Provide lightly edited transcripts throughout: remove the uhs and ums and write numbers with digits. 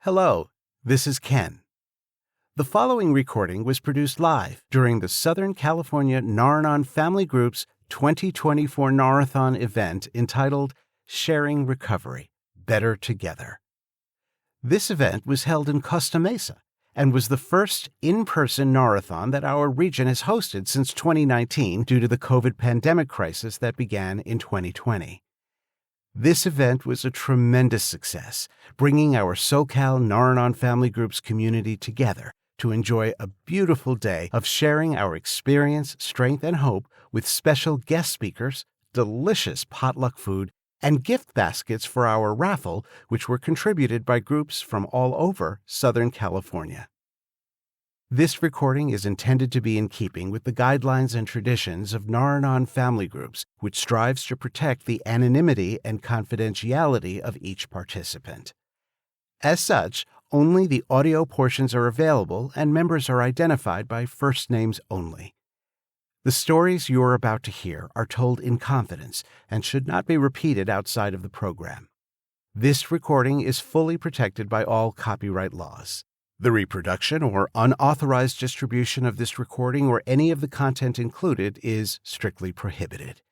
Hello, this is Ken. The following recording was produced live during the Southern California Nar-Anon Family Group's 2024 Narathon event entitled Sharing Recovery, Better Together. This event was held in Costa Mesa and was the first in-person Narathon that our region has hosted since 2019 due to the COVID pandemic crisis that began in 2020. This event was a tremendous success, bringing our SoCalNarateen Family Group's community together to enjoy a beautiful day of sharing our experience, strength, and hope with special guest speakers, delicious potluck food, and gift baskets for our raffle, which were contributed by groups from all over Southern California. This recording is intended to be in keeping with the guidelines and traditions of Nar-Anon family groups, which strives to protect the anonymity and confidentiality of each participant. As such, only the audio portions are available and members are identified by first names only. The stories you are about to hear are told in confidence and should not be repeated outside of the program. This recording is fully protected by all copyright laws. The reproduction or unauthorized distribution of this recording or any of the content included is strictly prohibited.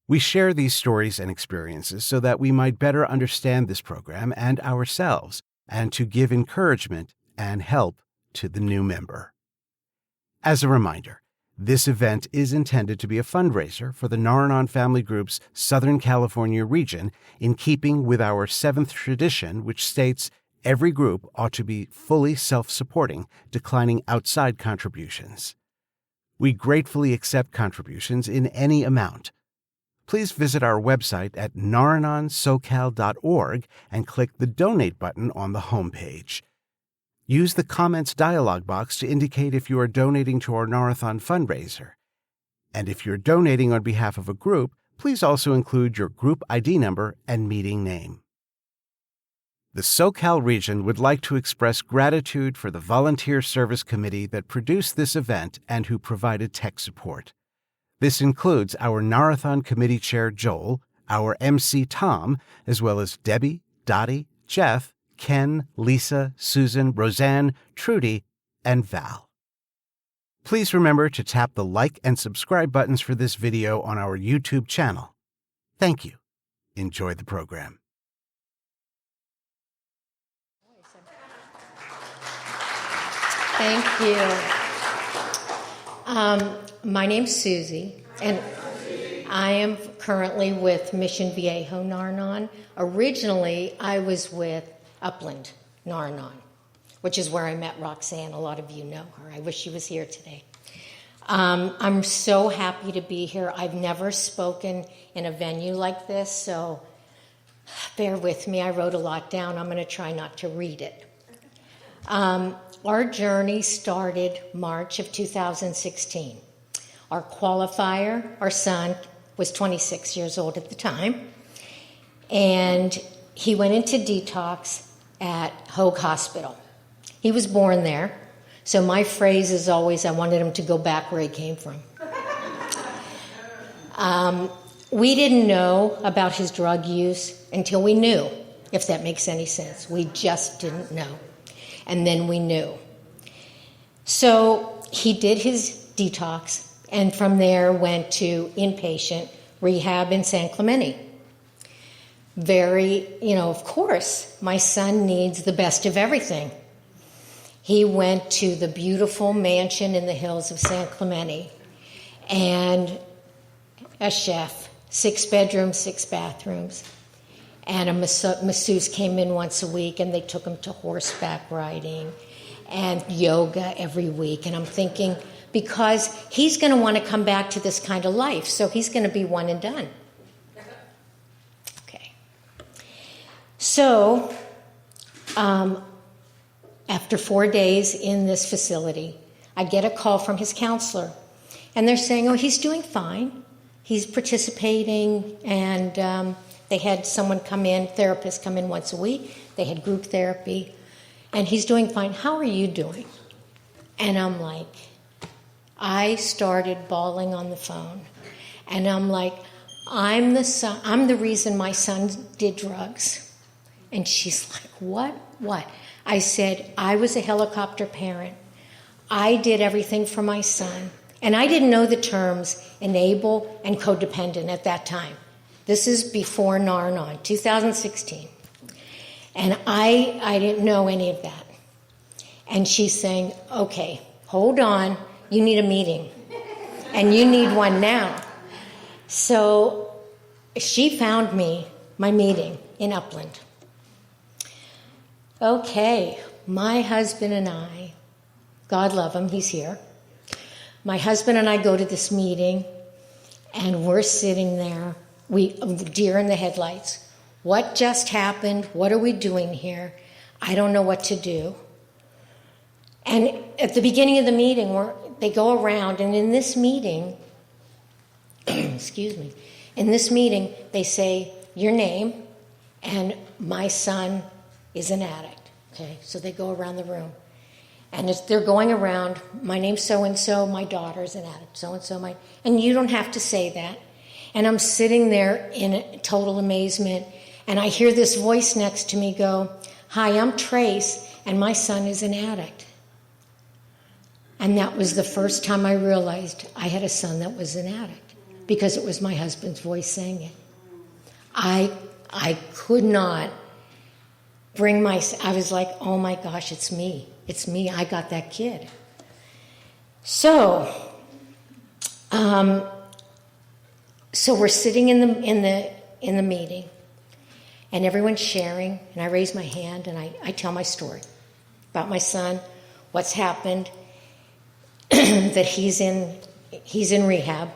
We share these stories and experiences so that we might better understand this program and ourselves, and to give encouragement and help to the new member. As a reminder, this event is intended to be a fundraiser for the Nar-Anon Family Group's Southern California region in keeping with our 7th tradition, which states every group ought to be fully self-supporting, declining outside contributions. We gratefully accept contributions in any amount. Please visit our website at naranonsocal.org and click the Donate button on the homepage. Use the Comments dialog box to indicate if you are donating to our Narathon fundraiser. And if you're donating on behalf of a group, please also include your group ID number and meeting name. The SoCal region would like to express gratitude for the Volunteer Service Committee that produced this event and who provided tech support. This includes our Narathon Committee Chair Joel, our MC Tom, as well as Debbie, Dottie, Jeff, Ken, Lisa, Susan, Roseanne, Trudy, and Val. Please remember to tap the like and subscribe buttons for this video on our YouTube channel. Thank you. Enjoy the program. Thank you. My name's Susie, and I am currently with Mission Viejo Naranon. Originally, I was with Upland Naranon, which is where I met Roxanne. A lot of you know her. I wish she was here today. I'm so happy to be here. I've never spoken in a venue like this, so bear with me. I wrote a lot down. I'm going to try not to read it. Our journey started March of 2016. Our qualifier, our son, was 26 years old at the time, and he went into detox at Hoag Hospital. He was born there, so my phrase is always, I wanted him to go back where he came from. We didn't know about his drug use until we knew, if that makes any sense. We just didn't know. And then we knew. So he did his detox, and from there went to inpatient rehab in San Clemente. Of course, my son needs the best of everything. He went to the beautiful mansion in the hills of San Clemente, and a chef, 6 bedrooms, 6 bathrooms. And a masseuse came in once a week, and they took him to horseback riding and yoga every week. And I'm thinking, because he's going to want to come back to this kind of life, so he's going to be one and done. Okay. So, after 4 days in this facility, I get a call from his counselor. And they're saying, oh, he's doing fine. He's participating, and they had someone come in, therapist come in once a week. They had group therapy, and he's doing fine. How are you doing? And I'm like, I started bawling on the phone, and I'm like, I'm the reason my son did drugs. And she's like, what? What? I said, I was a helicopter parent. I did everything for my son. And I didn't know the terms enable and codependent at that time. This is before Nar-Anon, 2016. And I didn't know any of that. And she's saying, okay, hold on, you need a meeting. And you need one now. So she found me my meeting in Upland. Okay, my husband and I, God love him, he's here. My husband and I go to this meeting, and we're sitting there, deer in the headlights. What just happened? What are we doing here? I don't know what to do. And at the beginning of the meeting, they go around, and in this meeting, excuse me, in this meeting, they say, your name, and my son is an addict. Okay, so they go around the room. And they're going around, my name's so-and-so, my daughter's an addict, so-and-so, and you don't have to say that. And I'm sitting there in total amazement, and I hear this voice next to me go, hi, I'm Trace, and my son is an addict. And that was the first time I realized I had a son that was an addict, because it was my husband's voice saying it. I could not I was like, oh my gosh, it's me. It's me. I got that kid. So we're sitting in the meeting, and everyone's sharing, and I raise my hand and I tell my story about my son, what's happened, that he's in rehab.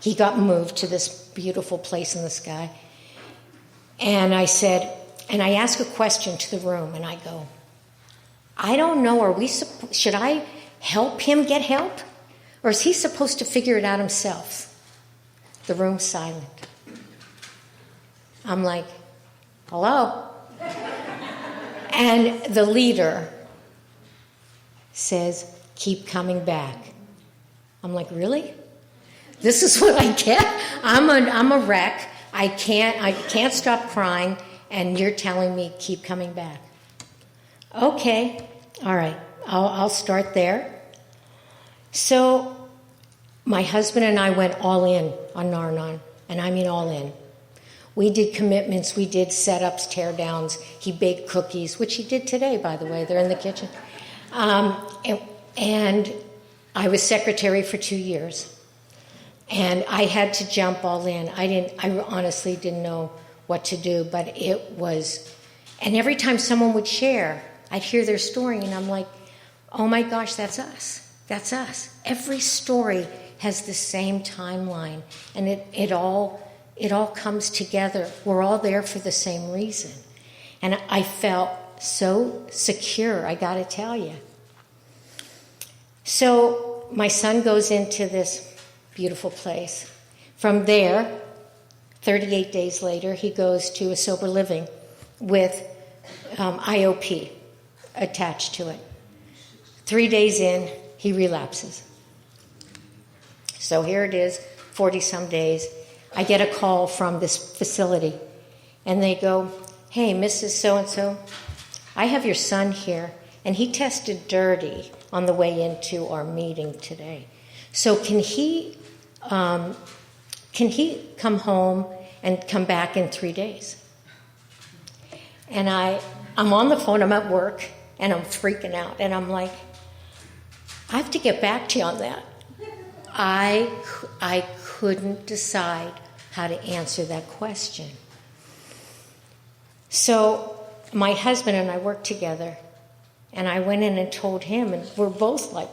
He got moved to this beautiful place in the sky. And I said, and I ask a question to the room, and I go, I don't know, should I help him get help? Or is he supposed to figure it out himself? The room's silent. I'm like, hello? And the leader says, keep coming back. I'm like, really? This is what I get? I'm a wreck. I can't stop crying, and you're telling me keep coming back. Okay, all right, I'll start there. So my husband and I went all in on Nar-Anon, and I mean all in. We did commitments, we did setups, tear downs. He baked cookies, which he did today, by the way. They're in the kitchen. And I was secretary for 2 years. And I had to jump all in. I honestly didn't know what to do, but it was, and every time someone would share, I'd hear their story, and I'm like, oh my gosh, that's us. That's us. Every story has the same timeline, and it all comes together. We're all there for the same reason. And I felt so secure, I gotta tell you. So my son goes into this beautiful place. From there, 38 days later, he goes to a sober living with IOP attached to it. 3 days in, he relapses. So here it is, 40-some days. I get a call from this facility, and they go, hey, Mrs. So-and-so, I have your son here, and he tested dirty on the way into our meeting today. So can he come home and come back in 3 days? And I'm on the phone, I'm at work, and I'm freaking out, and I'm like, I have to get back to you on that. I couldn't decide how to answer that question. So my husband and I worked together, and I went in and told him, and we're both like,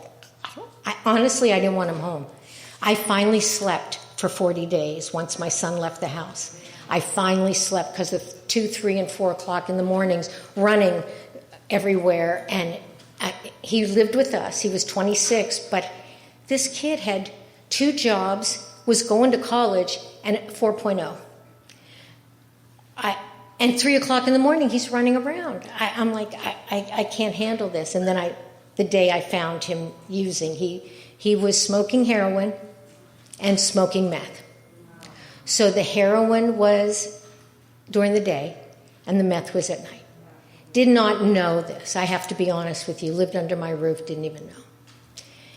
honestly, I didn't want him home. I finally slept for 40 days once my son left the house. I finally slept because of 2, 3, and 4 o'clock in the mornings, running everywhere. And he lived with us. He was 26, but this kid had 2 jobs, was going to college, and 4.0. And 3 o'clock in the morning, he's running around. I'm like, I can't handle this. And then the day I found him using, he was smoking heroin and smoking meth. So the heroin was during the day, and the meth was at night. Did not know this. I have to be honest with you. Lived under my roof, didn't even know.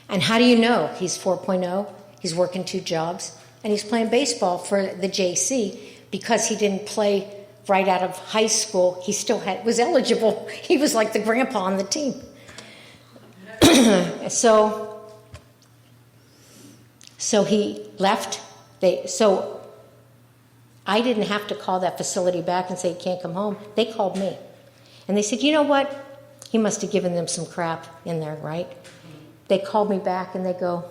And how do you know? He's 4.0, he's working 2 jobs, and he's playing baseball for the JC because he didn't play right out of high school. He still was eligible. He was like the grandpa on the team. So he left. So I didn't have to call that facility back and say he can't come home. They called me. And they said, you know what? He must have given them some crap in there, right? They called me back and they go,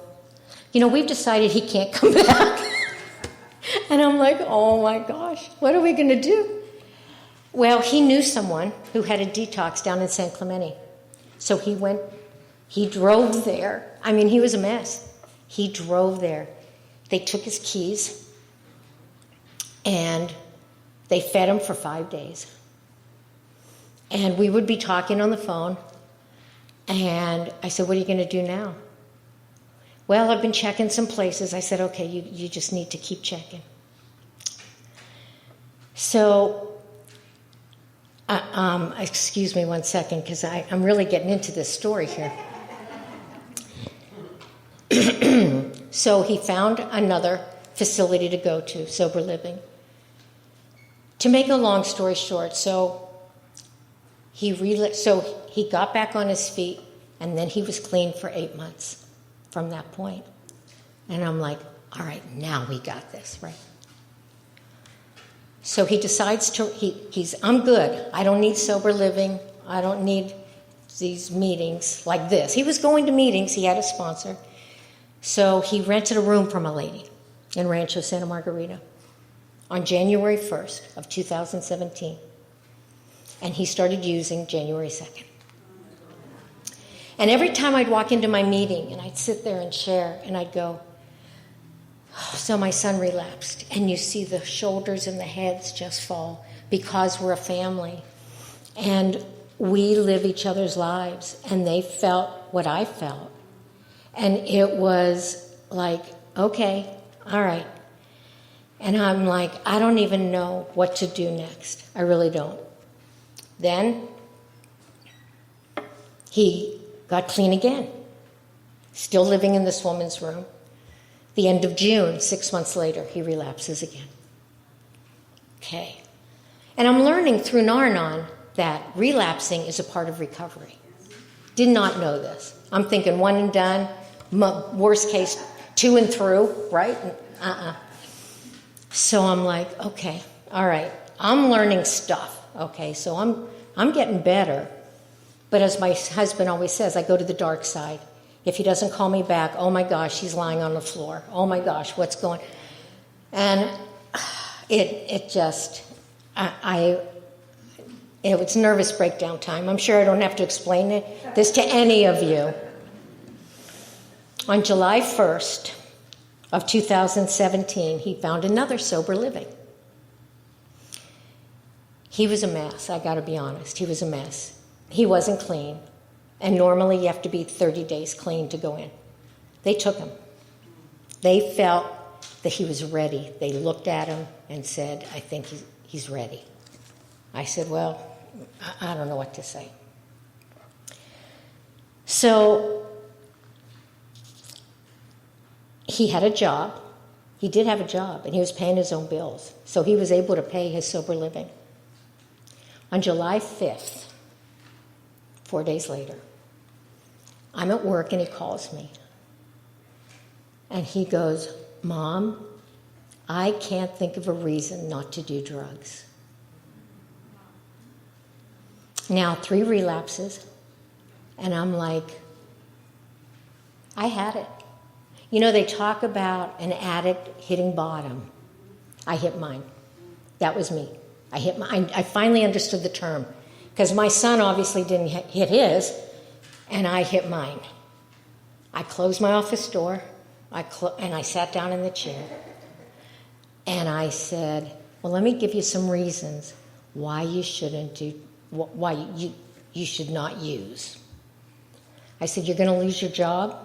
we've decided he can't come back. And I'm like, oh my gosh, what are we going to do? Well, he knew someone who had a detox down in San Clemente. So he drove there. I mean, he was a mess. He drove there. They took his keys and they fed him for 5 days. And we would be talking on the phone, and I said, what are you going to do now? Well, I've been checking some places. I said, okay, you just need to keep checking. So, excuse me one second, because I'm really getting into this story here. So he found another facility to go to, sober living. To make a long story short, so he got back on his feet, and then he was clean for 8 months from that point. And I'm like, all right, now we got this, right? So he decides I'm good. I don't need sober living. I don't need these meetings like this. He was going to meetings. He had a sponsor. So he rented a room from a lady in Rancho Santa Margarita on January 1st of 2017. And he started using January 2nd. And every time I'd walk into my meeting and I'd sit there and share and I'd go, oh, so my son relapsed. And you see the shoulders and the heads just fall because we're a family. And we live each other's lives. And they felt what I felt. And it was like, okay, all right. And I'm like, I don't even know what to do next. I really don't. Then he got clean again, still living in this woman's room. The end of June, 6 months later, he relapses again. Okay. And I'm learning through Nar-Anon that relapsing is a part of recovery. Did not know this. I'm thinking one and done, worst case, 2 and through, right? So I'm like, okay, all right. I'm learning stuff. Okay, so I'm getting better. But as my husband always says, I go to the dark side. If he doesn't call me back, oh my gosh, he's lying on the floor. Oh my gosh, what's going on? And it was nervous breakdown time. I'm sure I don't have to explain this to any of you. On July 1st of 2017, he found another sober living. He was a mess, I got to be honest. He was a mess. He wasn't clean. And normally you have to be 30 days clean to go in. They took him. They felt that he was ready. They looked at him and said, I think he's ready. I said, well, I don't know what to say. So he had a job. He did have a job, and he was paying his own bills. So he was able to pay his sober living. On July 5th, 4 days later, I'm at work and he calls me. And he goes, Mom, I can't think of a reason not to do drugs. Now, 3 relapses, and I'm like, I had it. They talk about an addict hitting bottom. I hit mine. That was me. I finally understood the term, because my son obviously didn't hit his, and I hit mine. I closed my office door, and I sat down in the chair, and I said, well, let me give you some reasons why you should not use. I said, you're going to lose your job,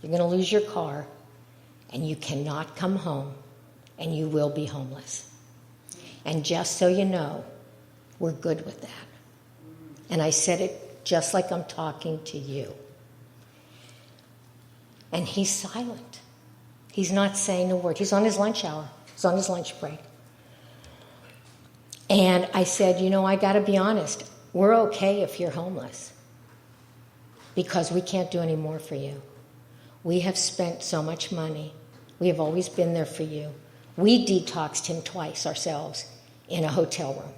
you're going to lose your car, and you cannot come home, and you will be homeless. And just so you know, we're good with that. And I said it just like I'm talking to you. And he's silent. He's not saying a word. He's on his lunch hour. He's on his lunch break. And I said, I got to be honest. We're okay if you're homeless because we can't do any more for you. We have spent so much money. We have always been there for you. We detoxed him twice ourselves in a hotel room.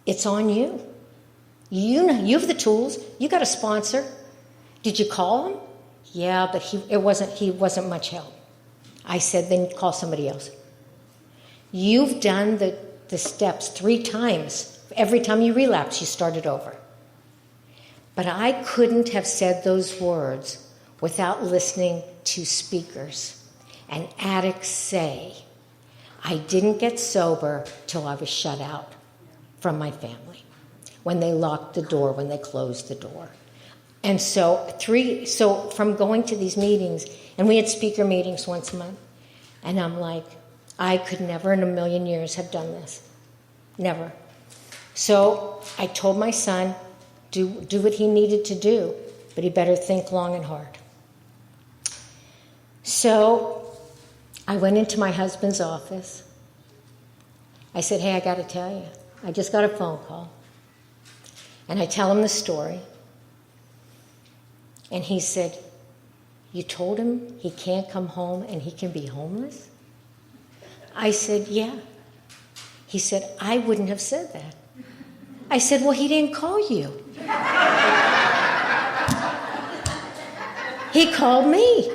It's on you. You have the tools. You got a sponsor. Did you call him? Yeah, but he wasn't much help. I said, then call somebody else. You've done the steps 3 times. Every time you relapse, you start it over. But I couldn't have said those words without listening to speakers. And addicts say, I didn't get sober till I was shut out from my family. When they locked the door, when they closed the door. And so from going to these meetings, and we had speaker meetings once a month, and I'm like, I could never in a million years have done this. Never. So I told my son, do what he needed to do, but he better think long and hard. So I went into my husband's office. I said, hey, I got to tell you, I just got a phone call. And I tell him the story. And he said, you told him he can't come home and he can be homeless? I said, yeah. He said, I wouldn't have said that. I said, well, he didn't call you. He called me.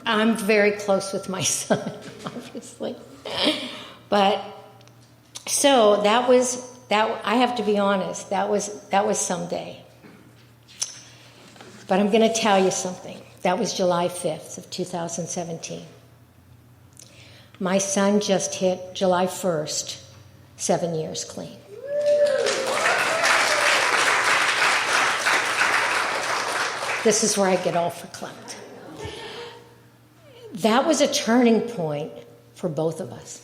I'm very close with my son, obviously. But so that was I have to be honest, that was someday. But I'm going to tell you something. That was July 5th of 2017. My son just hit July 1st, 7 years clean. This is where I get all verklempt. That was a turning point for both of us.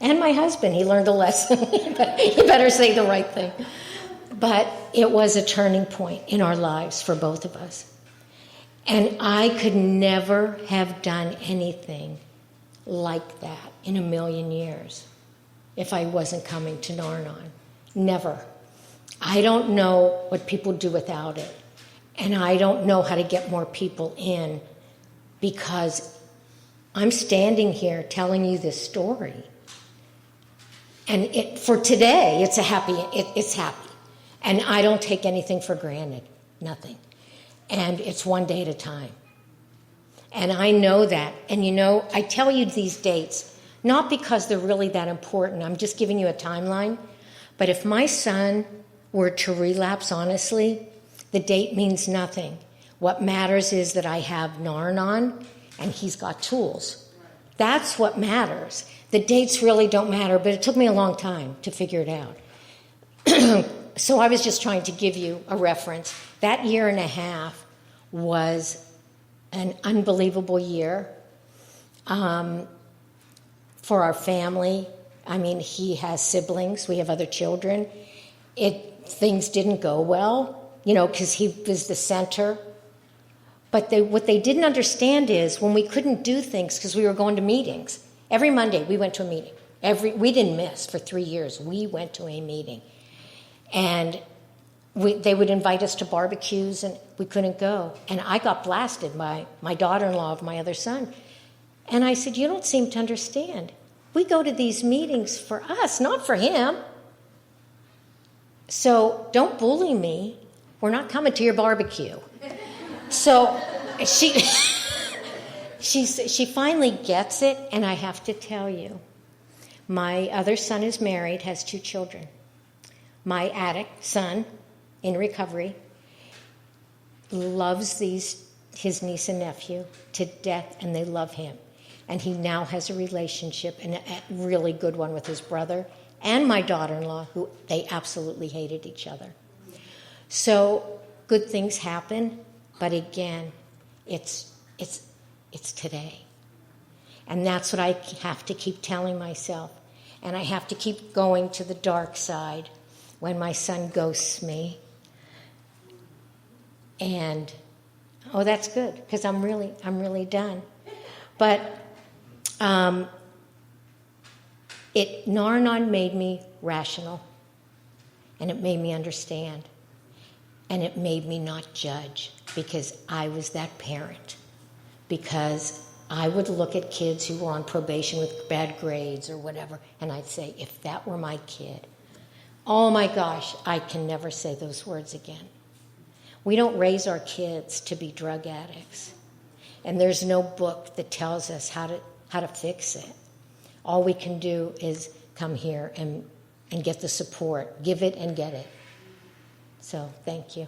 And my husband, he learned a lesson. He better say the right thing. But it was a turning point in our lives for both of us. And I could never have done anything like that in a million years if I wasn't coming to NarAnon. Never. I don't know what people do without it. And I don't know how to get more people in because I'm standing here telling you this story. And for today, it's happy. And I don't take anything for granted, nothing. And it's one day at a time. And I know that. And I tell you these dates, not because they're really that important. I'm just giving you a timeline. But if my son were to relapse, honestly, the date means nothing. What matters is that I have NarAnon and he's got tools. That's what matters. The dates really don't matter, but it took me a long time to figure it out. So I was just trying to give you a reference. That year and a half was an unbelievable year for our family. I mean, he has siblings. We have other children. Things didn't go well, because he was the center. But what they didn't understand is when we couldn't do things because we were going to meetings. Every Monday we went to a meeting. We didn't miss for 3 years. We went to a meeting. And they would invite us to barbecues, and we couldn't go. And I got blasted by my daughter-in-law of my other son. And I said, you don't seem to understand. We go to these meetings for us, not for him. So don't bully me. We're not coming to your barbecue. So she finally gets it, and I have to tell you, my other son is married, has 2 children. My addict son, in recovery, loves his niece and nephew to death, and they love him. And he now has a relationship, and a really good one, with his brother and my daughter-in-law, who they absolutely hated each other. So good things happen, but again, it's It's today. And that's what I have to keep telling myself. And I have to keep going to the dark side when my son ghosts me. And, oh, that's good, because I'm really done. But Nar-Anon made me rational. And it made me understand. And it made me not judge, because I was that parent. Because I would look at kids who were on probation with bad grades or whatever, and I'd say, if that were my kid, oh my gosh, I can never say those words again. We don't raise our kids to be drug addicts. And there's no book that tells us how to fix it. All we can do is come here and get the support. Give it and get it. So, thank you.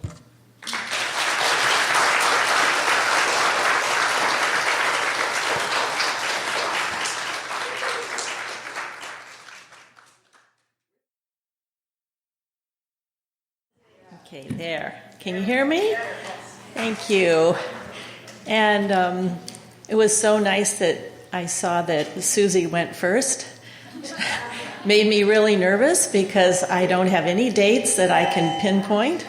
Okay, there. Can you hear me? Thank you. And it was so nice that I saw that Susie went first. Made me really nervous because I don't have any dates that I can pinpoint.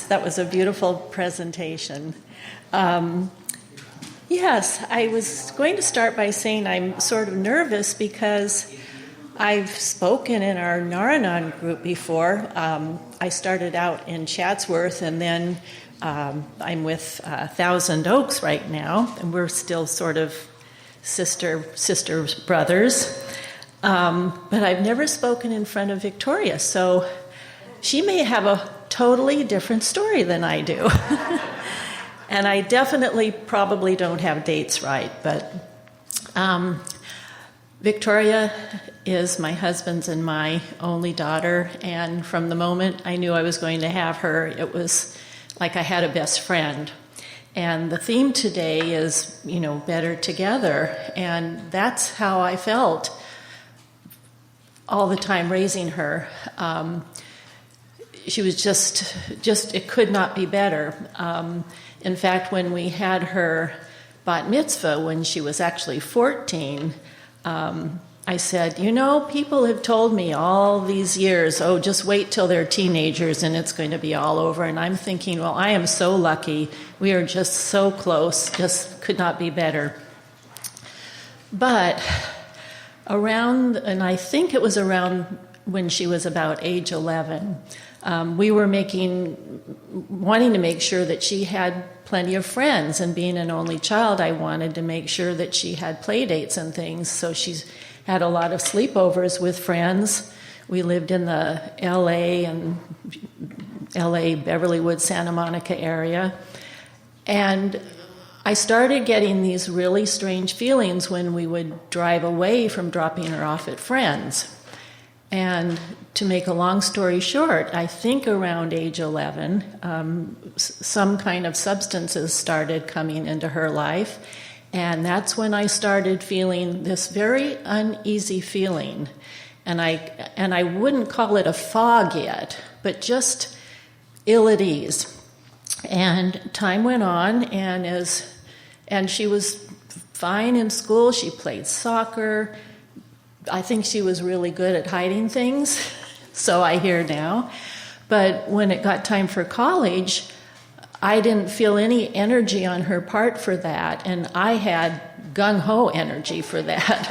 That was a beautiful presentation. Yes, I was going to start by saying I'm sort of nervous because I've spoken in our Naranon group before. I started out in Chatsworth, and then I'm with Thousand Oaks right now, and we're still sort of sister brothers. But I've never spoken in front of Victoria, so she may have a totally different story than I do. And I definitely probably don't have dates right, but Victoria is my husband's and my only daughter, and from the moment I knew I was going to have her, it was like I had a best friend. And the theme today is, better together, and that's how I felt all the time raising her. She was just it could not be better. In fact, when we had her bat mitzvah, when she was actually 14, I said, people have told me all these years, just wait till they're teenagers and it's going to be all over. And I'm thinking, well, I am so lucky. We are just so close, just could not be better. But around, and I think it was around when she was about age 11, we were wanting to make sure that she had plenty of friends, and being an only child, I wanted to make sure that she had play dates and things, so she's had a lot of sleepovers with friends. We lived in the LA Beverly Woods, Santa Monica area, and I started getting these really strange feelings when we would drive away from dropping her off at friends. And to make a long story short, I think around age 11, some kind of substances started coming into her life. And that's when I started feeling this very uneasy feeling. And I wouldn't call it a fog yet, but just ill at ease. And time went on, and she was fine in school. She played soccer. I think she was really good at hiding things, so I hear now. But when it got time for college, I didn't feel any energy on her part for that, and I had gung-ho energy for that.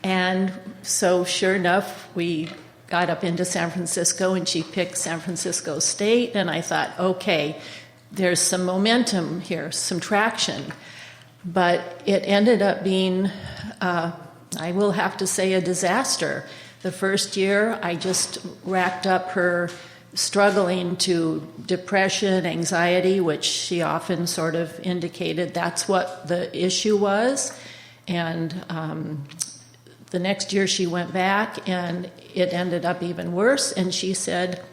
And so sure enough, we got up into San Francisco, and she picked San Francisco State, and I thought, okay, there's some momentum here, some traction. But it ended up being, I will have to say, a disaster. The first year, I just racked up her struggling to depression, anxiety, which she often sort of indicated that's what the issue was. And the next year she went back, and it ended up even worse. And she said,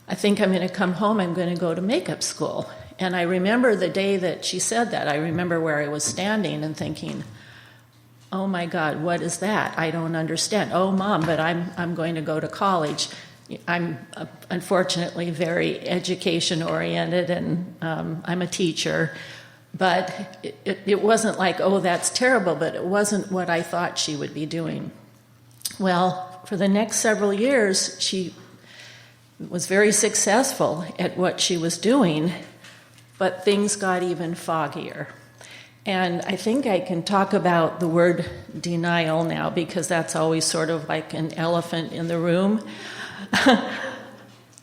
I think I'm going to come home. I'm going to go to makeup school. And I remember the day that she said that. I remember where I was standing and thinking, oh my God, what is that? I don't understand. Oh, Mom, but I'm going to go to college. I'm unfortunately very education oriented, and I'm a teacher. But it wasn't like, oh, that's terrible, but it wasn't what I thought she would be doing. Well, for the next several years, she was very successful at what she was doing, but things got even foggier. And I think I can talk about the word denial now, because that's always sort of like an elephant in the room.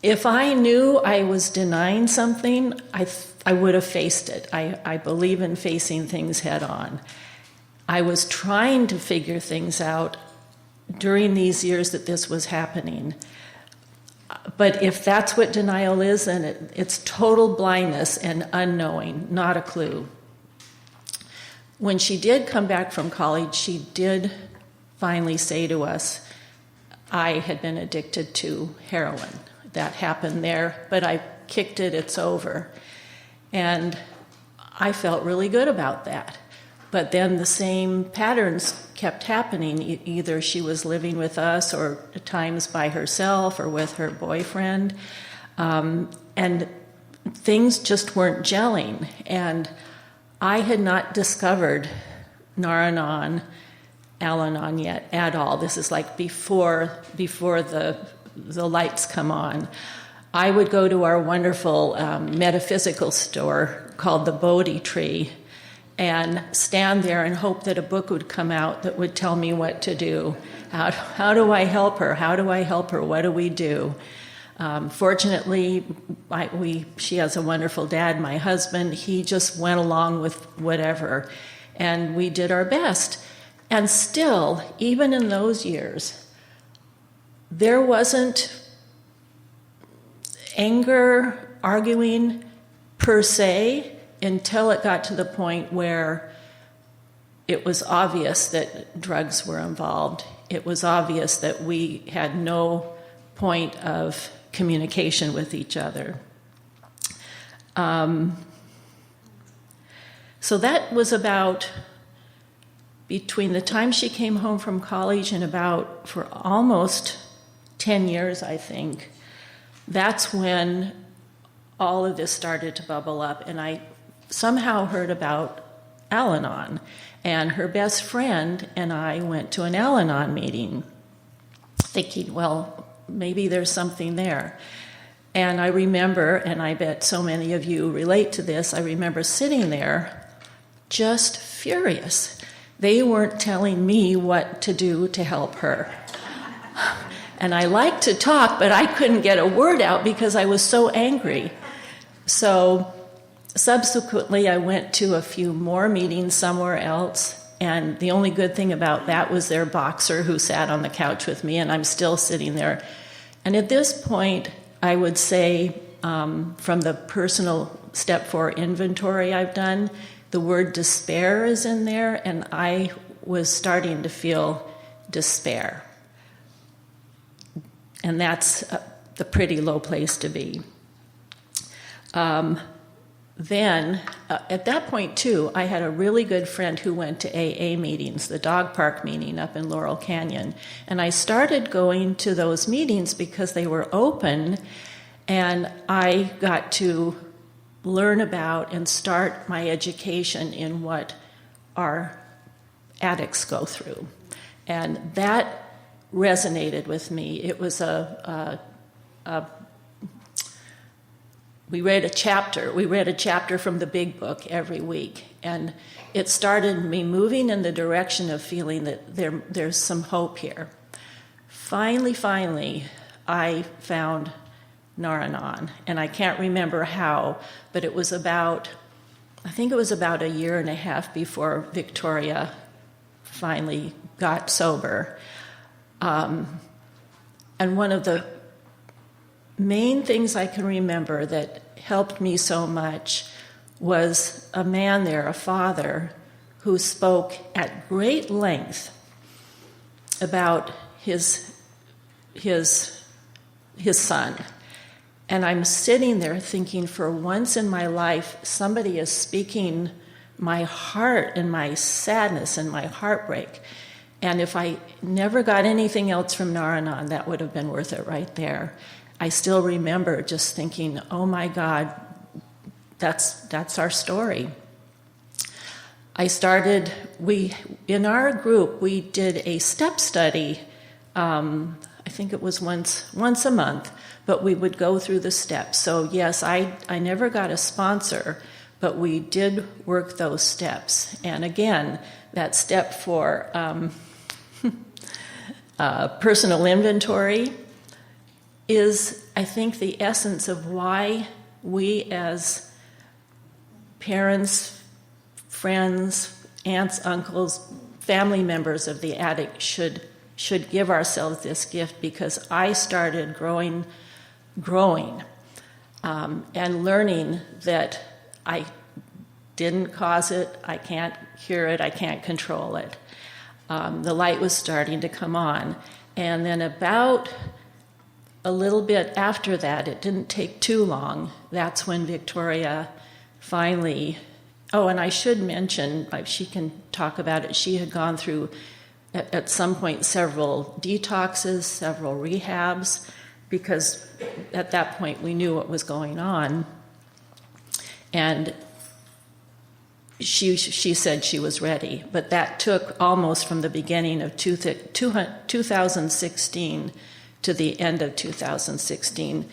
If I knew I was denying something, I would have faced it. I believe in facing things head on. I was trying to figure things out during these years that this was happening. But if that's what denial is, then it's total blindness and unknowing, not a clue. When she did come back from college, she did finally say to us, I had been addicted to heroin. That happened there, but I kicked it, it's over. And I felt really good about that. But then the same patterns kept happening. Either she was living with us, or at times by herself, or with her boyfriend. And things just weren't gelling. And I had not discovered Nar-Anon, Al-Anon yet at all. This is like before the lights come on. I would go to our wonderful metaphysical store called the Bodhi Tree and stand there and hope that a book would come out that would tell me what to do. How do I help her? How do I help her? What do we do? Fortunately, she has a wonderful dad, my husband. He just went along with whatever, and we did our best. And still, even in those years, there wasn't anger, arguing per se, until it got to the point where it was obvious that drugs were involved. It was obvious that we had no point of communication with each other. So that was about between the time she came home from college and about for almost 10 years, I think. That's when all of this started to bubble up, and I somehow heard about Al-Anon, and her best friend and I went to an Al-Anon meeting, thinking, well, maybe there's something there. And I remember, and I bet so many of you relate to this, I remember sitting there just furious. They weren't telling me what to do to help her. And I liked to talk, but I couldn't get a word out because I was so angry. So subsequently, I went to a few more meetings somewhere else, and the only good thing about that was their boxer who sat on the couch with me, and I'm still sitting there. And at this point, I would say, from the personal step 4 inventory I've done, the word despair is in there, and I was starting to feel despair. And that's the pretty low place to be. Then, at that point, too, I had a really good friend who went to AA meetings, the dog park meeting up in Laurel Canyon. And I started going to those meetings because they were open, and I got to learn about and start my education in what our addicts go through. And that resonated with me. It was we read a chapter from the big book every week, and it started me moving in the direction of feeling that there's some hope here. Finally, I found Nar-Anon, and I can't remember how, but it was about a year and a half before Victoria finally got sober. And one of the main things I can remember that helped me so much was a man there, a father, who spoke at great length about his son. And I'm sitting there thinking, for once in my life, somebody is speaking my heart and my sadness and my heartbreak. And if I never got anything else from Naranon, that would have been worth it right there. I still remember just thinking, oh my God, that's our story. in our group, we did a step study. I think it was once a month, but we would go through the steps. So yes, I never got a sponsor, but we did work those steps. And again, that step for personal inventory is, I think, the essence of why we as parents, friends, aunts, uncles, family members of the addict should give ourselves this gift, because I started growing, and learning that I didn't cause it, I can't cure it, I can't control it. The light was starting to come on. And then about a little bit after that, it didn't take too long, that's when Victoria finally, and I should mention, she can talk about it, she had gone through at some point several detoxes, several rehabs, because at that point we knew what was going on. And she said she was ready, but that took almost from the beginning of 2016 to the end of 2016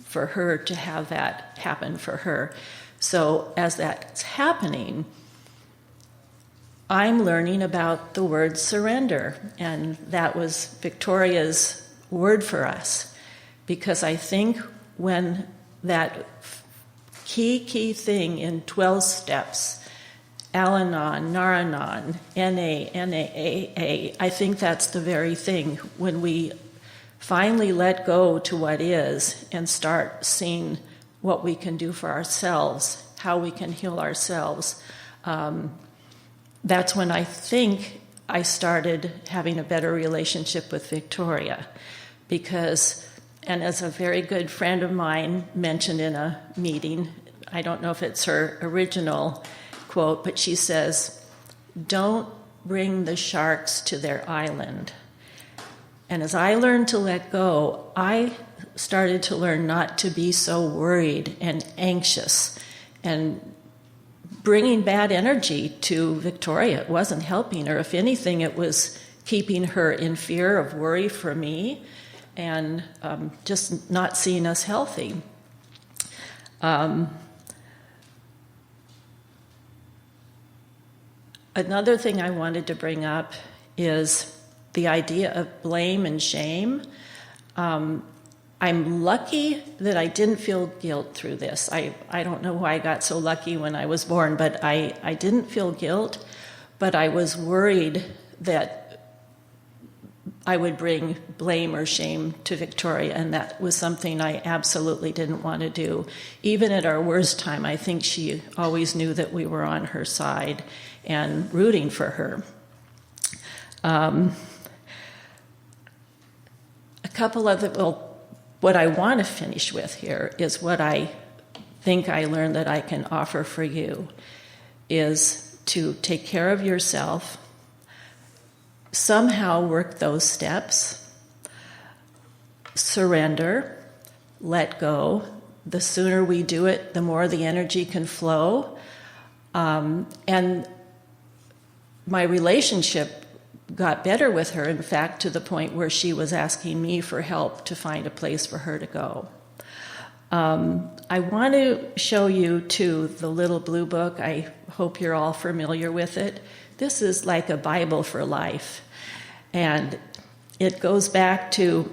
for her to have that happen for her. So as that's happening, I'm learning about the word surrender, and that was Victoria's word for us, because I think when that key thing in 12 steps, Al-Anon, Nar-Anon, NAAA, I think that's the very thing. When we finally let go to what is and start seeing what we can do for ourselves, how we can heal ourselves, that's when I think I started having a better relationship with Victoria. Because, and as a very good friend of mine mentioned in a meeting, I don't know if it's her original quote, but she says, "Don't bring the sharks to their island." And as I learned to let go, I started to learn not to be so worried and anxious and bringing bad energy to Victoria. It wasn't helping her. If anything, it was keeping her in fear of worry for me and just not seeing us healthy. Another thing I wanted to bring up is the idea of blame and shame. I'm lucky that I didn't feel guilt through this. I don't know why I got so lucky when I was born, but I didn't feel guilt, but I was worried that I would bring blame or shame to Victoria, and that was something I absolutely didn't want to do. Even at our worst time, I think she always knew that we were on her side and rooting for her. A couple other, what I want to finish with here is what I think I learned that I can offer for you, is to take care of yourself, somehow work those steps, surrender, let go. The sooner we do it, the more the energy can flow. And my relationship got better with her, in fact, to the point where she was asking me for help to find a place for her to go. I want to show you, too, the little blue book. I hope you're all familiar with it. This is like a Bible for life. And it goes back to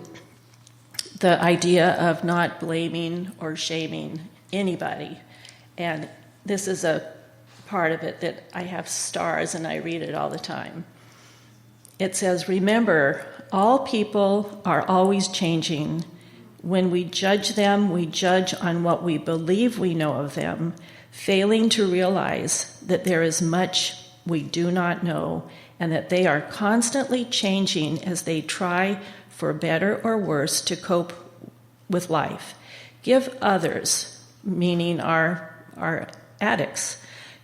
the idea of not blaming or shaming anybody. And this is a part of it that I have stars and I read it all the time. It says, "Remember, all people are always changing. When we judge them, we judge on what we believe we know of them, failing to realize that there is much we do not know, and that they are constantly changing as they try, for better or worse, to cope with life. Give others," meaning our addicts,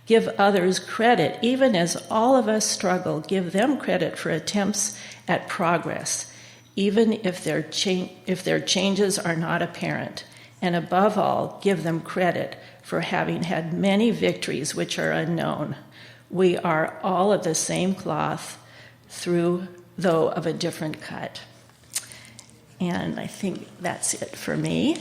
"give others credit, even as all of us struggle. Give them credit for attempts at progress, even if their changes are not apparent. And above all, give them credit for having had many victories which are unknown. We are all of the same cloth, through though of a different cut. And I think that's it for me.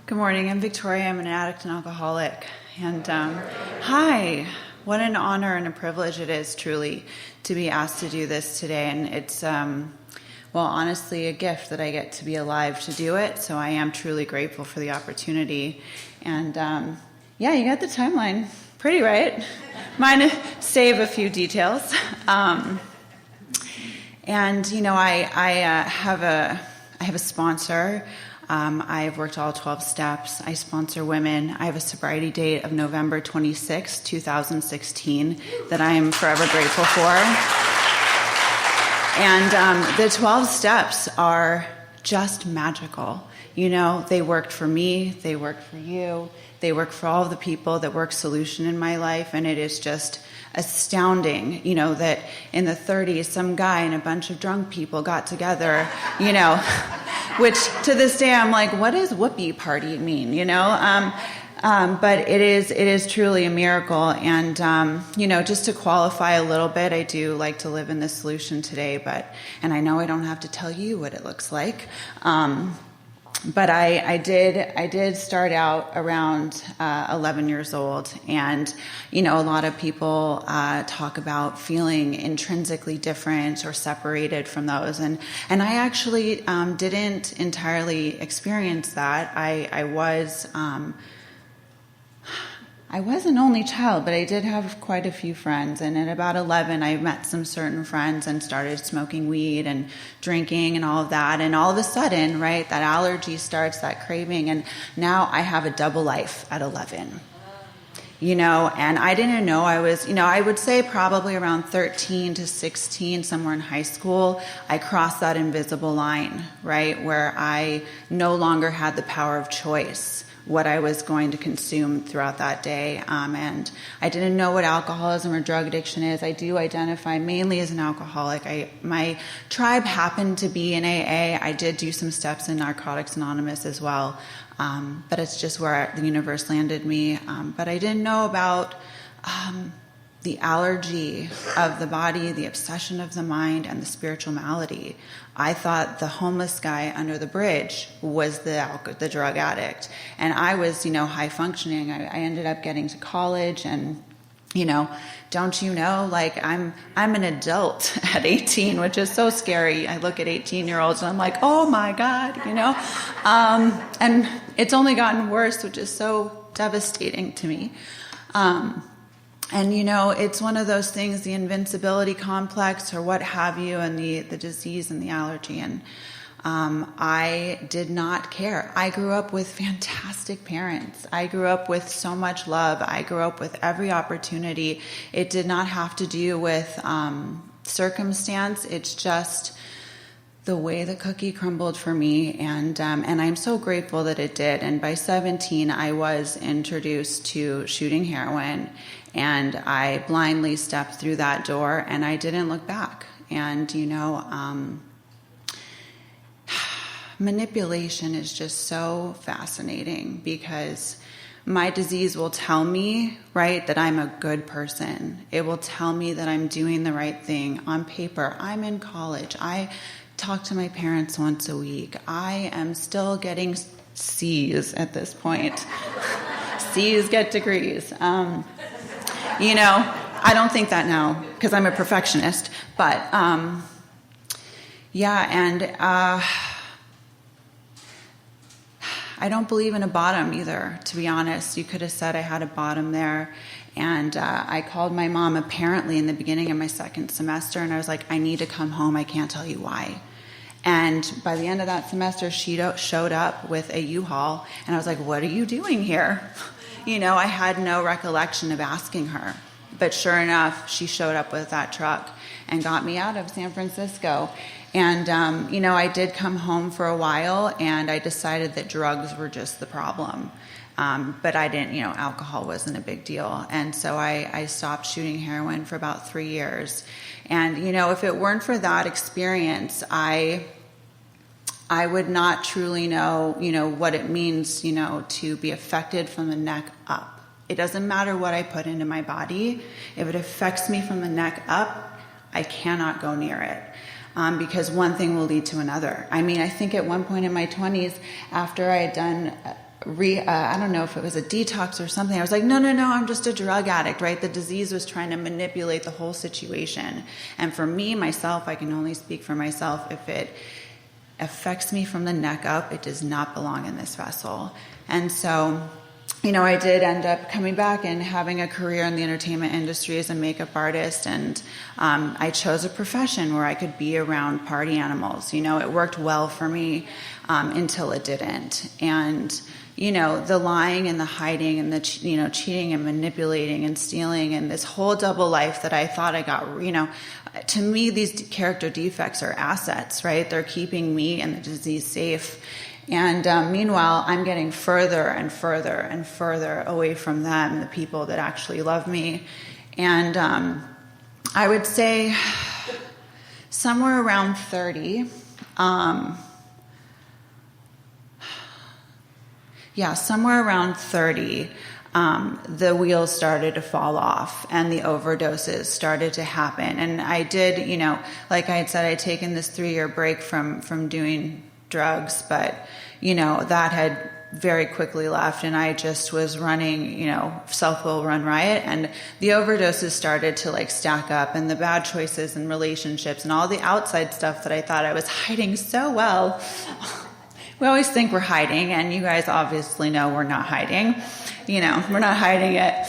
Good morning. I'm Victoria. I'm an addict and alcoholic. And hi. What an honor and a privilege it is, truly, to be asked to do this today. And it's, honestly, a gift that I get to be alive to do it. So I am truly grateful for the opportunity. And you got the timeline pretty right. Mine save a few details. I have a sponsor. I've worked all 12 steps. I sponsor women. I have a sobriety date of November 26, 2016 that I am forever grateful for. And the 12 steps are just magical. They worked for me. They worked for you. They work for all of the people that work Solution in my life. And it is just astounding, that in the 30s, some guy and a bunch of drunk people got together, which to this day I'm like, what does whoopee party mean, but it is truly a miracle. And, just to qualify a little bit, I do like to live in this Solution today, and I know I don't have to tell you what it looks like. But I did start out around 11 years old, and a lot of people talk about feeling intrinsically different or separated from those, and I actually didn't entirely experience that. I was an only child, but I did have quite a few friends. And at about 11, I met some certain friends and started smoking weed and drinking and all of that. And all of a sudden, right, that allergy starts, that craving. And now I have a double life at 11. And I didn't know I was, I would say probably around 13 to 16, somewhere in high school, I crossed that invisible line, right, where I no longer had the power of choice what I was going to consume throughout that day. And I didn't know what alcoholism or drug addiction is. I do identify mainly as an alcoholic. My tribe happened to be in AA. I did do some steps in Narcotics Anonymous as well. But it's just where the universe landed me. But I didn't know about the allergy of the body, the obsession of the mind, and the spiritual malady. I thought the homeless guy under the bridge was the drug addict. And I was, high functioning. I ended up getting to college and, don't you know, like I'm an adult at 18, which is so scary. I look at 18-year-olds and I'm like, oh my God, and it's only gotten worse, which is so devastating to me. And, it's one of those things, the invincibility complex or what have you, and the disease and the allergy. And I did not care. I grew up with fantastic parents. I grew up with so much love. I grew up with every opportunity. It did not have to do with circumstance. It's just the way the cookie crumbled for me, and I'm so grateful that it did. And by 17, I was introduced to shooting heroin, and I blindly stepped through that door, and I didn't look back. And manipulation is just so fascinating, because my disease will tell me, right, that I'm a good person. It will tell me that I'm doing the right thing on paper. I'm in college. I talk to my parents once a week. I am still getting C's at this point. C's get degrees. I don't think that now because I'm a perfectionist. But, I don't believe in a bottom either, to be honest. You could have said I had a bottom there. And I called my mom apparently in the beginning of my second semester, and I was like, I need to come home. I can't tell you why. And by the end of that semester, she showed up with a U-Haul, and I was like, what are you doing here? I had no recollection of asking her. But sure enough, she showed up with that truck and got me out of San Francisco. And, I did come home for a while, and I decided that drugs were just the problem. But I didn't, alcohol wasn't a big deal. And so I stopped shooting heroin for about 3 years. And, if it weren't for that experience, I I would not truly know, what it means, to be affected from the neck up. It doesn't matter what I put into my body. If it affects me from the neck up, I cannot go near it. Because one thing will lead to another. I mean, I think at one point in my 20s, after I had done, I don't know if it was a detox or something, I was like, no, I'm just a drug addict, right? The disease was trying to manipulate the whole situation. And for me, myself, I can only speak for myself. If it affects me from the neck up, it does not belong in this vessel. And so, I did end up coming back and having a career in the entertainment industry as a makeup artist, and I chose a profession where I could be around party animals. It worked well for me until it didn't. And, the lying and the hiding and the, cheating and manipulating and stealing and this whole double life that I thought I got, to me, these character defects are assets, right? They're keeping me and the disease safe. And meanwhile, I'm getting further and further and further away from them, the people that actually love me. And I would say somewhere around 30, the wheels started to fall off and the overdoses started to happen. And I did, like I had said, I'd taken this 3-year break from doing drugs, but that had very quickly left, and I just was running, self-will run riot, and the overdoses started to stack up, and the bad choices and relationships and all the outside stuff that I thought I was hiding so well. We always think we're hiding, and you guys obviously know we're not hiding. We're not hiding it.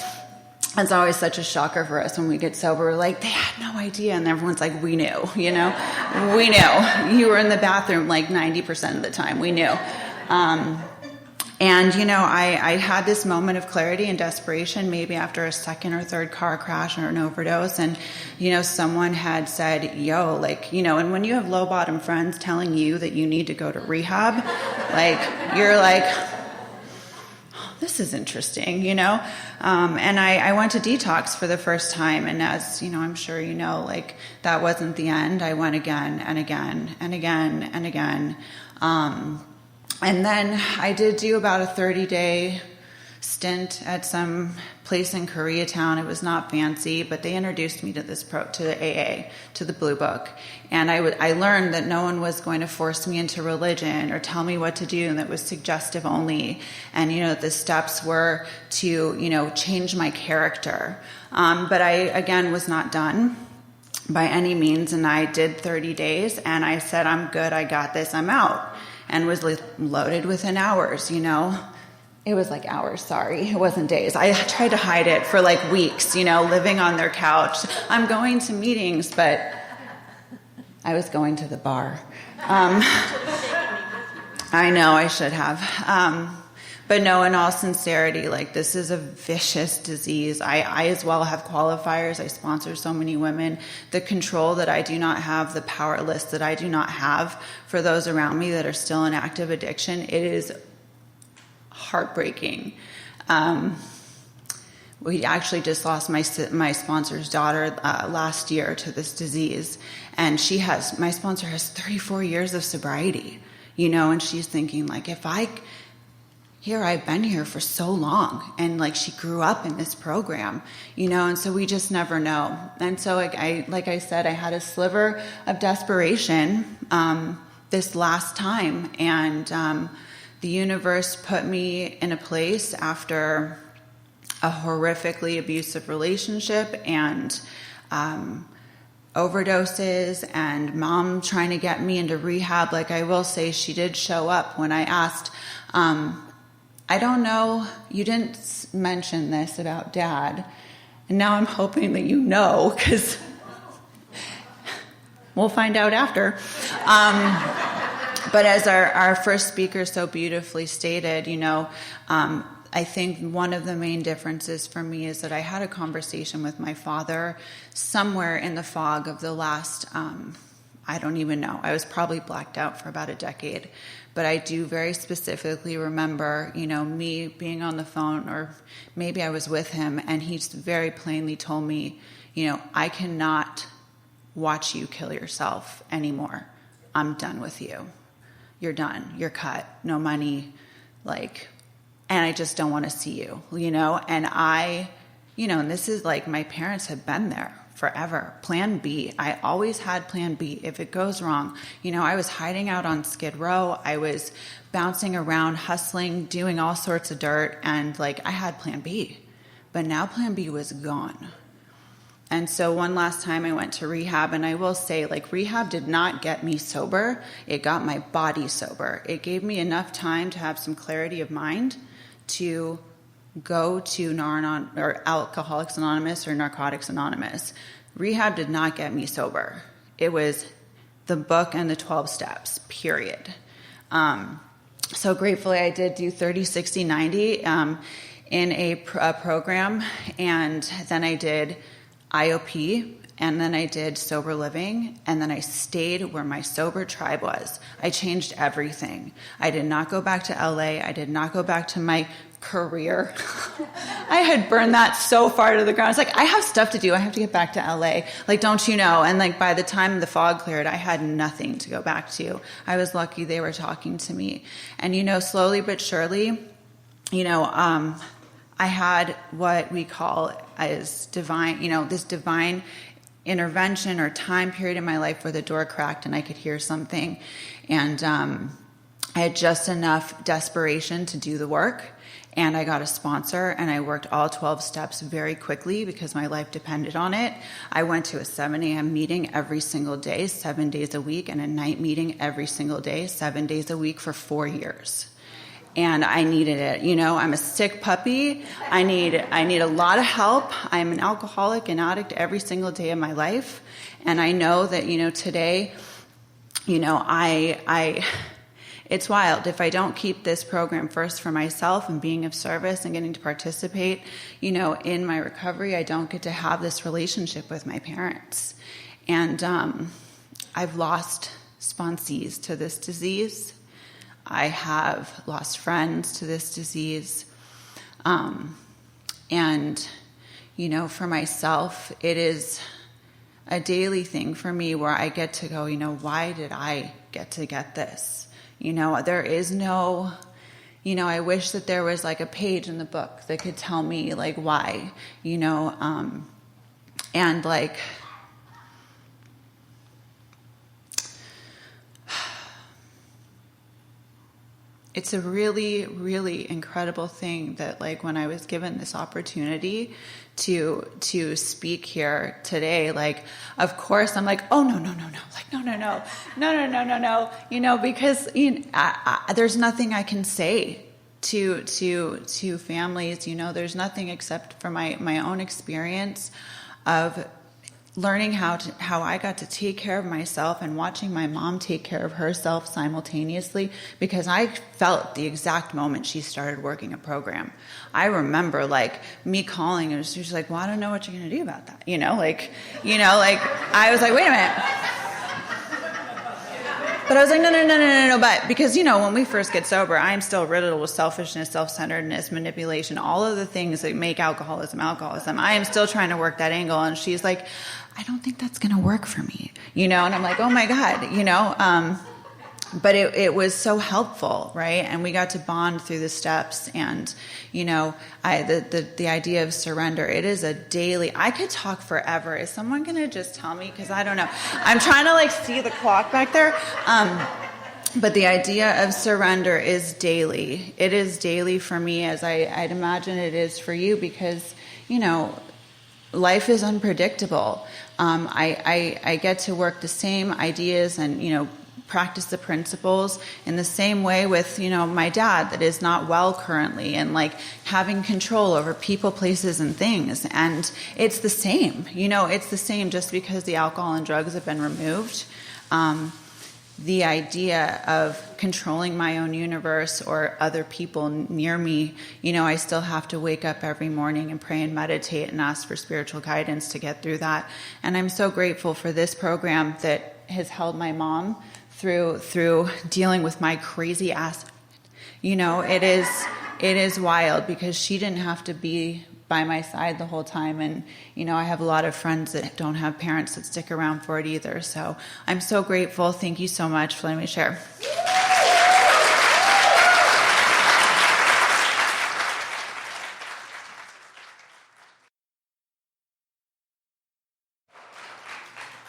It's always such a shocker for us when we get sober. We're like, they had no idea. And everyone's like, we knew, we knew. You were in the bathroom 90% of the time. We knew. I had this moment of clarity and desperation, maybe after a second or third car crash or an overdose. And, someone had said, and when you have low bottom friends telling you that you need to go to rehab, you're like, this is interesting, and I went to detox for the first time, and as, I'm sure that wasn't the end. I went again and again and again and again. And then I did do about a 30-day stint at some place in Koreatown. It was not fancy, but they introduced me to to the AA, to the Blue Book. And I learned that no one was going to force me into religion or tell me what to do, and that was suggestive only. And, the steps were to, change my character. But I, again, was not done by any means. And I did 30 days, and I said, I'm good, I got this, I'm out. And was loaded within hours, It was hours, sorry. It wasn't days. I tried to hide it for weeks, living on their couch. I'm going to meetings, but I was going to the bar. I know I should have. But no, in all sincerity, this is a vicious disease. I as well have qualifiers. I sponsor so many women. The control that I do not have, the powerless that I do not have for those around me that are still in active addiction, it is heartbreaking. We actually just lost my sponsor's daughter last year to this disease. And my sponsor has 34 years of sobriety, and she's thinking I've been here for so long, and she grew up in this program, and so we just never know. And so like I said, I had a sliver of desperation this last time, and the universe put me in a place after a horrifically abusive relationship and overdoses and mom trying to get me into rehab. I will say she did show up when I asked. I don't know, you didn't mention this about Dad, and now I'm hoping that because we'll find out after. But as our first speaker so beautifully stated, I think one of the main differences for me is that I had a conversation with my father somewhere in the fog of the last, I don't even know. I was probably blacked out for about a decade. But I do very specifically remember, me being on the phone, or maybe I was with him, and he very plainly told me, I cannot watch you kill yourself anymore. I'm done with you. you're done, you're cut, no money, like, and I just don't want to see you, you know? And and this is like, my parents have been there forever. Plan B. I always had plan B. If it goes wrong, I was hiding out on Skid Row. I was bouncing around, hustling, doing all sorts of dirt. And like, I had plan B, but now plan B was gone. And so one last time I went to rehab, and I will say, like, rehab did not get me sober. It got my body sober. It gave me enough time to have some clarity of mind to go to Nar-Anon or Alcoholics Anonymous or Narcotics Anonymous. Rehab did not get me sober. It was the book and the 12 steps, period. So gratefully I did do 30, 60, 90 in a program, and then I did IOP, and then I did sober living, and then I stayed where my sober tribe was. I changed everything. I did not go back to LA. I did not go back to my career. I had burned that so far to the ground. It's like, I have stuff to do. I have to get back to LA. Like, don't you know? And like, by the time the fog cleared, I had nothing to go back to. I was lucky they were talking to me. And, slowly but surely, I had what we call as divine, this divine intervention or time period in my life where the door cracked and I could hear something. And I had just enough desperation to do the work. And I got a sponsor, and I worked all 12 steps very quickly because my life depended on it. I went to a 7 a.m. meeting every single day, 7 days a week, and a night meeting every single day, 7 days a week for 4 years. And I needed it. I'm a sick puppy. I need a lot of help. I'm an alcoholic and addict every single day of my life. And I know that, today, it's wild. If I don't keep this program first for myself and being of service and getting to participate, in my recovery, I don't get to have this relationship with my parents. And I've lost sponsees to this disease. I have lost friends to this disease. And, for myself, it is a daily thing for me where I get to go, why did I get to get this? There is no, I wish that there was like a page in the book that could tell me like why, and like, it's a really, really incredible thing that like when I was given this opportunity to speak here today, like, of course I'm like, oh, no, like, no, because there's nothing I can say to families, there's nothing except for my own experience of learning how I got to take care of myself and watching my mom take care of herself simultaneously, because I felt the exact moment she started working a program. I remember like me calling and she was like, well, I don't know what you're going to do about that. I was like, wait a minute. But I was like, no. But because, when we first get sober, I'm still riddled with selfishness, self-centeredness, manipulation, all of the things that make alcoholism. I am still trying to work that angle. And she's like, I don't think that's going to work for me, and I'm like, oh my God, but it was so helpful, right? And we got to bond through the steps, and, the idea of surrender, it is a daily, I could talk forever. Is someone going to just tell me? Cause I don't know. I'm trying to like see the clock back there. But the idea of surrender is daily. It is daily for me, as I'd imagine it is for you, because, life is unpredictable. I get to work the same ideas and, practice the principles in the same way with, my dad that is not well currently, and like having control over people, places, and things. And it's the same, it's the same just because the alcohol and drugs have been removed. The idea of controlling my own universe or other people near me, I still have to wake up every morning and pray and meditate and ask for spiritual guidance to get through that. And I'm so grateful for this program that has held my mom through dealing with my crazy ass. It is wild because she didn't have to be by my side the whole time. And, I have a lot of friends that don't have parents that stick around for it either. So I'm so grateful. Thank you so much for letting me share.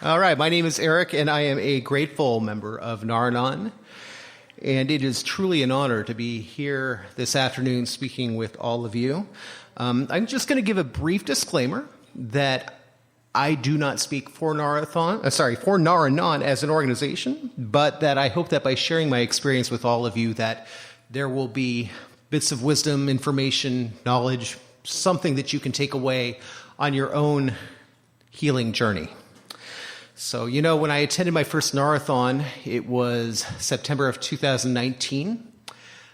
All right, my name is Eric, and I am a grateful member of NarAnon. And it is truly an honor to be here this afternoon speaking with all of you. I'm just going to give a brief disclaimer that I do not speak for for NarAnon as an organization, but that I hope that by sharing my experience with all of you that there will be bits of wisdom, information, knowledge, something that you can take away on your own healing journey. So, when I attended my first Narathon, it was September of 2019.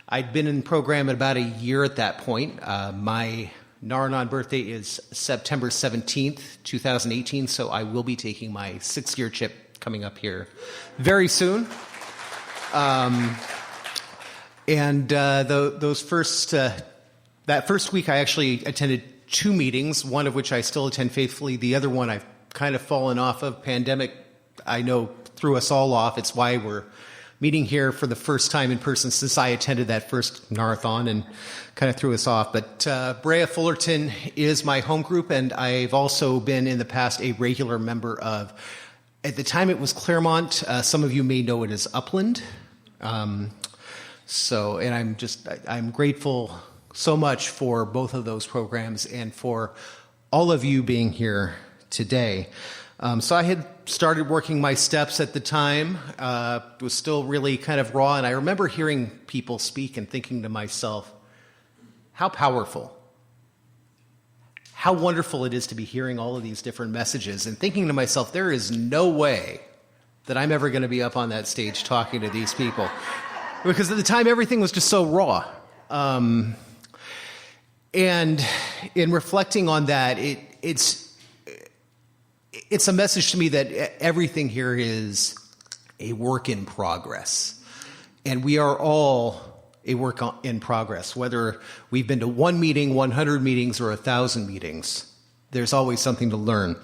I'd been in the program about a year at that point. My NarAnon birthday is September 17th, 2018, so I will be taking my 6-year chip coming up here very soon. That first week, I actually attended 2 meetings, one of which I still attend faithfully. The other one I've kind of fallen off of. Pandemic, I know, threw us all off. It's why we're meeting here for the first time in person since I attended that first Narathon and kind of threw us off. But Brea Fullerton is my home group, and I've also been in the past a regular member of, at the time it was Claremont. Some of you may know it as Upland. And I'm grateful so much for both of those programs and for all of you being here today. So I had started working my steps at the time. It was still really kind of raw, and I remember hearing people speak and thinking to myself, how powerful, how wonderful it is to be hearing all of these different messages, and thinking to myself, there is no way that I'm ever going to be up on that stage talking to these people. Because at the time, everything was just so raw. And in reflecting on that, it's a message to me that everything here is a work in progress. And we are all a work in progress. Whether we've been to 1 meeting, 100 meetings, or 1,000 meetings, there's always something to learn.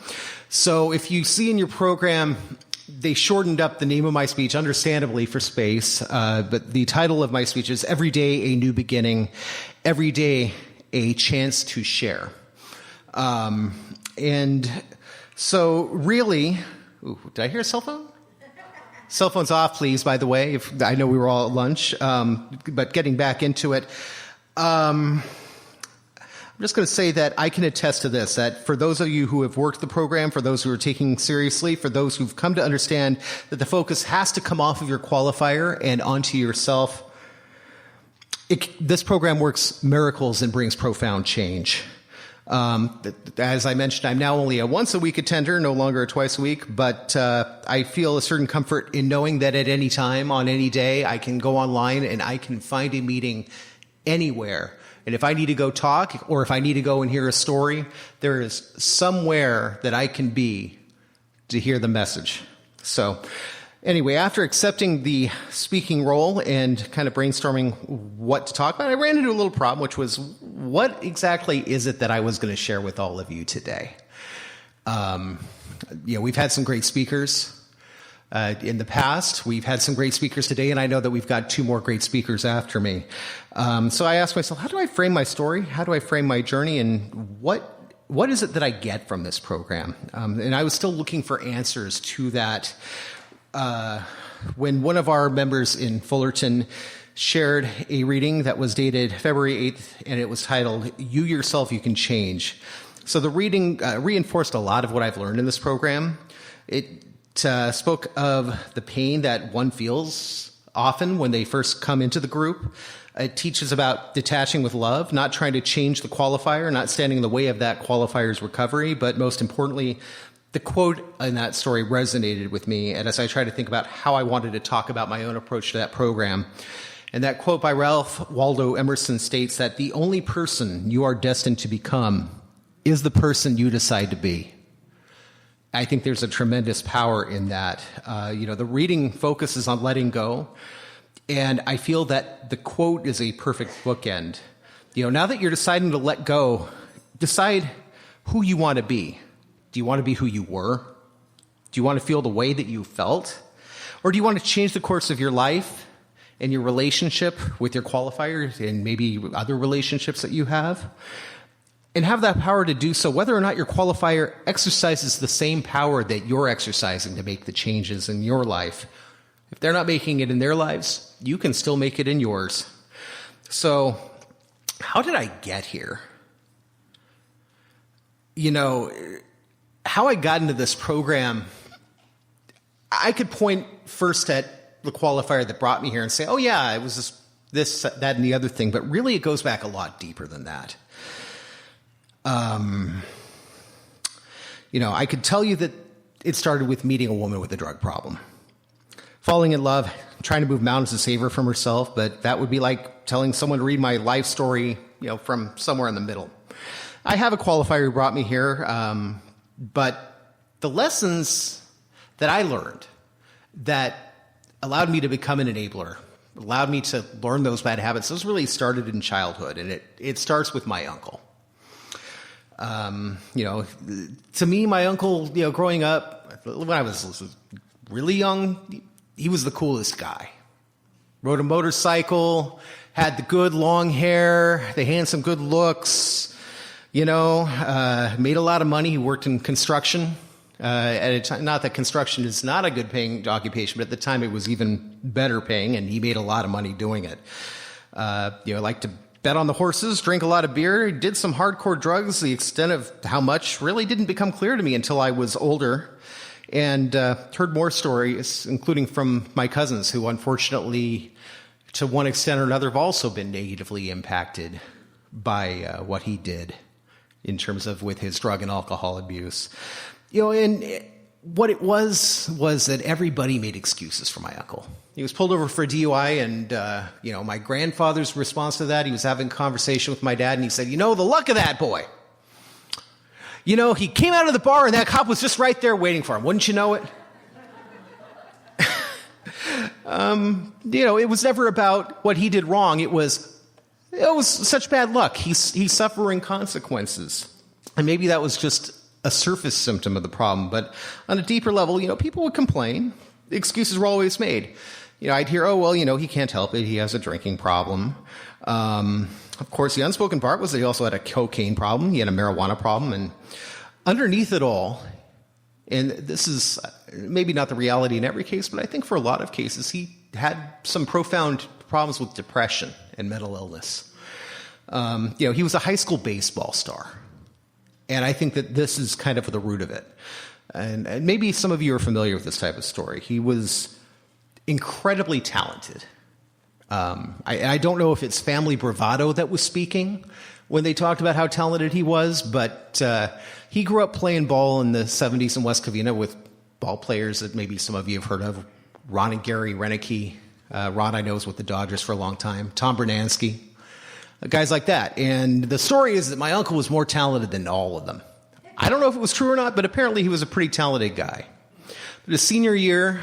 So if you see in your program, they shortened up the name of my speech, understandably, for space. But the title of my speech is Every Day a New Beginning, Every Day a Chance to Share. So really, did I hear a cell phone? Cell phone's off, please, by the way. I know we were all at lunch, but getting back into it, I'm just going to say that I can attest to this, that for those of you who have worked the program, for those who are taking seriously, for those who've come to understand that the focus has to come off of your qualifier and onto yourself, this program works miracles and brings profound change. As I mentioned, I'm now only a once-a-week attender, no longer a twice-a-week, but I feel a certain comfort in knowing that at any time, on any day, I can go online and I can find a meeting anywhere. And if I need to go talk, or if I need to go and hear a story, there is somewhere that I can be to hear the message. So anyway, after accepting the speaking role and kind of brainstorming what to talk about, I ran into a little problem, which was, what exactly is it that I was going to share with all of you today? We've had some great speakers in the past. We've had some great speakers today, and I know that we've got 2 more great speakers after me. So I asked myself, how do I frame my story? How do I frame my journey? And what is it that I get from this program? And I was still looking for answers to that. When one of our members in Fullerton shared a reading that was dated February 8th, and it was titled, You Yourself, You Can Change. So the reading reinforced a lot of what I've learned in this program. It spoke of the pain that one feels often when they first come into the group. It teaches about detaching with love, not trying to change the qualifier, not standing in the way of that qualifier's recovery, but most importantly, the quote in that story resonated with me, and as I try to think about how I wanted to talk about my own approach to that program. And that quote by Ralph Waldo Emerson states that the only person you are destined to become is the person you decide to be. I think there's a tremendous power in that. The reading focuses on letting go, and I feel that the quote is a perfect bookend. Now that you're deciding to let go, decide who you want to be. Do you want to be who you were? Do you want to feel the way that you felt? Or do you want to change the course of your life and your relationship with your qualifiers and maybe other relationships that you have? and have that power to do so, whether or not your qualifier exercises the same power that you're exercising to make the changes in your life. If they're not making it in their lives, you can still make it in yours. So, how did I get here? You know, how I got into this program, I could point first at the qualifier that brought me here and say, oh yeah, it was this, that, and the other thing, but really it goes back a lot deeper than that. You know, I could tell you that it started with meeting a woman with a drug problem. Falling in love, trying to move mountains to save her from herself, but that would be like telling someone to read my life story, you know, from somewhere in the middle. I have a qualifier who brought me here, but the lessons that I learned that allowed me to become an enabler, allowed me to learn those bad habits, those really started in childhood, and it starts with my uncle. You know, to me, my uncle, you know, growing up, when I was really young, he was the coolest guy. Rode a motorcycle, had the good long hair, the handsome good looks, you know, made a lot of money. He worked in construction. At a time, not that construction is not a good paying occupation, but at the time it was even better paying, and he made a lot of money doing it. You know, liked to bet on the horses, drink a lot of beer, did some hardcore drugs. The extent of how much really didn't become clear to me until I was older, and heard more stories, including from my cousins, who unfortunately, to one extent or another, have also been negatively impacted by what he did in terms of with his drug and alcohol abuse. You know, and what it was that everybody made excuses for my uncle. He was pulled over for a DUI, and, you know, my grandfather's response to that, he was having a conversation with my dad, and he said, you know, the luck of that boy. You know, he came out of the bar, and that cop was just right there waiting for him. Wouldn't you know it? You know, it was never about what he did wrong. It was such bad luck. He's suffering consequences. And maybe that was just a surface symptom of the problem. But on a deeper level, you know, people would complain. Excuses were always made. You know, I'd hear, oh, well, you know, he can't help it. He has a drinking problem. Of course, the unspoken part was that he also had a cocaine problem. He had a marijuana problem. And underneath it all, and this is maybe not the reality in every case, but I think for a lot of cases, he had some profound problems with depression and mental illness. You know, he was a high school baseball star. And I think that this is kind of the root of it. And maybe some of you are familiar with this type of story. He was incredibly talented. I don't know if it's family bravado that was speaking when they talked about how talented he was, but he grew up playing ball in the 70s in West Covina with ball players that maybe some of you have heard of. Ron and Gary Renicky. Ron, I know, was with the Dodgers for a long time. Tom Bernansky. Guys like that. And the story is that my uncle was more talented than all of them. I don't know if it was true or not, but apparently he was a pretty talented guy. But his senior year,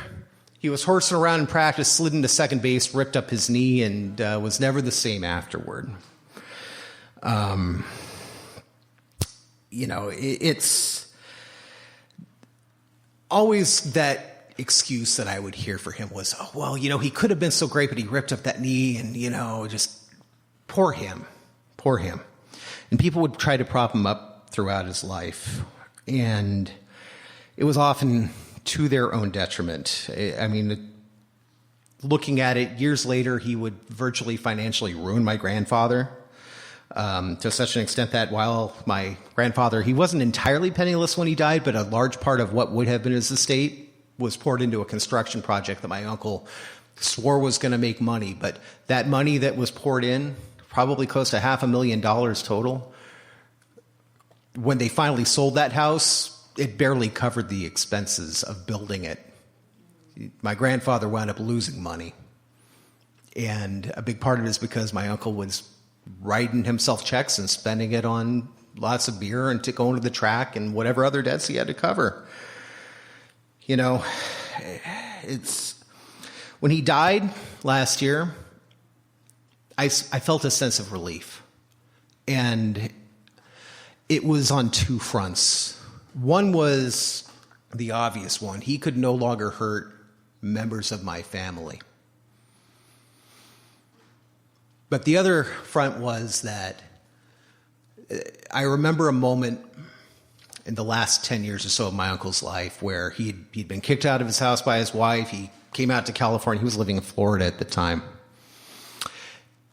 he was horsing around in practice, slid into second base, ripped up his knee, and was never the same afterward. You know, it's always that excuse that I would hear for him was, oh, well, you know, he could have been so great, but he ripped up that knee, and, you know, just poor him. And people would try to prop him up throughout his life. And it was often to their own detriment. I mean, looking at it, years later, he would virtually financially ruin my grandfather to such an extent that while my grandfather, he wasn't entirely penniless when he died, but a large part of what would have been his estate was poured into a construction project that my uncle swore was going to make money. But that money that was poured in, probably close to $500,000 total. When they finally sold that house, it barely covered the expenses of building it. My grandfather wound up losing money. And a big part of it is because my uncle was writing himself checks and spending it on lots of beer and going to the track and whatever other debts he had to cover. You know, when he died last year, I felt a sense of relief. And it was on two fronts. One was the obvious one. He could no longer hurt members of my family. But the other front was that I remember a moment in the last 10 years or so of my uncle's life where he'd been kicked out of his house by his wife. He came out to California. He was living in Florida at the time.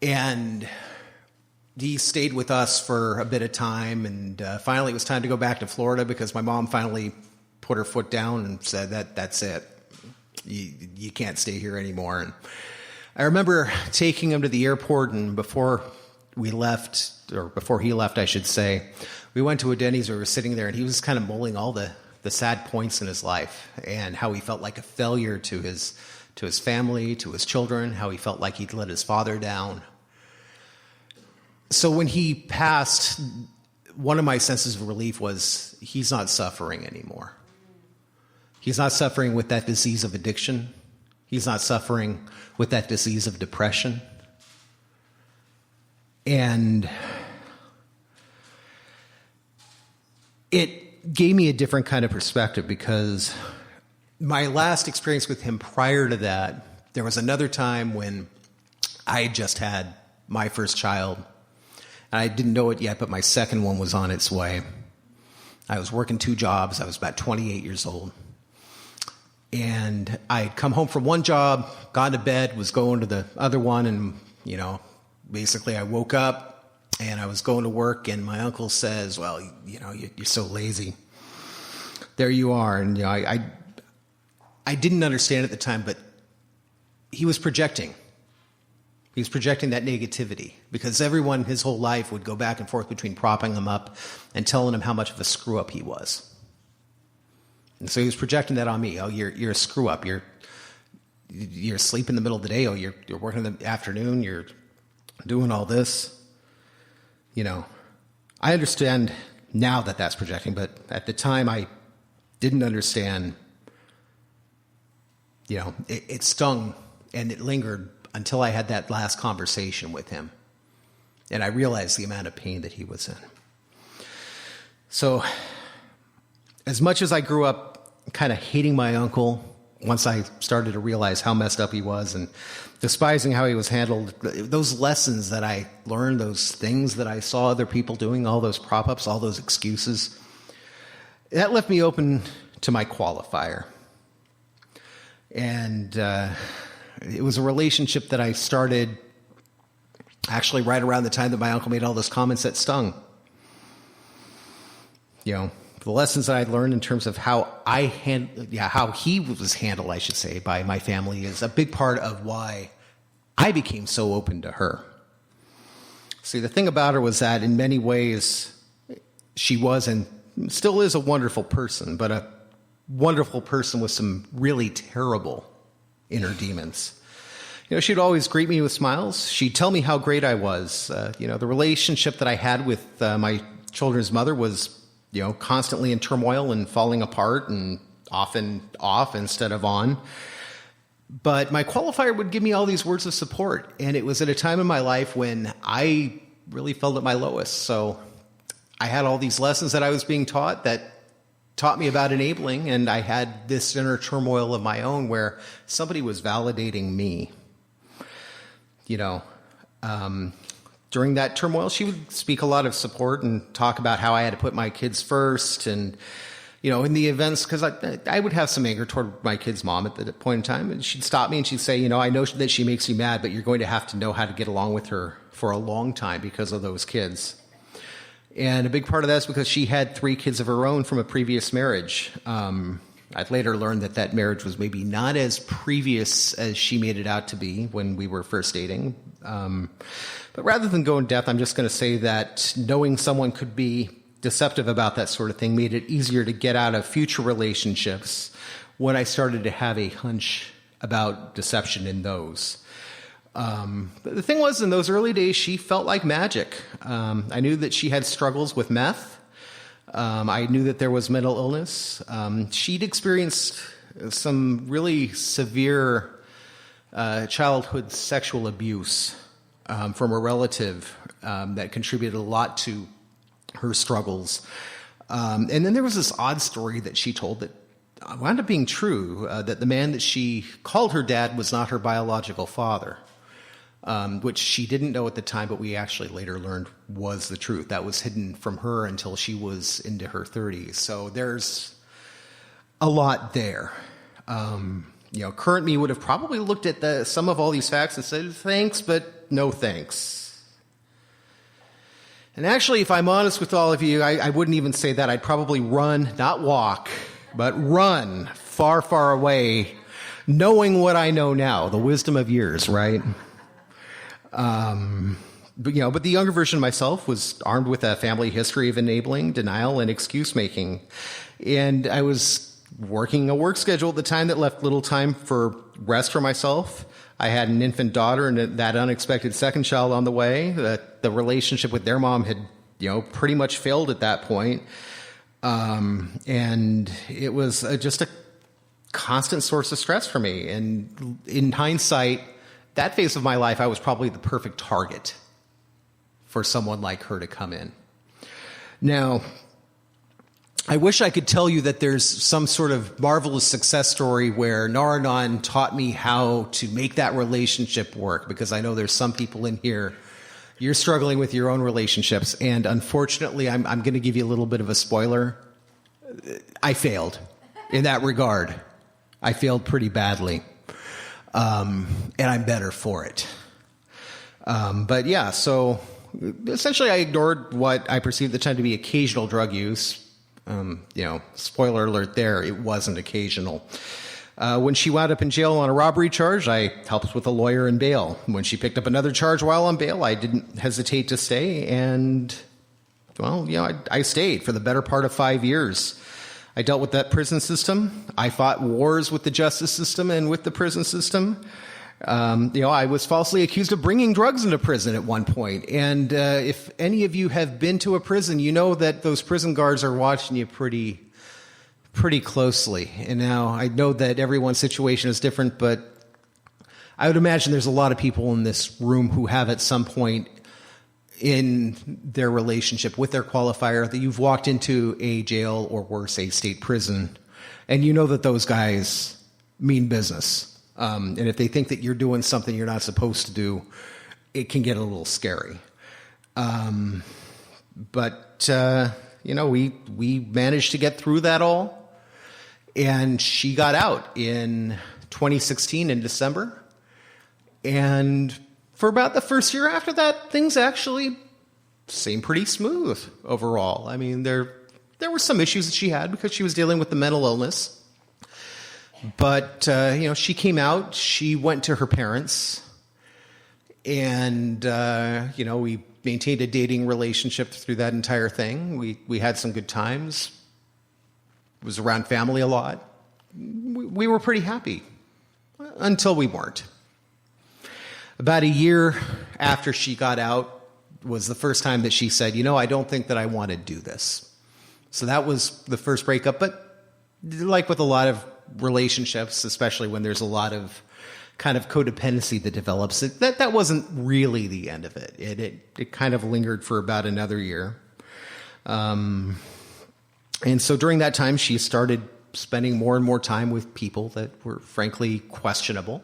And he stayed with us for a bit of time. And finally, it was time to go back to Florida because my mom finally put her foot down and said, that's it. You can't stay here anymore. And I remember taking him to the airport, and before he left, I should say, we went to a Denny's where we were sitting there, and he was kind of mulling all the sad points in his life and how he felt like a failure to his family, to his children, how he felt like he'd let his father down. So when he passed, one of my senses of relief was he's not suffering anymore. He's not suffering with that disease of addiction. He's not suffering with that disease of depression. And it gave me a different kind of perspective because my last experience with him prior to that, there was another time when I had just had my first child. And I didn't know it yet, but my second one was on its way. I was working 2 jobs. I was about 28 years old. And I'd come home from one job, got to bed, was going to the other one, and, basically I woke up and I was going to work, and my uncle says, well, you're so lazy. There you are. And, I didn't understand at the time, but he was projecting. He was projecting that negativity because everyone his whole life would go back and forth between propping him up and telling him how much of a screw up he was. And so he was projecting that on me. Oh, you're a screw up. You're asleep in the middle of the day. Oh, you're working in the afternoon. You're doing all this. I understand now that that's projecting, but at the time I didn't understand. It stung and it lingered until I had that last conversation with him. And I realized the amount of pain that he was in. So as much as I grew up kind of hating my uncle, once I started to realize how messed up he was and despising how he was handled, those lessons that I learned, those things that I saw other people doing, all those prop-ups, all those excuses, that left me open to my qualifier. And it was a relationship that I started actually right around the time that my uncle made all those comments that stung. The lessons that I learned in terms of how how he was handled, I should say, by my family is a big part of why I became so open to her. See, the thing about her was that in many ways she was and still is a wonderful person, but a wonderful person with some really terrible inner demons. She'd always greet me with smiles. She'd tell me how great I was. The relationship that I had with my children's mother was constantly in turmoil and falling apart and often off instead of on. But my qualifier would give me all these words of support. And it was at a time in my life when I really felt at my lowest. So I had all these lessons that I was being taught that taught me about enabling. And I had this inner turmoil of my own where somebody was validating me. During that turmoil, she would speak a lot of support and talk about how I had to put my kids first. And, in the events, because I would have some anger toward my kid's mom at that point in time. And she'd stop me and she'd say, I know that she makes you mad, but you're going to have to know how to get along with her for a long time because of those kids. And a big part of that is because she had 3 kids of her own from a previous marriage. I'd later learned that marriage was maybe not as previous as she made it out to be when we were first dating. But rather than go in depth, I'm just going to say that knowing someone could be deceptive about that sort of thing made it easier to get out of future relationships when I started to have a hunch about deception in those. But the thing was, in those early days, she felt like magic. I knew that she had struggles with meth. I knew that there was mental illness. She'd experienced some really severe childhood sexual abuse from a relative that contributed a lot to her struggles. And then there was this odd story that she told that wound up being true, that the man that she called her dad was not her biological father. which she didn't know at the time, but we actually later learned was the truth. That was hidden from her until she was into her 30s. So there's a lot there. Current me would have probably looked at some of all these facts and said, thanks, but no thanks. And actually, if I'm honest with all of you, I wouldn't even say that. I'd probably run, not walk, but run far, far away, knowing what I know now, the wisdom of years, right? But the younger version of myself was armed with a family history of enabling, denial, and excuse making. And I was working a work schedule at the time that left little time for rest for myself. I had an infant daughter and that unexpected second child on the way. The relationship with their mom had, pretty much failed at that point. And it was just a constant source of stress for me. And in hindsight, that phase of my life, I was probably the perfect target for someone like her to come in. Now, I wish I could tell you that there's some sort of marvelous success story where NarAnon taught me how to make that relationship work, because I know there's some people in here, you're struggling with your own relationships, and unfortunately, I'm going to give you a little bit of a spoiler. I failed in that regard. I failed pretty badly, and I'm better for it. But yeah, so essentially I ignored what I perceived at the time to be occasional drug use. Spoiler alert there, it wasn't occasional. When she wound up in jail on a robbery charge, I helped with a lawyer and bail. When she picked up another charge while on bail, I didn't hesitate to stay, and, I stayed for the better part of 5 years. I dealt with that prison system. I fought wars with the justice system and with the prison system. I was falsely accused of bringing drugs into prison at one point. And if any of you have been to a prison, you know that those prison guards are watching you pretty closely. And now I know that everyone's situation is different, but I would imagine there's a lot of people in this room who have at some point in their relationship with their qualifier that you've walked into a jail or worse, a state prison, and you know that those guys mean business. And if they think that you're doing something you're not supposed to do, it can get a little scary. But we managed to get through that all. And she got out in 2016 in December. And for about the first year after that, things actually seemed pretty smooth overall. I mean, there were some issues that she had because she was dealing with the mental illness. But, she came out, she went to her parents, and, we maintained a dating relationship through that entire thing. We had some good times. Was around family a lot. We were pretty happy until we weren't. About a year after she got out was the first time that she said, I don't think that I want to do this. So that was the first breakup. But like with a lot of relationships, especially when there's a lot of kind of codependency that develops, that wasn't really the end of it. It kind of lingered for about another year. And so during that time, she started spending more and more time with people that were frankly questionable.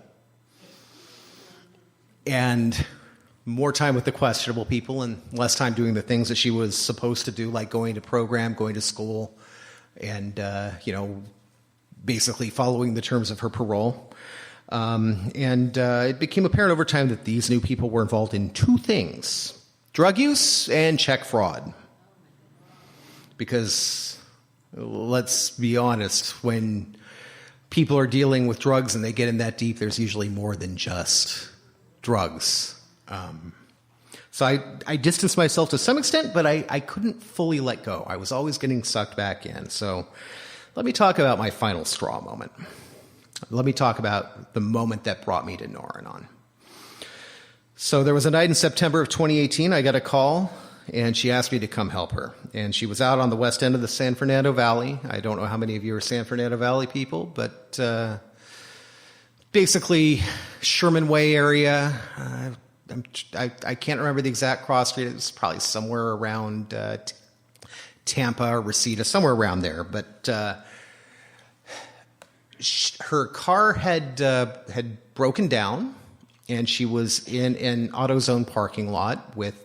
And more time with the questionable people and less time doing the things that she was supposed to do, like going to program, going to school, and, basically following the terms of her parole. It became apparent over time that these new people were involved in two things: drug use and check fraud. Because, let's be honest, when people are dealing with drugs and they get in that deep, there's usually more than just drugs. So I distanced myself to some extent, but I couldn't fully let go. I was always getting sucked back in. So let me talk about my final straw moment. Let me talk about the moment that brought me to NarAnon. So there was a night in September of 2018, I got a call, and she asked me to come help her. And she was out on the west end of the San Fernando Valley. I don't know how many of you are San Fernando Valley people, but basically Sherman Way area. I can't remember the exact cross street. It was probably somewhere around Tampa or Reseda, somewhere around there. But her car had broken down, and she was in an AutoZone parking lot with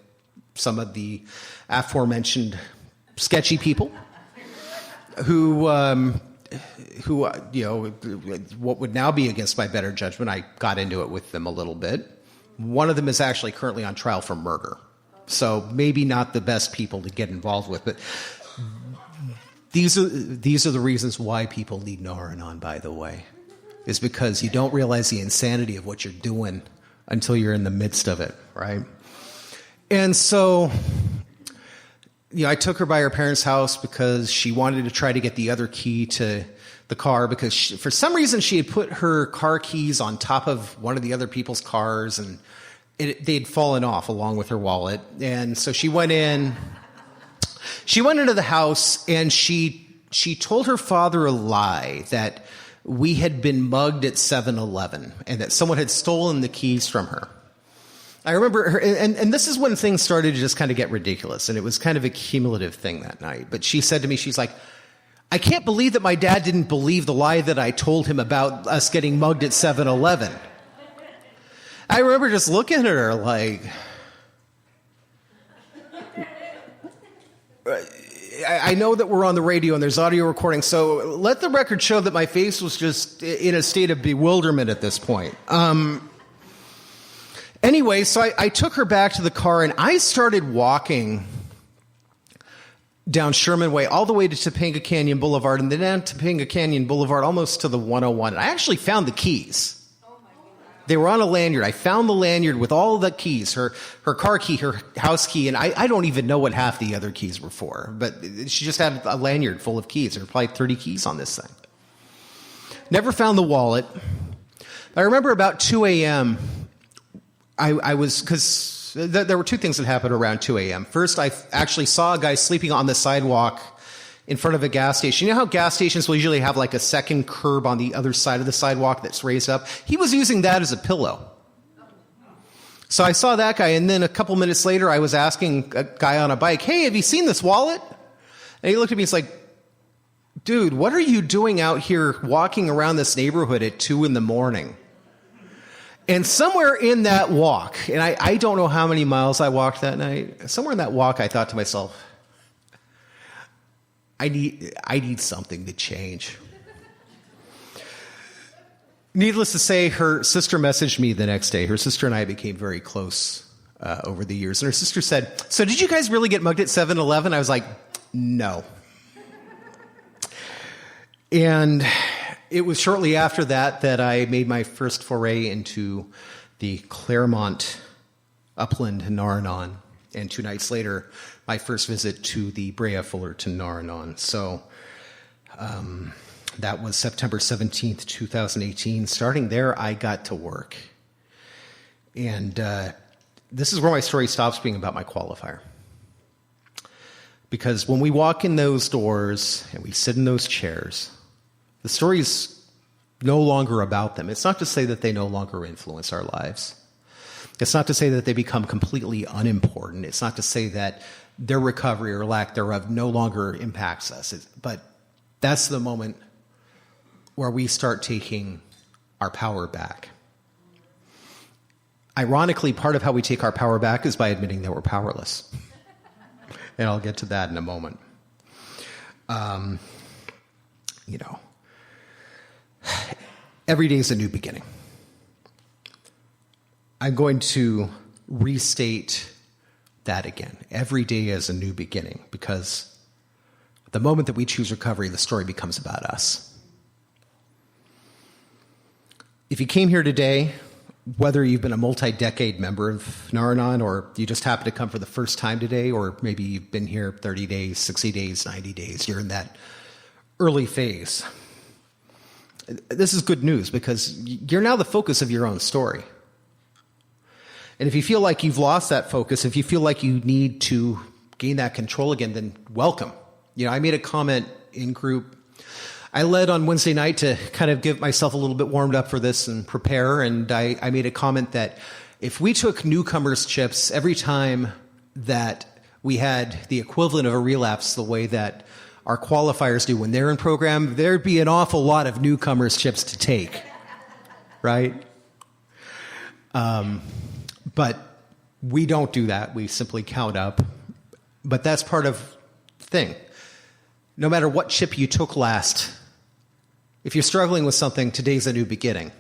some of the aforementioned sketchy people who, what would now be against my better judgment. I got into it with them a little bit. One of them is actually currently on trial for murder. So maybe not the best people to get involved with, but these are the reasons why people need NarAnon, by the way, is because you don't realize the insanity of what you're doing until you're in the midst of it, right? And so, I took her by her parents' house because she wanted to try to get the other key to the car because for some reason she had put her car keys on top of one of the other people's cars, and they'd fallen off along with her wallet. And so she went into the house, and she told her father a lie that we had been mugged at 7-Eleven and that someone had stolen the keys from her. I remember her, and this is when things started to just kind of get ridiculous, and it was kind of a cumulative thing that night. But she said to me, she's like, I can't believe that my dad didn't believe the lie that I told him about us getting mugged at 7-Eleven. I remember just looking at her like, I know that we're on the radio and there's audio recording, so let the record show that my face was just in a state of bewilderment at this point. Anyway, so I took her back to the car, and I started walking down Sherman Way all the way to Topanga Canyon Boulevard, and then down Topanga Canyon Boulevard almost to the 101. And I actually found the keys. They were on a lanyard. I found the lanyard with all the keys, her car key, her house key, and I don't even know what half the other keys were for. But she just had a lanyard full of keys. There were probably 30 keys on this thing. Never found the wallet. I remember about 2 a.m., because there were two things that happened around 2 a.m. First, I actually saw a guy sleeping on the sidewalk in front of a gas station. You know how gas stations will usually have like a second curb on the other side of the sidewalk that's raised up? He was using that as a pillow. So I saw that guy, and then a couple minutes later, I was asking a guy on a bike, hey, have you seen this wallet? And he looked at me, he's like, dude, what are you doing out here walking around this neighborhood at 2 a.m? And somewhere in that walk, and I don't know how many miles I walked that night, somewhere in that walk I thought to myself, I need something to change. Needless to say, her sister messaged me the next day. Her sister and I became very close over the years. And her sister said, so did you guys really get mugged at 7-Eleven? I was like, no. And it was shortly after that I made my first foray into the Claremont Upland Nar-Anon, and 2 nights later, my first visit to the Brea Fullerton Nar-Anon. So that was September 17th, 2018. Starting there, I got to work. And this is where my story stops being about my qualifier. Because when we walk in those doors and we sit in those chairs, the story's no longer about them. It's not to say that they no longer influence our lives. It's not to say that they become completely unimportant. It's not to say that their recovery or lack thereof no longer impacts us. But that's the moment where we start taking our power back. Ironically, part of how we take our power back is by admitting that we're powerless. And I'll get to that in a moment. Every day is a new beginning. I'm going to restate that again. Every day is a new beginning, because the moment that we choose recovery, the story becomes about us. If you came here today, whether you've been a multi-decade member of NarAnon, or you just happen to come for the first time today, or maybe you've been here 30 days, 60 days, 90 days, you're in that early phase. This is good news, because you're now the focus of your own story. And if you feel like you've lost that focus, if you feel like you need to gain that control again, then welcome. I made a comment in group. I led on Wednesday night to kind of give myself a little bit warmed up for this and prepare. And I made a comment that if we took newcomers' chips every time that we had the equivalent of a relapse, the way that our qualifiers do when they're in program, there'd be an awful lot of newcomers' chips to take, right? But we don't do that. We simply count up. But that's part of the thing. No matter what chip you took last, if you're struggling with something, today's a new beginning.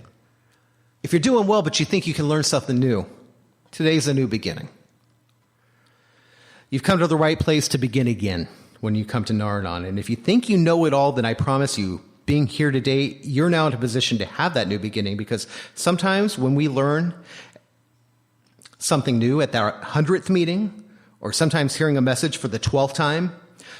If you're doing well but you think you can learn something new, today's a new beginning. You've come to the right place to begin again when you come to NarAnon. And if you think you know it all, then I promise you, being here today, you're now in a position to have that new beginning, because sometimes when we learn something new at our 100th meeting, or sometimes hearing a message for the 12th time,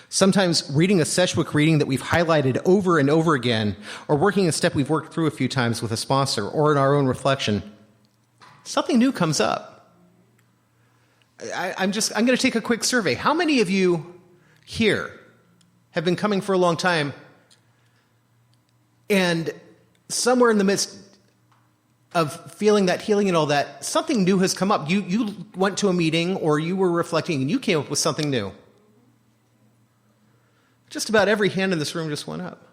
sometimes reading a seshbook reading that we've highlighted over and over again, or working a step we've worked through a few times with a sponsor, or in our own reflection, something new comes up. I'm going to take a quick survey. How many of you here have been coming for a long time, and somewhere in the midst of feeling that healing and all that, something new has come up? You went to a meeting, or you were reflecting, and you came up with something new. Just about every hand in this room just went up.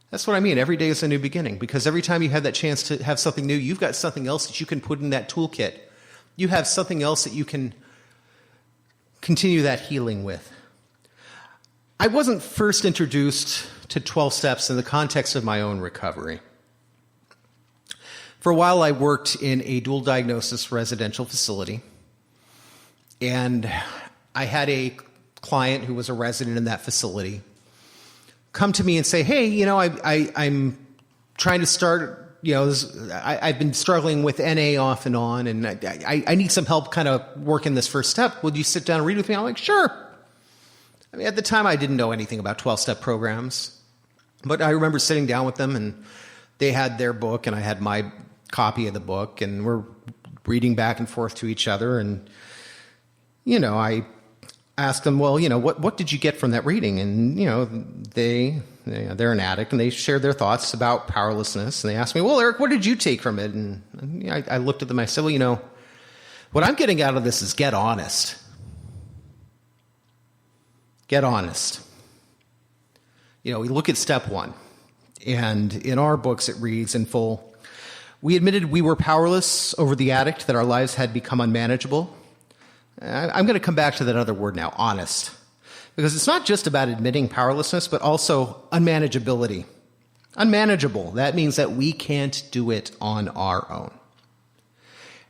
That's what I mean. Every day is a new beginning, because every time you have that chance to have something new, you've got something else that you can put in that toolkit. You have something else that you can continue that healing with. I wasn't first introduced to 12 steps in the context of my own recovery. For a while, I worked in a dual diagnosis residential facility, and I had a client who was a resident in that facility come to me and say, hey, I'm trying to start, I've been struggling with NA off and on, and I need some help kind of working this first step. Would you sit down and read with me? I'm like, sure. I mean, at the time, I didn't know anything about 12-step programs, but I remember sitting down with them, and they had their book, and I had my copy of the book, and we're reading back and forth to each other, and, I asked them, well, what did you get from that reading? And, they're an addict, and they shared their thoughts about powerlessness. And they asked me, well, Eric, what did you take from it? And I looked at them, I said, well, what I'm getting out of this is get honest. Get honest. We look at step 1, and in our books it reads in full, we admitted we were powerless over the addict, that our lives had become unmanageable. I'm going to come back to that other word now, honest, because it's not just about admitting powerlessness, but also unmanageability. Unmanageable. That means that we can't do it on our own.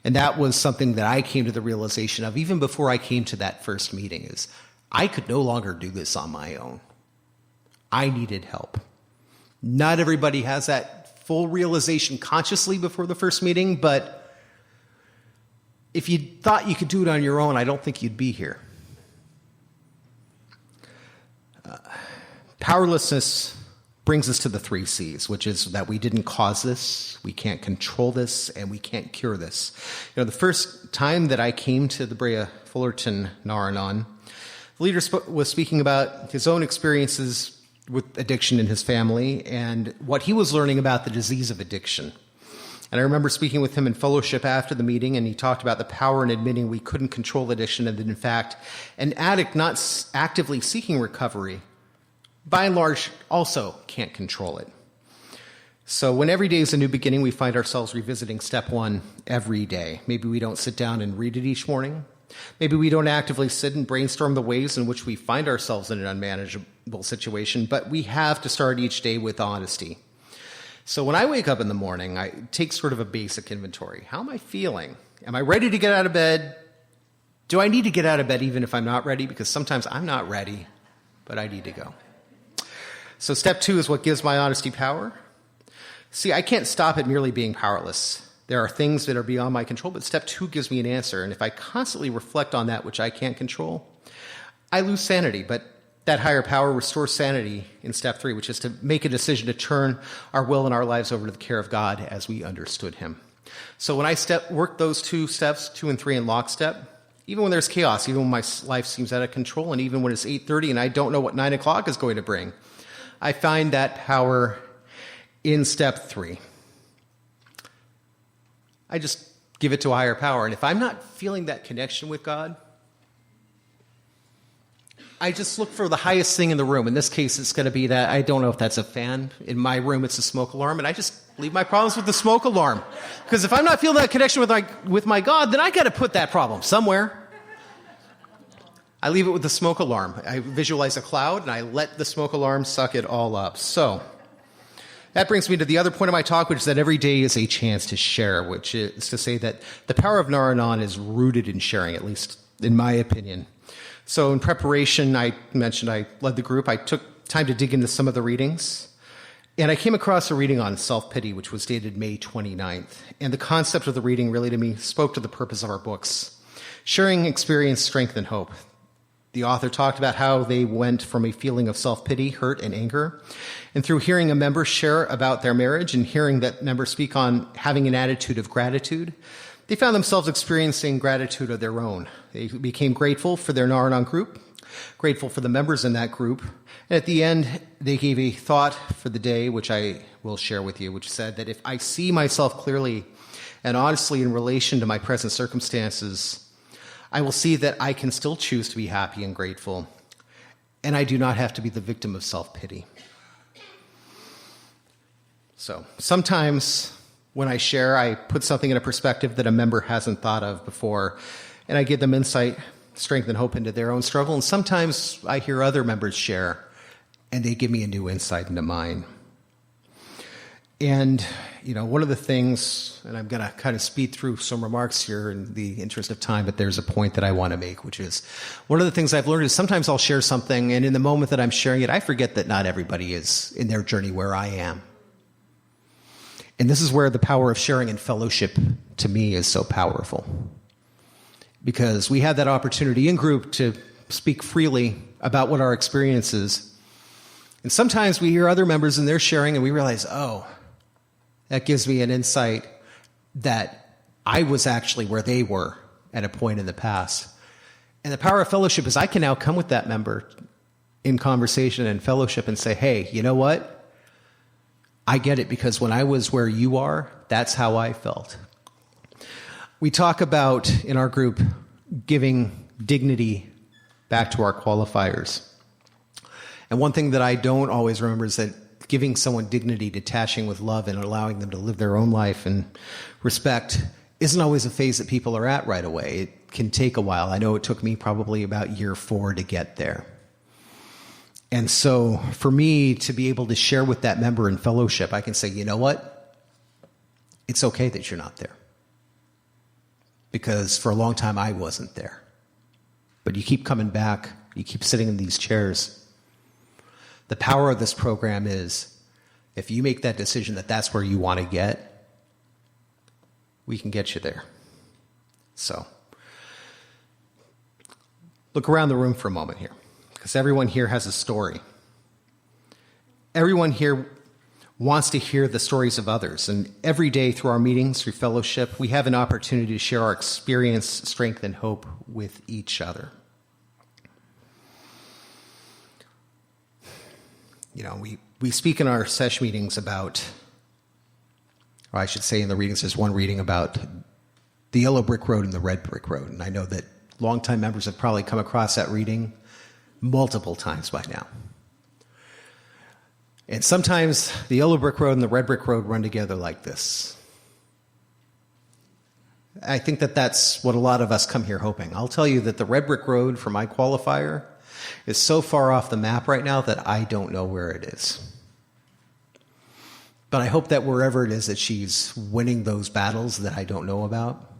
And that was something that I came to the realization of even before I came to that first meeting, is I could no longer do this on my own. I needed help. Not everybody has that full realization consciously before the first meeting, but if you thought you could do it on your own, I don't think you'd be here. Powerlessness brings us to the 3 C's, which is that we didn't cause this, we can't control this, and we can't cure this. The first time that I came to the Brea Fullerton NarAnon, the leader was speaking about his own experiences with addiction in his family and what he was learning about the disease of addiction. And I remember speaking with him in fellowship after the meeting, and he talked about the power in admitting we couldn't control addiction, and that, in fact, an addict not actively seeking recovery, by and large, also can't control it. So when every day is a new beginning, we find ourselves revisiting step 1 every day. Maybe we don't sit down and read it each morning. Maybe we don't actively sit and brainstorm the ways in which we find ourselves in an unmanageable situation, but we have to start each day with honesty. So when I wake up in the morning, I take sort of a basic inventory. How am I feeling? Am I ready to get out of bed? Do I need to get out of bed even if I'm not ready? Because sometimes I'm not ready, but I need to go. So step 2 is what gives my honesty power. See, I can't stop at merely being powerless. There are things that are beyond my control, but step 2 gives me an answer. And if I constantly reflect on that which I can't control, I lose sanity. But that higher power restores sanity in step 3, which is to make a decision to turn our will and our lives over to the care of God as we understood him. So when I work those 2 steps, 2 and 3 in lockstep, even when there's chaos, even when my life seems out of control, and even when it's 8:30 and I don't know what 9 o'clock is going to bring, I find that power in step 3. I just give it to a higher power. And if I'm not feeling that connection with God, I just look for the highest thing in the room. In this case, it's going to be that I don't know if that's a fan. In my room, it's a smoke alarm, and I just leave my problems with the smoke alarm. Because if I'm not feeling that connection with my God, then I got to put that problem somewhere. I leave it with the smoke alarm. I visualize a cloud, and I let the smoke alarm suck it all up. So that brings me to the other point of my talk, which is that every day is a chance to share, which is to say that the power of Nar-Anon is rooted in sharing, at least in my opinion. So in preparation, I mentioned I led the group. I took time to dig into some of the readings. And I came across a reading on self-pity, which was dated May 29th. And the concept of the reading really, to me, spoke to the purpose of our books. Sharing experience, strength, and hope. The author talked about how they went from a feeling of self-pity, hurt, and anger. And through hearing a member share about their marriage and hearing that member speak on having an attitude of gratitude, they found themselves experiencing gratitude of their own. They became grateful for their NarAnon group, grateful for the members in that group. And at the end, they gave a thought for the day, which I will share with you, which said that if I see myself clearly and honestly in relation to my present circumstances, I will see that I can still choose to be happy and grateful, and I do not have to be the victim of self-pity. So sometimes when I share, I put something in a perspective that a member hasn't thought of before, and I give them insight, strength, and hope into their own struggle. And sometimes I hear other members share, and they give me a new insight into mine. And, one of the things, and I'm going to kind of speed through some remarks here in the interest of time, but there's a point that I want to make, which is one of the things I've learned is sometimes I'll share something, and in the moment that I'm sharing it, I forget that not everybody is in their journey where I am. And this is where the power of sharing and fellowship, to me, is so powerful. Because we have that opportunity in group to speak freely about what our experience is. And sometimes we hear other members and they're sharing, and we realize, oh, that gives me an insight that I was actually where they were at a point in the past. And the power of fellowship is I can now come with that member in conversation and fellowship and say, hey, you know what? I get it, because when I was where you are, that's how I felt. We talk about, in our group, giving dignity back to our qualifiers. And one thing that I don't always remember is that giving someone dignity, detaching with love, and allowing them to live their own life and respect isn't always a phase that people are at right away. It can take a while. I know it took me probably about year 4 to get there. And so for me to be able to share with that member in fellowship, I can say, you know what? It's okay that you're not there. Because for a long time I wasn't there. But you keep coming back. You keep sitting in these chairs. The power of this program is if you make that decision that that's where you want to get, we can get you there. So look around the room for a moment here, because everyone here has a story. Everyone here wants to hear the stories of others. And every day through our meetings, through fellowship, we have an opportunity to share our experience, strength, and hope with each other. We speak in our sesh meetings about, or I should say in the readings, there's one reading about the yellow brick road and the red brick road. And I know that longtime members have probably come across that reading multiple times by now. And sometimes the yellow brick road and the red brick road run together like this. I think that that's what a lot of us come here hoping. I'll tell you that the red brick road for my qualifier is so far off the map right now that I don't know where it is. But I hope that wherever it is that she's winning those battles that I don't know about,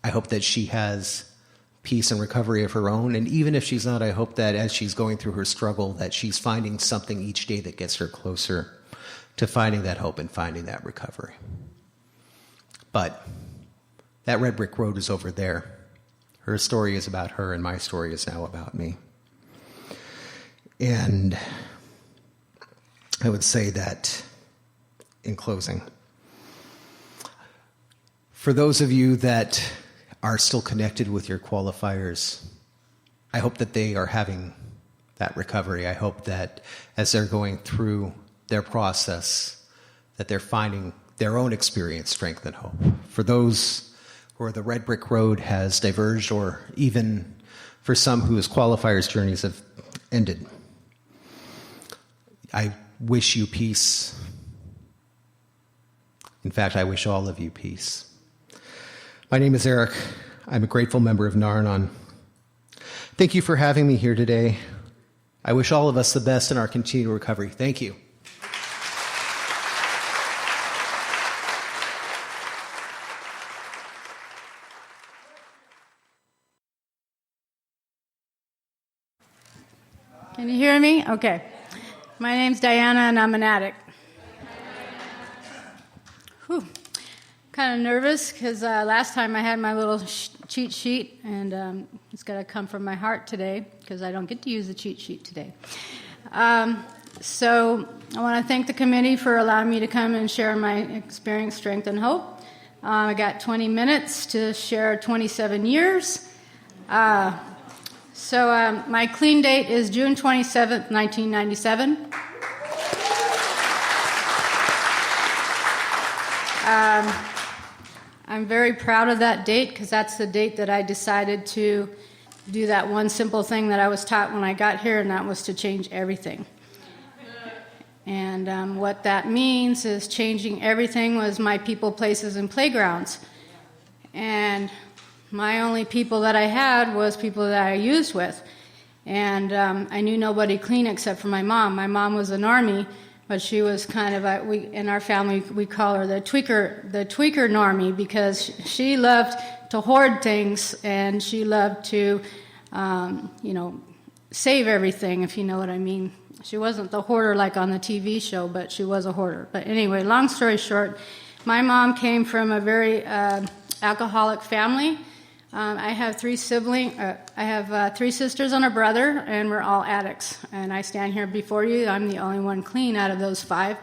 I hope that she has peace and recovery of her own. And even if she's not, I hope that as she's going through her struggle, that she's finding something each day that gets her closer to finding that hope and finding that recovery. But that red brick road is over there. Her story is about her, and my story is now about me. And I would say that, in closing, for those of you that are still connected with your qualifiers, I hope that they are having that recovery. I hope that as they're going through their process, that they're finding their own experience, strength, and hope. For those where the red brick road has diverged or even for some whose qualifiers journeys have ended. I wish you peace. In fact, I wish all of you peace. My name is Eric. I'm a grateful member of NarAnon. Thank you for having me here today. I wish all of us the best in our continued recovery. Thank you. Can you hear me? Okay. My name's Diana, and I'm an addict. Whew. Kind of nervous because last time I had my little cheat sheet, and it's got to come from my heart today because I don't get to use the cheat sheet today. So I want to thank the committee for allowing me to come and share my experience, strength, and hope. I got 20 minutes to share 27 years. So my clean date is June 27th, 1997. I'm very proud of that date because that's the date that I decided to do that one simple thing that I was taught when I got here, and that was to change everything. And what that means is changing everything was my people, places, and playgrounds. And my only people that I had was people that I used with. And I knew nobody clean except for my mom. My mom was an Army, but she was kind of, in our family, we call her the tweaker normie, because she loved to hoard things, and she loved to, save everything, if you know what I mean. She wasn't the hoarder like on the TV show, but she was a hoarder. But anyway, long story short, my mom came from a very alcoholic family. I have three siblings. I have three sisters and a brother, and we're all addicts. And I stand here before you. I'm the only one clean out of those five.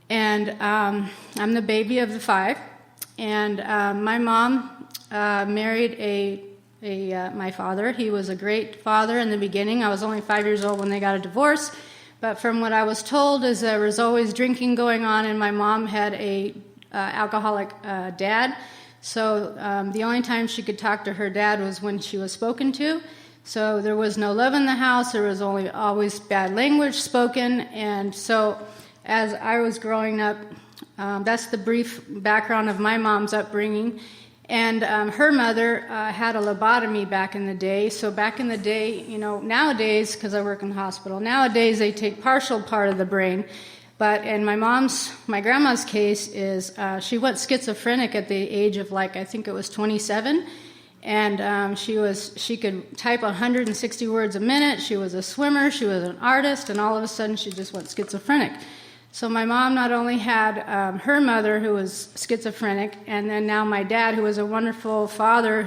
And I'm the baby of the five. And my mom married my father. He was a great father in the beginning. I was only 5 years old when they got a divorce. But from what I was told is there was always drinking going on, and my mom had a alcoholic dad. So the only time she could talk to her dad was when she was spoken to. So there was no love in the house. There was always bad language spoken. And so as I was growing up, that's the brief background of my mom's upbringing. And her mother had a lobotomy back in the day. So back in the day, nowadays, because I work in the hospital, nowadays they take partial part of the brain. But in my grandma's case is she went schizophrenic at the age of I think it was 27, and she could type 160 words a minute. She was a swimmer, she was an artist, and all of a sudden she just went schizophrenic. So my mom not only had her mother who was schizophrenic, and then now my dad who was a wonderful father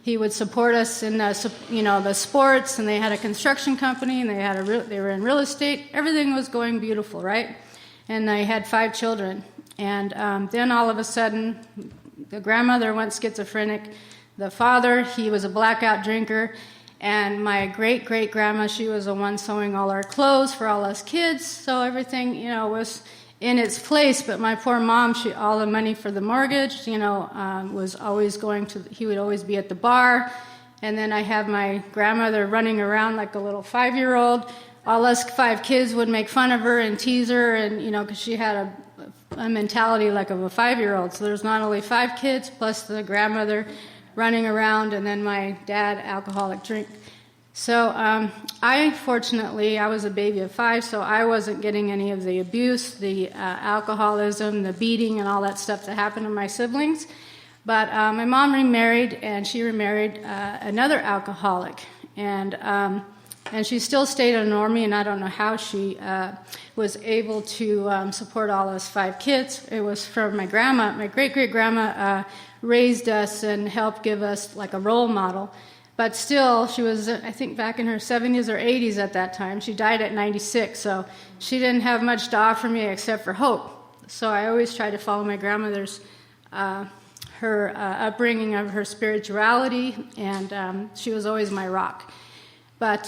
he would support us in the sports, and they had a construction company, and they were in real estate. Everything was going beautiful, right? And they had 5 children. And then all of a sudden, the grandmother went schizophrenic. The father, he was a blackout drinker. And my great-great-grandma, she was the one sewing all our clothes for all us kids. So everything, was in its place, but my poor mom, all the money for the mortgage, was always he would always be at the bar. And then I have my grandmother running around like a little 5-year-old. All us 5 kids would make fun of her and tease her, and, because she had a mentality like of a 5-year-old. So there's not only 5 kids, plus the grandmother running around, and then my dad, alcoholic drink. So I was a baby of 5, so I wasn't getting any of the abuse, the alcoholism, the beating, and all that stuff that happened to my siblings. But my mom remarried, and she remarried another alcoholic. And she still stayed a normie, and I don't know how she was able to support all us 5 kids. It was from my grandma. My great-great-grandma raised us and helped give us like a role model. But still, she was, I think, back in her 70s or 80s at that time. She died at 96, so she didn't have much to offer me except for hope. So I always try to follow my grandmother's, her upbringing of her spirituality, and she was always my rock. But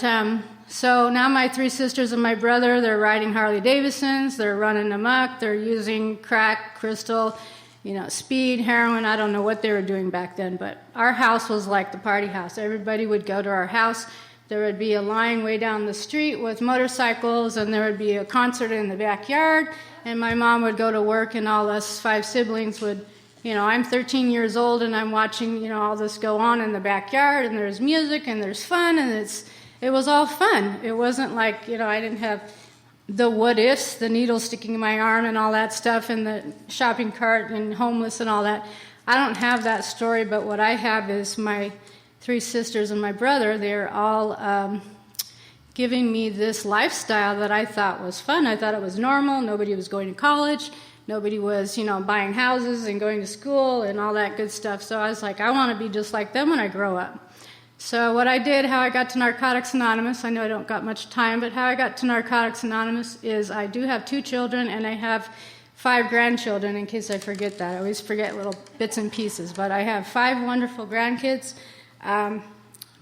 so now my 3 sisters and my brother, they're riding Harley Davidsons, they're running amok, they're using crack, crystal, speed, heroin. I don't know what they were doing back then, but our house was like the party house. Everybody would go to our house. There would be a line way down the street with motorcycles, and there would be a concert in the backyard, and my mom would go to work, and all us 5 siblings would, I'm 13 years old, and I'm watching, all this go on in the backyard, and there's music, and there's fun, and it was all fun. It wasn't like, I didn't have the what ifs, the needle sticking in my arm and all that stuff, and the shopping cart and homeless and all that. I don't have that story, but what I have is my 3 sisters and my brother. They're all giving me this lifestyle that I thought was fun. I thought it was normal. Nobody was going to college. Nobody was, buying houses and going to school and all that good stuff. So I was like, I want to be just like them when I grow up. So what I did, how I got to Narcotics Anonymous, I know I don't got much time, but how I got to Narcotics Anonymous is I do have 2 children, and I have 5 grandchildren, in case I forget that. I always forget little bits and pieces, but I have 5 wonderful grandkids.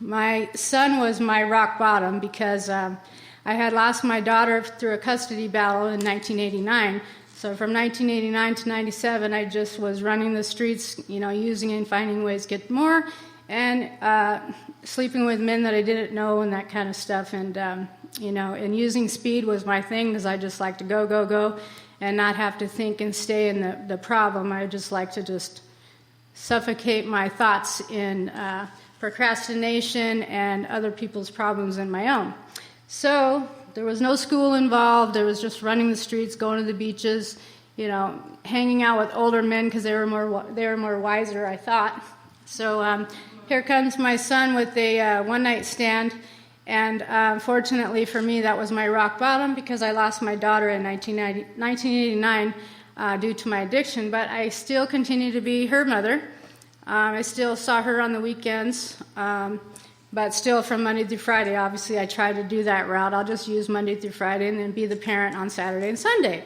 My son was my rock bottom because I had lost my daughter through a custody battle in 1989. So from 1989 to 97, I just was running the streets, using and finding ways to get more, and sleeping with men that I didn't know and that kind of stuff. And, and using speed was my thing because I just like to go, and not have to think and stay in the problem. I just like to just suffocate my thoughts in procrastination and other people's problems than my own. So there was no school involved. There was just running the streets, going to the beaches, hanging out with older men because they were more wiser, I thought. So here comes my son with a one-night stand, and fortunately for me, that was my rock bottom because I lost my daughter in 1989 due to my addiction, but I still continue to be her mother. I still saw her on the weekends, but still from Monday through Friday. Obviously, I try to do that route. I'll just use Monday through Friday and then be the parent on Saturday and Sunday.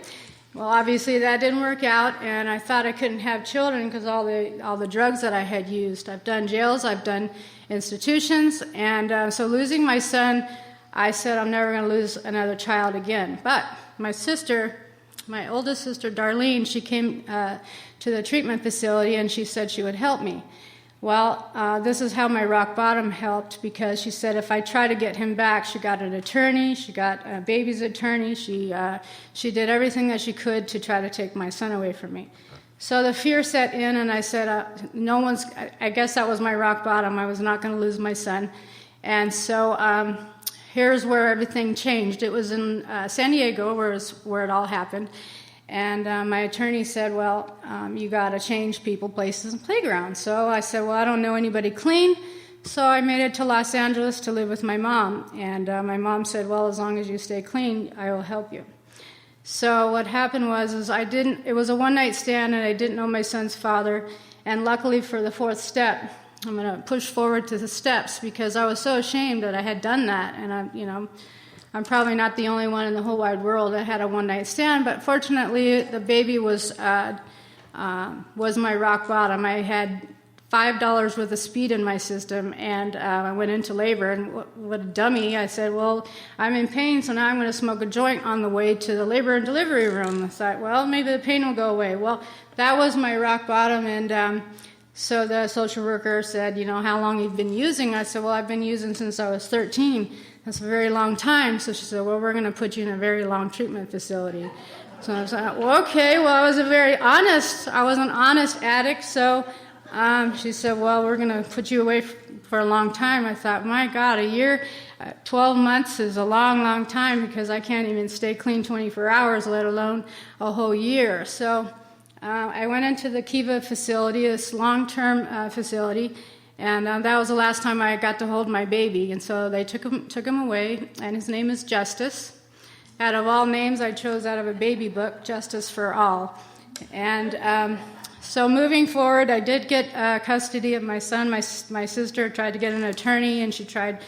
Well, obviously, that didn't work out, and I thought I couldn't have children because all the drugs that I had used. I've done jails, I've done institutions, and so losing my son, I said I'm never going to lose another child again. But my oldest sister, Darlene, she came to the treatment facility, and she said she would help me. Well, this is how my rock bottom helped, because she said if I try to get him back, she got an attorney, she got a baby's attorney, she did everything that she could to try to take my son away from me. So the fear set in, and I said, I guess that was my rock bottom. I was not going to lose my son. And so here's where everything changed. It was in San Diego where it all happened. And my attorney said, well, you got to change people, places, and playgrounds. So I said, well, I don't know anybody clean. So I made it to Los Angeles to live with my mom. And my mom said, well, as long as you stay clean, I will help you. So what happened was it was a one-night stand, and I didn't know my son's father. And luckily for the 4th step, I'm going to push forward to the steps because I was so ashamed that I had done that. And I'm probably not the only one in the whole wide world that had a one-night stand, but fortunately the baby was my rock bottom. I had $5 worth of speed in my system, and I went into labor, and what a dummy. I said, well, I'm in pain, so now I'm going to smoke a joint on the way to the labor and delivery room. I thought, well, maybe the pain will go away. Well, that was my rock bottom, and so the social worker said, how long you've been using? I said, well, I've been using since I was 13. That's a very long time. So she said, well, we're going to put you in a very long treatment facility. So I was like, well, okay. Well, I was an honest addict. So she said, well, we're going to put you away for a long time. I thought, my God, a year, 12 months is a long, long time because I can't even stay clean 24 hours, let alone a whole year. So I went into the Kiva facility, this long-term facility, and that was the last time I got to hold my baby. And so they took him away, and his name is Justice. Out of all names, I chose out of a baby book, Justice for All. And so moving forward, I did get custody of my son. My sister tried to get an attorney, and she tried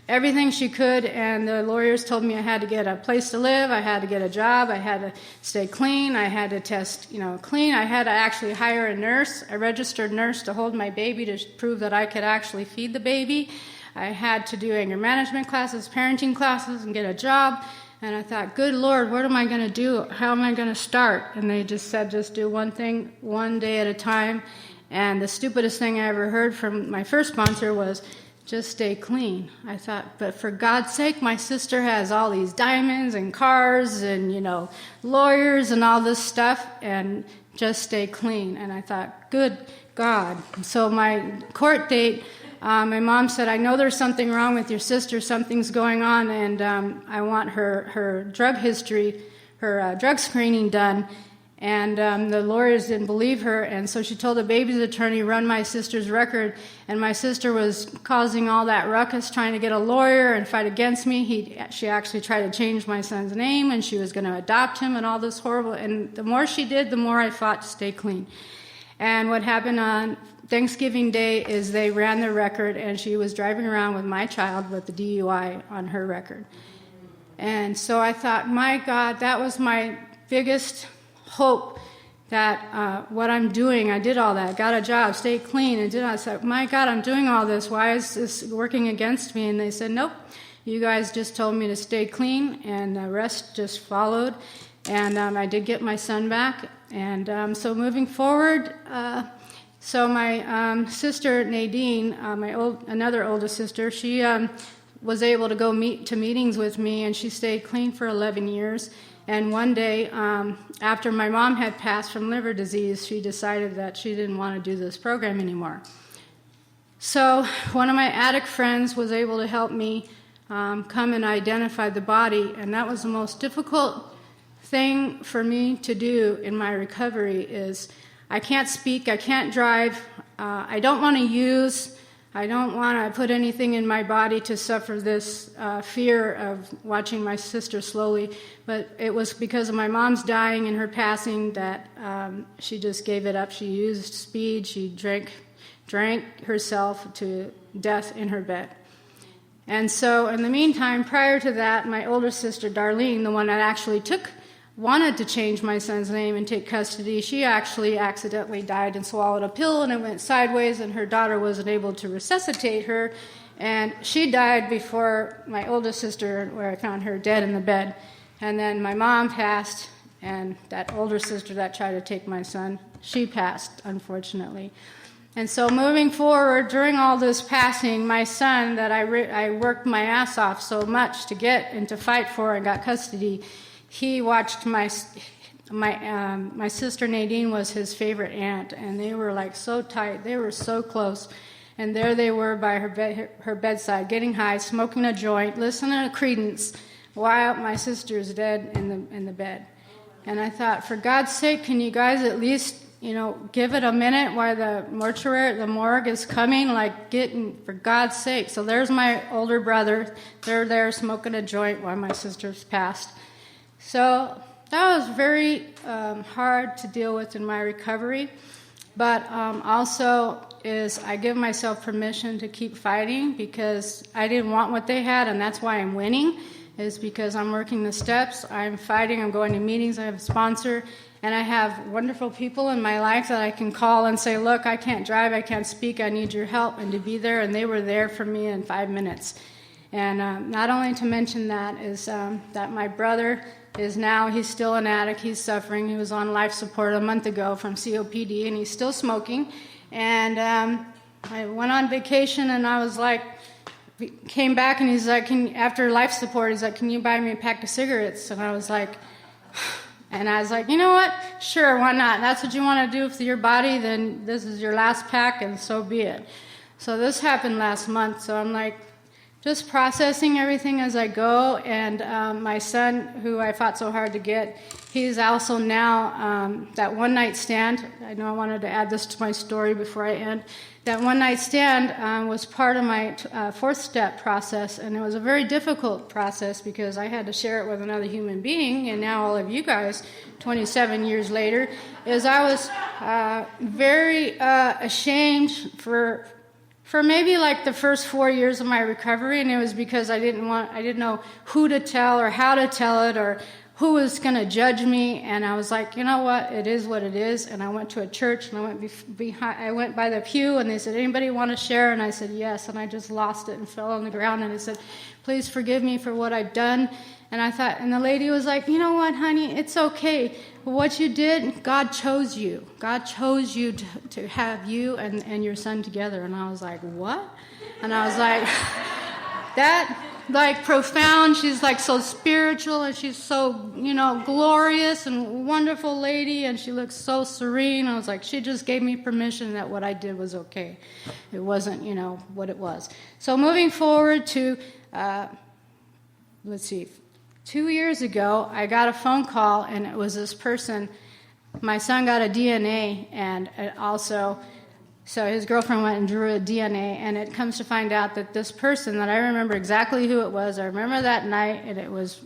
everything she could, and the lawyers told me I had to get a place to live, I had to get a job, I had to stay clean, I had to test, clean. I had to actually hire a nurse, a registered nurse, to hold my baby to prove that I could actually feed the baby. I had to do anger management classes, parenting classes, and get a job. And I thought, good Lord, what am I going to do? How am I going to start? And they just said, just do one thing, one day at a time. And the stupidest thing I ever heard from my first sponsor was, just stay clean. I thought, but for God's sake, my sister has all these diamonds and cars and, lawyers and all this stuff, and just stay clean. And I thought, good God. So my court date, my mom said, I know there's something wrong with your sister, something's going on, and I want her drug history, her drug screening done. And the lawyers didn't believe her, and so she told the baby's attorney, run my sister's record, and my sister was causing all that ruckus, trying to get a lawyer and fight against me. She actually tried to change my son's name, and she was going to adopt him and all this horrible, and the more she did, the more I fought to stay clean. And what happened on Thanksgiving Day is they ran the record, and she was driving around with my child with the DUI on her record. And so I thought, my God, that was my biggest hope, that what I'm doing, I did all that, got a job, stayed clean, and did all that. I said, my God, I'm doing all this. Why is this working against me? And they said, nope, you guys just told me to stay clean, and the rest just followed. And I did get my son back. And so moving forward, so my sister Nadine, another oldest sister, she was able to go to meetings with me, and she stayed clean for 11 years. And one day, after my mom had passed from liver disease, she decided that she didn't want to do this program anymore. So one of my addict friends was able to help me come and identify the body, and that was the most difficult thing for me to do in my recovery. Is I can't speak, I can't drive, I don't want to use, I don't want to put anything in my body to suffer this fear of watching my sister slowly. But it was because of my mom's dying and her passing that she just gave it up. She used speed. She drank herself to death in her bed. And so in the meantime, prior to that, my older sister, Darlene, the one that actually wanted to change my son's name and take custody, she actually accidentally died and swallowed a pill, and it went sideways, and her daughter wasn't able to resuscitate her, and she died before my oldest sister, where I found her dead in the bed. And then my mom passed, and that older sister that tried to take my son, she passed, unfortunately. And so moving forward, during all this passing, my son that I worked my ass off so much to get and to fight for and got custody, he watched my sister Nadine was his favorite aunt, and they were like so tight. They were so close. And there they were by her bedside, getting high, smoking a joint, listening to Creedence, while my sister's dead in the bed. And I thought, for God's sake, can you guys at least, give it a minute while the morgue is coming? For God's sake. So there's my older brother. They're there smoking a joint while my sister's passed. So that was very hard to deal with in my recovery, but also is I give myself permission to keep fighting, because I didn't want what they had, and that's why I'm winning, is because I'm working the steps, I'm fighting, I'm going to meetings, I have a sponsor, and I have wonderful people in my life that I can call and say, look, I can't drive, I can't speak, I need your help, and to be there, and they were there for me in 5 minutes. And not only to mention that is that my brother he's still an addict, he's suffering, he was on life support a month ago from COPD, and he's still smoking. And I went on vacation, and I was like, came back, and he's like, after life support, he's like, can you buy me a pack of cigarettes? And I was like, you know what, sure, why not? That's what you want to do with your body, then this is your last pack, and so be it. So this happened last month, so I'm like, just processing everything as I go, and my son, who I fought so hard to get, he's also now, that one-night stand, I know I wanted to add this to my story before I end, that one-night stand was part of my fourth-step process, and it was a very difficult process because I had to share it with another human being, and now all of you guys, 27 years later, is I was very ashamed for maybe like the first 4 years of my recovery, and it was because I didn't know who to tell or how to tell it or who was going to judge me, and I was like, you know what it is, and I went to a church, and I went by the pew, and they said, anybody want to share? And I said, yes, and I just lost it and fell on the ground, and I said, please forgive me for what I've done, And I thought, and the lady was like, you know what, honey, it's okay. What you did, God chose you. God chose you to have you and your son together. And I was like, what? And I was like, that, like, profound. She's like so spiritual, and she's so, glorious and wonderful lady, and she looks so serene. I was like, she just gave me permission that what I did was okay. It wasn't, what it was. So moving forward to, let's see, 2 years ago, I got a phone call, and it was this person. My son got a DNA, and it also, so his girlfriend went and drew a DNA, and it comes to find out that this person, that I remember exactly who it was, I remember that night, and it was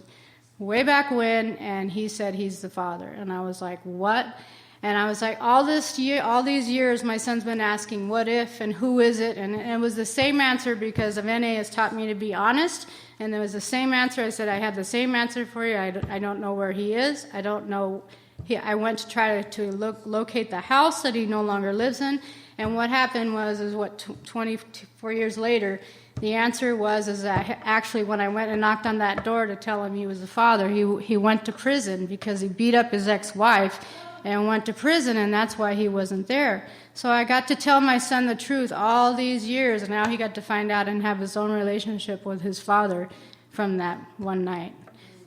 way back when, and he said he's the father. And I was like, what? And I was like, all these years, my son's been asking, what if, and who is it? And it was the same answer, because NA has taught me to be honest. And it was the same answer. I said, I have the same answer for you. I don't know where he is. I don't know. I went to try to locate the house that he no longer lives in. And what happened was 24 years later, the answer was that actually when I went and knocked on that door to tell him he was the father, he went to prison because he beat up his ex-wife and went to prison, and that's why he wasn't there. So I got to tell my son the truth all these years, and now he got to find out and have his own relationship with his father from that one night.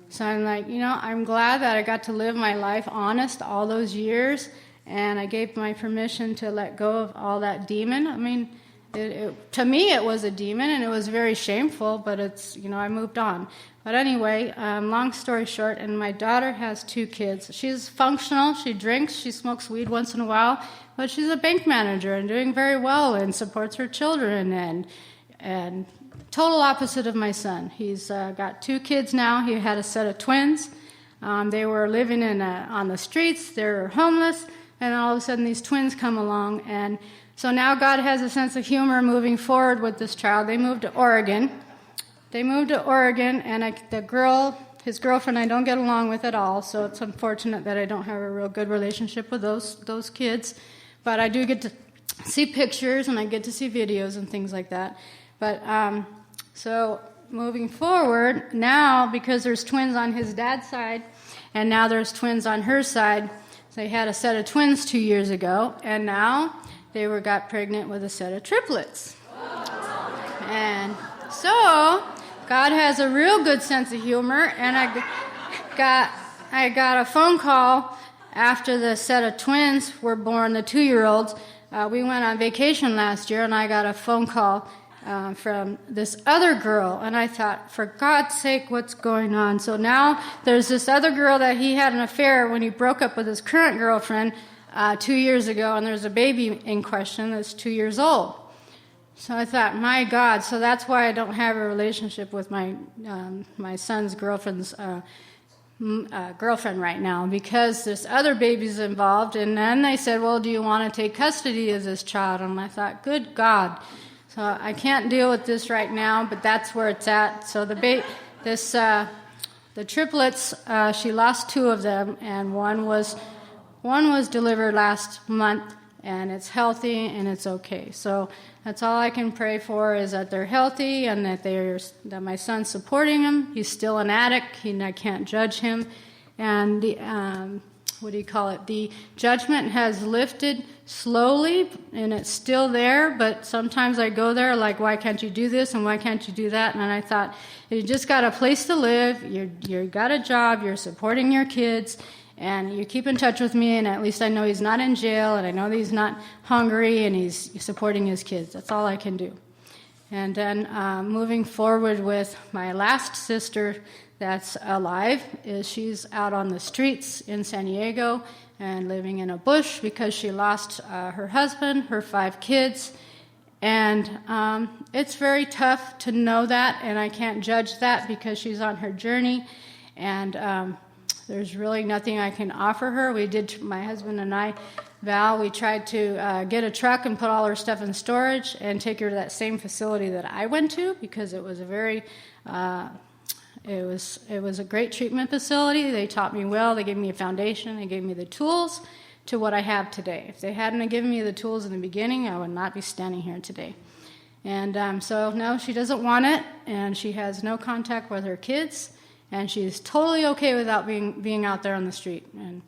So I'm like, I'm glad that I got to live my life honest all those years, and I gave my permission to let go of all that demon. I mean, to me it was a demon, and it was very shameful, but it's, I moved on. But anyway, long story short, and my daughter has 2 kids. She's functional, she drinks, she smokes weed once in a while, but she's a bank manager and doing very well and supports her children, and total opposite of my son. He's got 2 kids now. He had a set of twins. They were living on the streets, they're homeless, and all of a sudden these twins come along, and so now God has a sense of humor moving forward with this child. They moved to Oregon. And his girlfriend, I don't get along with at all, so it's unfortunate that I don't have a real good relationship with those kids. But I do get to see pictures, and I get to see videos and things like that. But so moving forward, now, because there's twins on his dad's side, and now there's twins on her side, they had a set of twins 2 years ago, and now they got pregnant with a set of triplets. And so God has a real good sense of humor, and I got a phone call after the set of twins were born, the 2-year-olds. We went on vacation last year, and I got a phone call from this other girl, and I thought, for God's sake, what's going on? So now there's this other girl that he had an affair when he broke up with his current girlfriend 2 years ago, and there's a baby in question that's 2 years old. So I thought, my God, so that's why I don't have a relationship with my son's girlfriend's girlfriend right now, because this other baby's involved. And then they said, well, do you want to take custody of this child? And I thought, good God. So I can't deal with this right now, but that's where it's at. So the triplets, she lost 2 of them, and one was delivered last month, and it's healthy and it's okay. So that's all I can pray for, is that they're healthy and that my son's supporting him. He's still an addict. I can't judge him. And the judgment has lifted slowly, and it's still there, but sometimes I go there like, why can't you do this and why can't you do that? And I thought, you just got a place to live, you got a job, you're supporting your kids, and you keep in touch with me, and at least I know he's not in jail, and I know that he's not hungry, and he's supporting his kids. That's all I can do. And then moving forward with my last sister that's alive, she's out on the streets in San Diego and living in a bush because she lost her husband, her 5 kids. And it's very tough to know that, and I can't judge that because she's on her journey. And there's really nothing I can offer her. My husband and I, Val, we tried to get a truck and put all her stuff in storage and take her to that same facility that I went to, because it was a very, it was a great treatment facility. They taught me well. They gave me a foundation. They gave me the tools to what I have today. If they hadn't given me the tools in the beginning, I would not be standing here today. And so no, she doesn't want it, and she has no contact with her kids. and she's totally okay without being out there on the street. And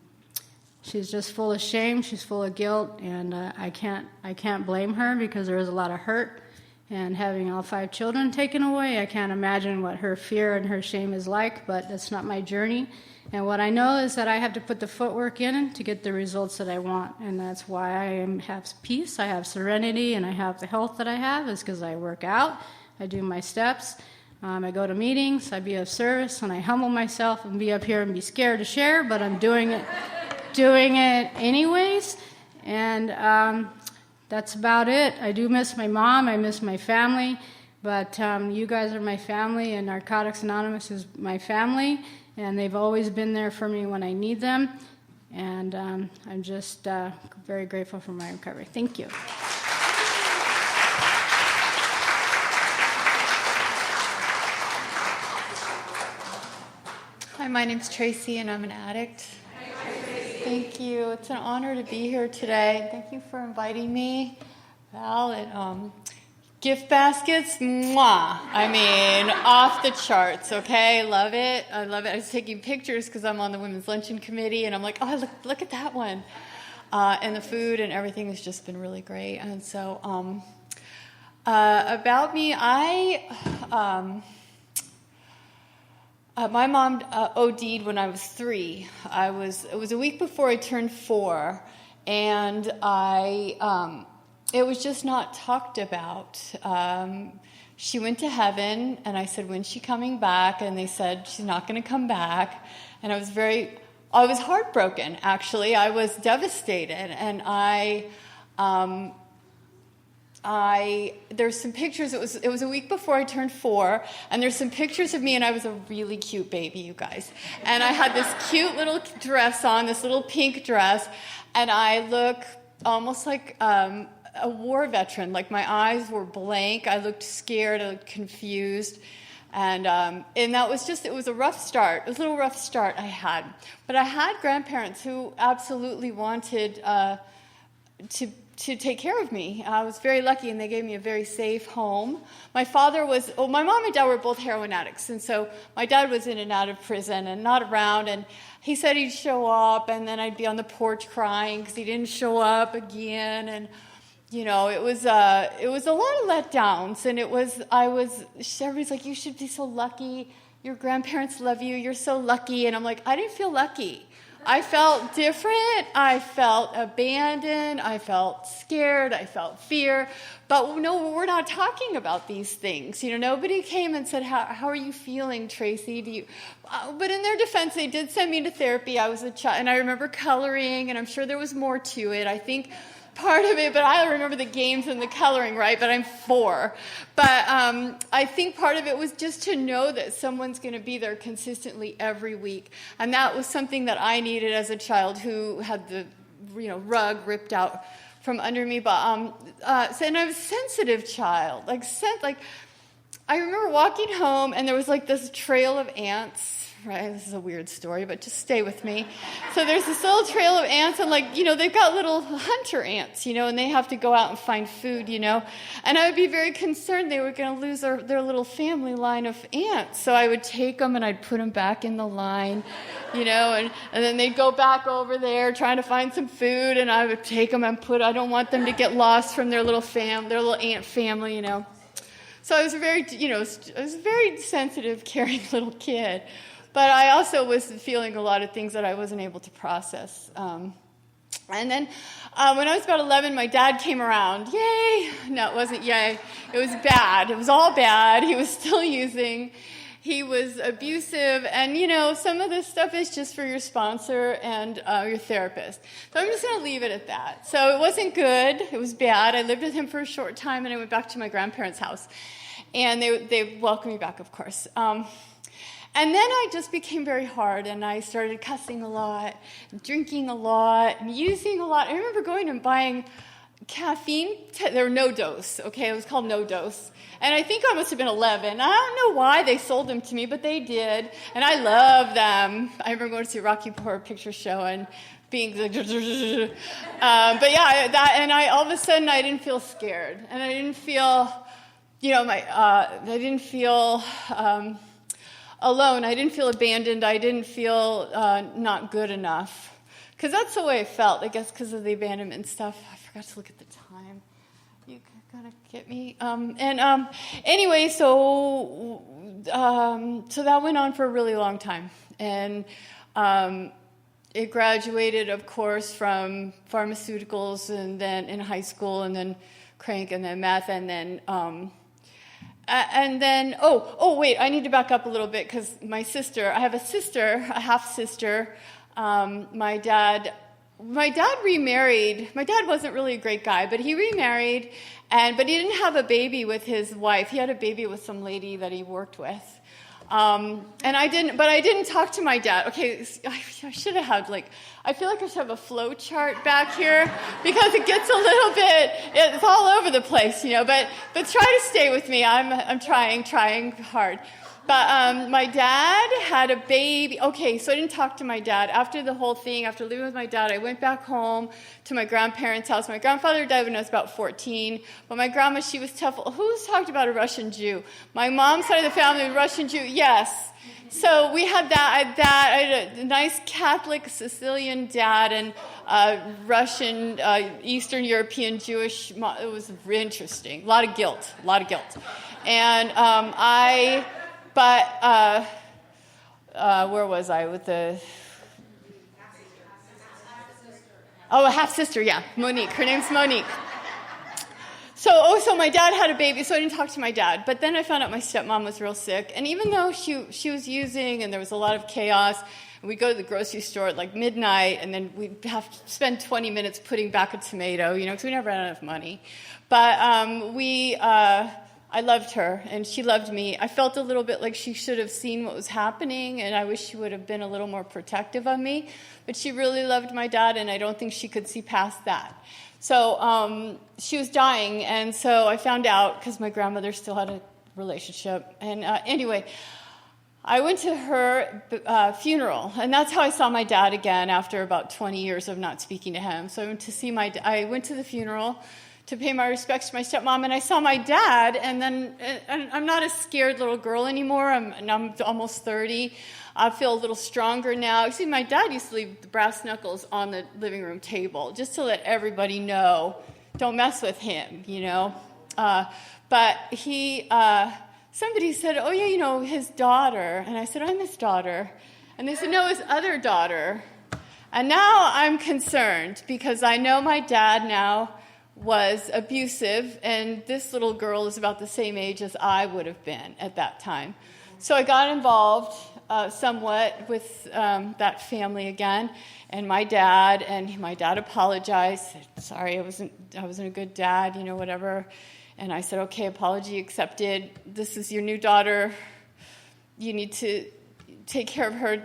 she's just full of shame. She's full of guilt, and I can't blame her because there is a lot of hurt. And having all 5 children taken away, I can't imagine what her fear and her shame is like, but that's not my journey. And what I know is that I have to put the footwork in to get the results that I want. And that's why I have peace, I have serenity, and I have the health that I have, is because I work out, I do my steps, I go to meetings, I be of service, and I humble myself and be up here and be scared to share, but I'm doing it anyways. And that's about it. I do miss my mom. I miss my family. But you guys are my family, and Narcotics Anonymous is my family. And they've always been there for me when I need them. And I'm just very grateful for my recovery. Thank you. Hi, my name's Tracy, and I'm an addict. Thank you. It's an honor to be here today. Thank you for inviting me. Val, and gift baskets, mwah. I mean, off the charts, okay? Love it. I love it. I was taking pictures because I'm on the Women's Luncheon Committee, and I'm like, oh, look at that one. And the food and everything has just been really great. And so about me, my mom OD'd when I was 3. It was a week before I turned 4, and it was just not talked about. She went to heaven, and I said, when's she coming back? And they said, she's not going to come back. And I was heartbroken, actually. I was devastated, and there's some pictures. It was a week before I turned 4, and there's some pictures of me, and I was a really cute baby, you guys. And I had this cute little dress on, this little pink dress, and I look almost like a war veteran. Like my eyes were blank. I looked scared. I looked confused. And that was it was a rough start. It was a little rough start I had. But I had grandparents who absolutely wanted to take care of me. I was very lucky, and they gave me a very safe home. My mom and dad were both heroin addicts, and so my dad was in and out of prison and not around, and he said he'd show up, and then I'd be on the porch crying because he didn't show up again, and it was a lot of letdowns, and everybody's like, you should be so lucky, your grandparents love you, you're so lucky, and I'm like, I didn't feel lucky. I felt different, I felt abandoned, I felt scared, I felt fear, but no, we're not talking about these things. Nobody came and said, how are you feeling, Tracy? But in their defense, they did send me to therapy. I was a child, and I remember coloring, and I'm sure there was more to it. I think part of it, but I remember the games and the coloring, right? But I'm 4. But I think part of it was just to know that someone's going to be there consistently every week. And that was something that I needed as a child who had the rug ripped out from under me. But and I was a sensitive child. I remember walking home, and there was this trail of ants. Right, this is a weird story, but just stay with me. So there's this little trail of ants, and they've got little hunter ants, and they have to go out and find food, And I would be very concerned they were going to lose their little family line of ants. So I would take them and I'd put them back in the line, and then they'd go back over there trying to find some food, and I would take them and I don't want them to get lost from their little ant family, So I was a very sensitive, caring little kid. But I also was feeling a lot of things that I wasn't able to process. And then when I was about 11, my dad came around. Yay! No, it wasn't yay. It was bad. It was all bad. He was still using. He was abusive. And, some of this stuff is just for your sponsor and your therapist. So I'm just going to leave it at that. So it wasn't good. It was bad. I lived with him for a short time, and I went back to my grandparents' house. And they welcomed me back, of course. And then I just became very hard, and I started cussing a lot, drinking a lot, and using a lot. I remember going and buying caffeine. There were no dose, okay? It was called no dose. And I think I must have been 11. I don't know why they sold them to me, but they did. And I love them. I remember going to see a Rocky Horror Picture Show and being but yeah, and all of a sudden I didn't feel scared. And I didn't feel, alone. I didn't feel abandoned. I didn't feel not good enough. Because that's the way I felt, I guess, because of the abandonment stuff. I forgot to look at the time. You gotta get me. Anyway, so that went on for a really long time. And it graduated, of course, from pharmaceuticals, and then in high school, and then crank, and then meth, and then wait, I need to back up a little bit, because I have a sister, a half sister. My dad remarried. My dad wasn't really a great guy, but he remarried, but he didn't have a baby with his wife. He had a baby with some lady that he worked with. And I didn't talk to my dad. Okay, I should have had, I feel like I should have a flow chart back here, because it gets a little bit, it's all over the place, but try to stay with me. I'm trying hard. But my dad had a baby. Okay, so I didn't talk to my dad. After the whole thing, after living with my dad, I went back home to my grandparents' house. My grandfather died when I was about 14. But my grandma, she was tough. Who's talked about a Russian Jew? My mom's side of the family, a Russian Jew. Yes. So we had that. I had a nice Catholic Sicilian dad and Russian, Eastern European Jewish. It was interesting. A lot of guilt. And where was I with the... Oh, a half-sister, yeah, Monique. Her name's Monique. So my dad had a baby, so I didn't talk to my dad. But then I found out my stepmom was real sick. And even though she was using, and there was a lot of chaos, and we'd go to the grocery store at midnight, and then we'd have to spend 20 minutes putting back a tomato, because we never had enough money. But I loved her, and she loved me. I felt a little bit like she should have seen what was happening, and I wish she would have been a little more protective of me. But she really loved my dad, and I don't think she could see past that. So she was dying, and so I found out, because my grandmother still had a relationship. And anyway, I went to her funeral, and that's how I saw my dad again after about 20 years of not speaking to him. So I went to the funeral to pay my respects to my stepmom, and I saw my dad, and then I'm not a scared little girl anymore. I'm almost 30. I feel a little stronger now. See, my dad used to leave the brass knuckles on the living room table just to let everybody know, don't mess with him, But somebody said, oh yeah, his daughter. And I said, I'm his daughter. And they said, no, his other daughter. And now I'm concerned, because I know my dad now was abusive, and this little girl is about the same age as I would have been at that time. So I got involved somewhat with that family again, and my dad apologized. Sorry, I wasn't a good dad, whatever. And I said, okay, apology accepted. This is your new daughter. You need to take care of her.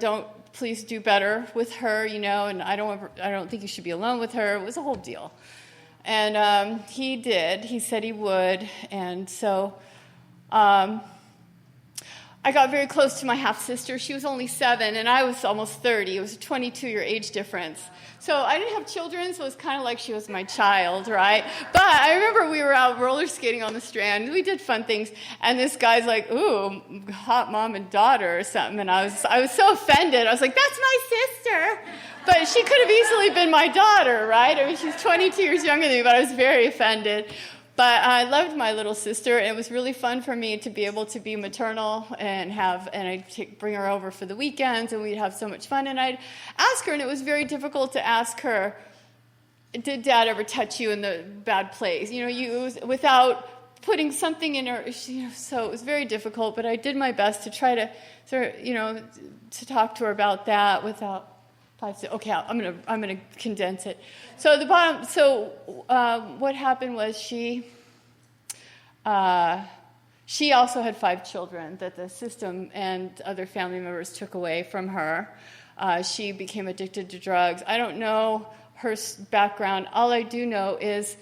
Please do better with her, and I don't think you should be alone with her. It was a whole deal. And he did. He said he would. And so I got very close to my half-sister. She was only 7, and I was almost 30. It was a 22-year age difference. So I didn't have children, so it was kind of like she was my child, right? But I remember we were out roller skating on the Strand. We did fun things. And this guy's like, ooh, hot mom and daughter or something. And I was so offended. I was like, that's my sister. But she could have easily been my daughter, right? I mean, she's 22 years younger than me, but I was very offended. But I loved my little sister, and it was really fun for me to be able to be maternal and I'd bring her over for the weekends, and we'd have so much fun. And I'd ask her, and it was very difficult to ask her, did Dad ever touch you in the bad place? Without putting something in her. So it was very difficult, but I did my best to try to, to talk to her about that without. Okay, I'm gonna condense it. So what happened was she also had 5 children that the system and other family members took away from her. She became addicted to drugs. I don't know her background. All I do know is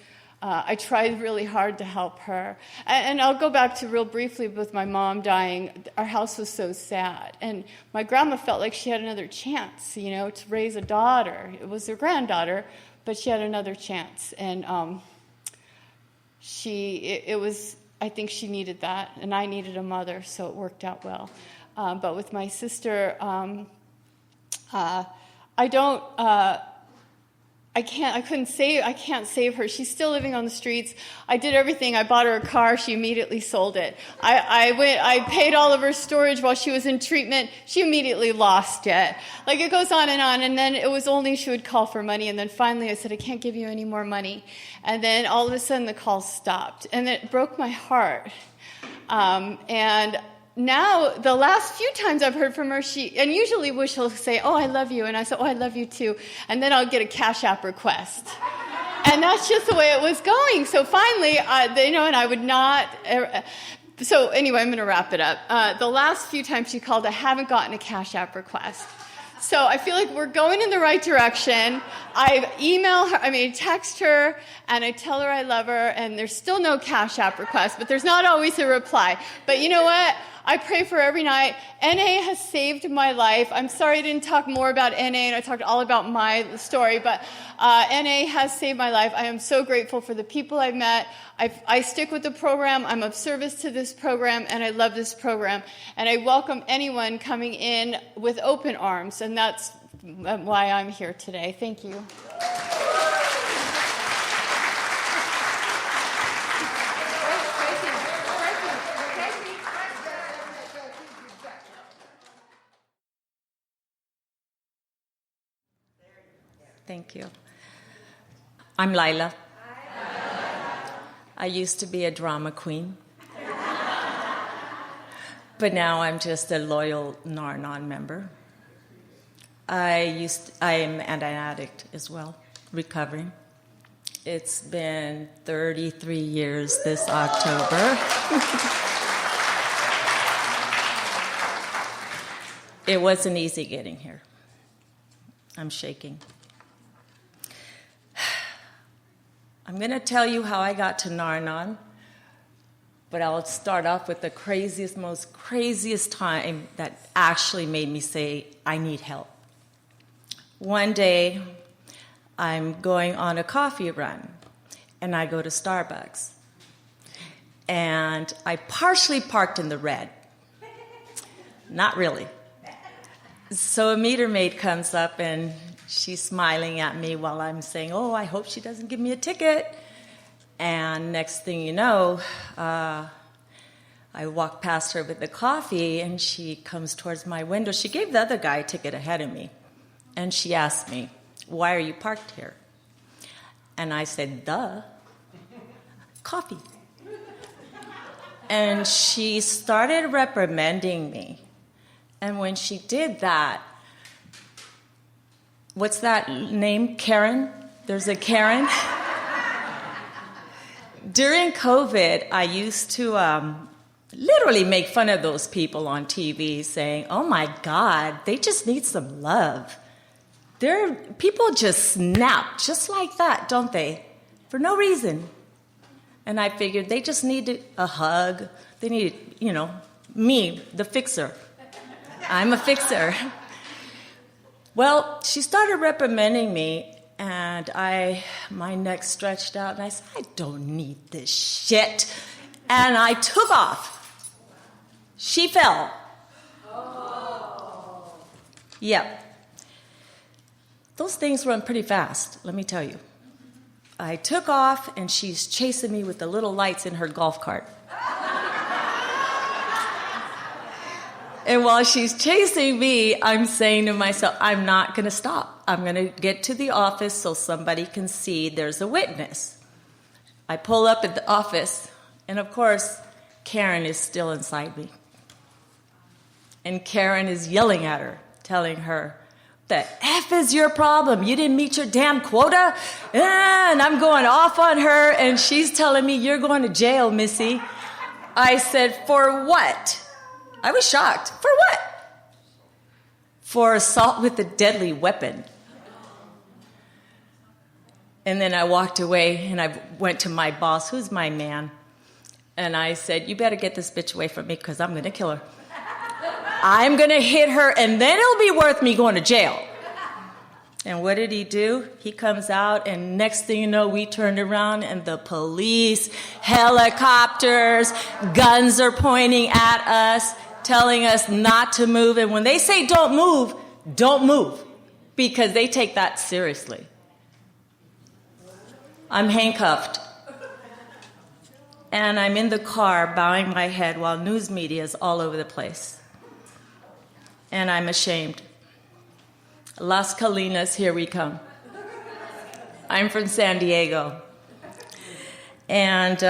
I tried really hard to help her. And I'll go back to real briefly with my mom dying. Our house was so sad. And my grandma felt like she had another chance, to raise a daughter. It was her granddaughter, but she had another chance. And I think she needed that, and I needed a mother, so it worked out well. but with my sister, I can't save her. She's still living on the streets. I did everything. I bought her a car. She immediately sold it. I paid all of her storage while she was in treatment. She immediately lost it. Like, it goes on. And then it was only she would call for money. And then finally I said, I can't give you any more money. And then all of a sudden the calls stopped. And it broke my heart. And now, the last few times I've heard from her, and usually she'll say, oh, I love you. And I say, oh, I love you too. And then I'll get a Cash App request. And that's just the way it was going. So finally, and I would not. So anyway, I'm going to wrap it up. The last few times she called, I haven't gotten a Cash App request. So I feel like we're going in the right direction. I text her, and I tell her I love her, and there's still no Cash App request, but there's not always a reply. But you know what? I pray for her every night. NA has saved my life. I'm sorry I didn't talk more about NA, and I talked all about my story, but NA has saved my life. I am so grateful for the people I've met. I stick with the program. I'm of service to this program, and I love this program. And I welcome anyone coming in with open arms, and that's why I'm here today. Thank you. Thank you. I'm Lila. I used to be a drama queen. But now I'm just a loyal Nar-Anon member. I am an addict as well, recovering. It's been 33 years this October. It wasn't easy getting here. I'm shaking. I'm going to tell you how I got to Naranon, but I'll start off with the most craziest time that actually made me say, I need help. One day, I'm going on a coffee run, and I go to Starbucks. And I partially parked in the red. Not really. So a meter maid comes up, and she's smiling at me while I'm saying, oh, I hope she doesn't give me a ticket. And next thing you know, I walk past her with the coffee, and she comes towards my window. She gave the other guy a ticket ahead of me. And she asked me, why are you parked here? And I said, duh, coffee. And she started reprimanding me. And when she did that, what's that name? Karen? There's a Karen? During COVID, I used to literally make fun of those people on TV saying, oh my God, they just need some love. People just snap just like that, don't they? For no reason. And I figured they just need a hug. They need, me, the fixer. I'm a fixer. Well, she started reprimanding me, and my neck stretched out, and I said, I don't need this shit. And I took off. She fell. Oh. Yep. Those things run pretty fast, let me tell you. I took off, and she's chasing me with the little lights in her golf cart. And while she's chasing me, I'm saying to myself, I'm not going to stop. I'm going to get to the office so somebody can see there's a witness. I pull up at the office, and of course, Karen is still inside me. And Karen is yelling at her, telling her, the F is your problem? You didn't meet your damn quota? And I'm going off on her, and she's telling me, you're going to jail, Missy. I said, for what? I was shocked. For what? For assault with a deadly weapon. And then I walked away, and I went to my boss, who's my man, and I said, you better get this bitch away from me, because I'm going to kill her. I'm going to hit her, and then it'll be worth me going to jail. And what did he do? He comes out, and next thing you know, we turned around, and the police, helicopters, guns are pointing at us. telling us not to move. And when they say don't move, because they take that seriously. I'm handcuffed. And I'm in the car bowing my head while news media is all over the place. And I'm ashamed. Las Colinas, here we come. I'm from San Diego. And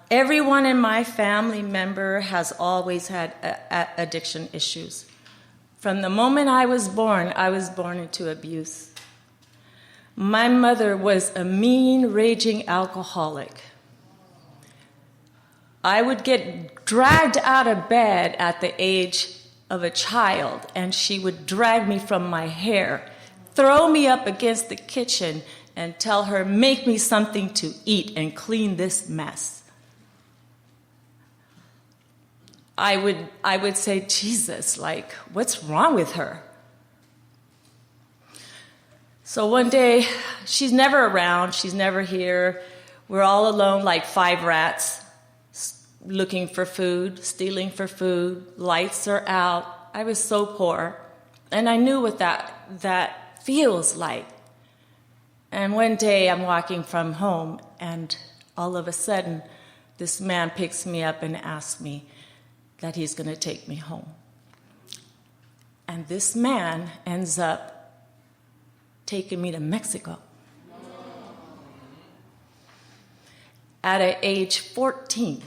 everyone in my family member has always had addiction issues. From the moment I was born into abuse. My mother was a mean, raging alcoholic. I would get dragged out of bed at the age of a child, and she would drag me from my hair, throw me up against the kitchen, and tell her, make me something to eat and clean this mess. I would say, Jesus, like, what's wrong with her? So one day, she's never around, she's never here. We're all alone like 5 rats, looking for food, stealing for food. Lights are out. I was so poor. And I knew what that feels like. And one day I'm walking from home, and all of a sudden, this man picks me up and asks me that he's going to take me home. And this man ends up taking me to Mexico. At age 14.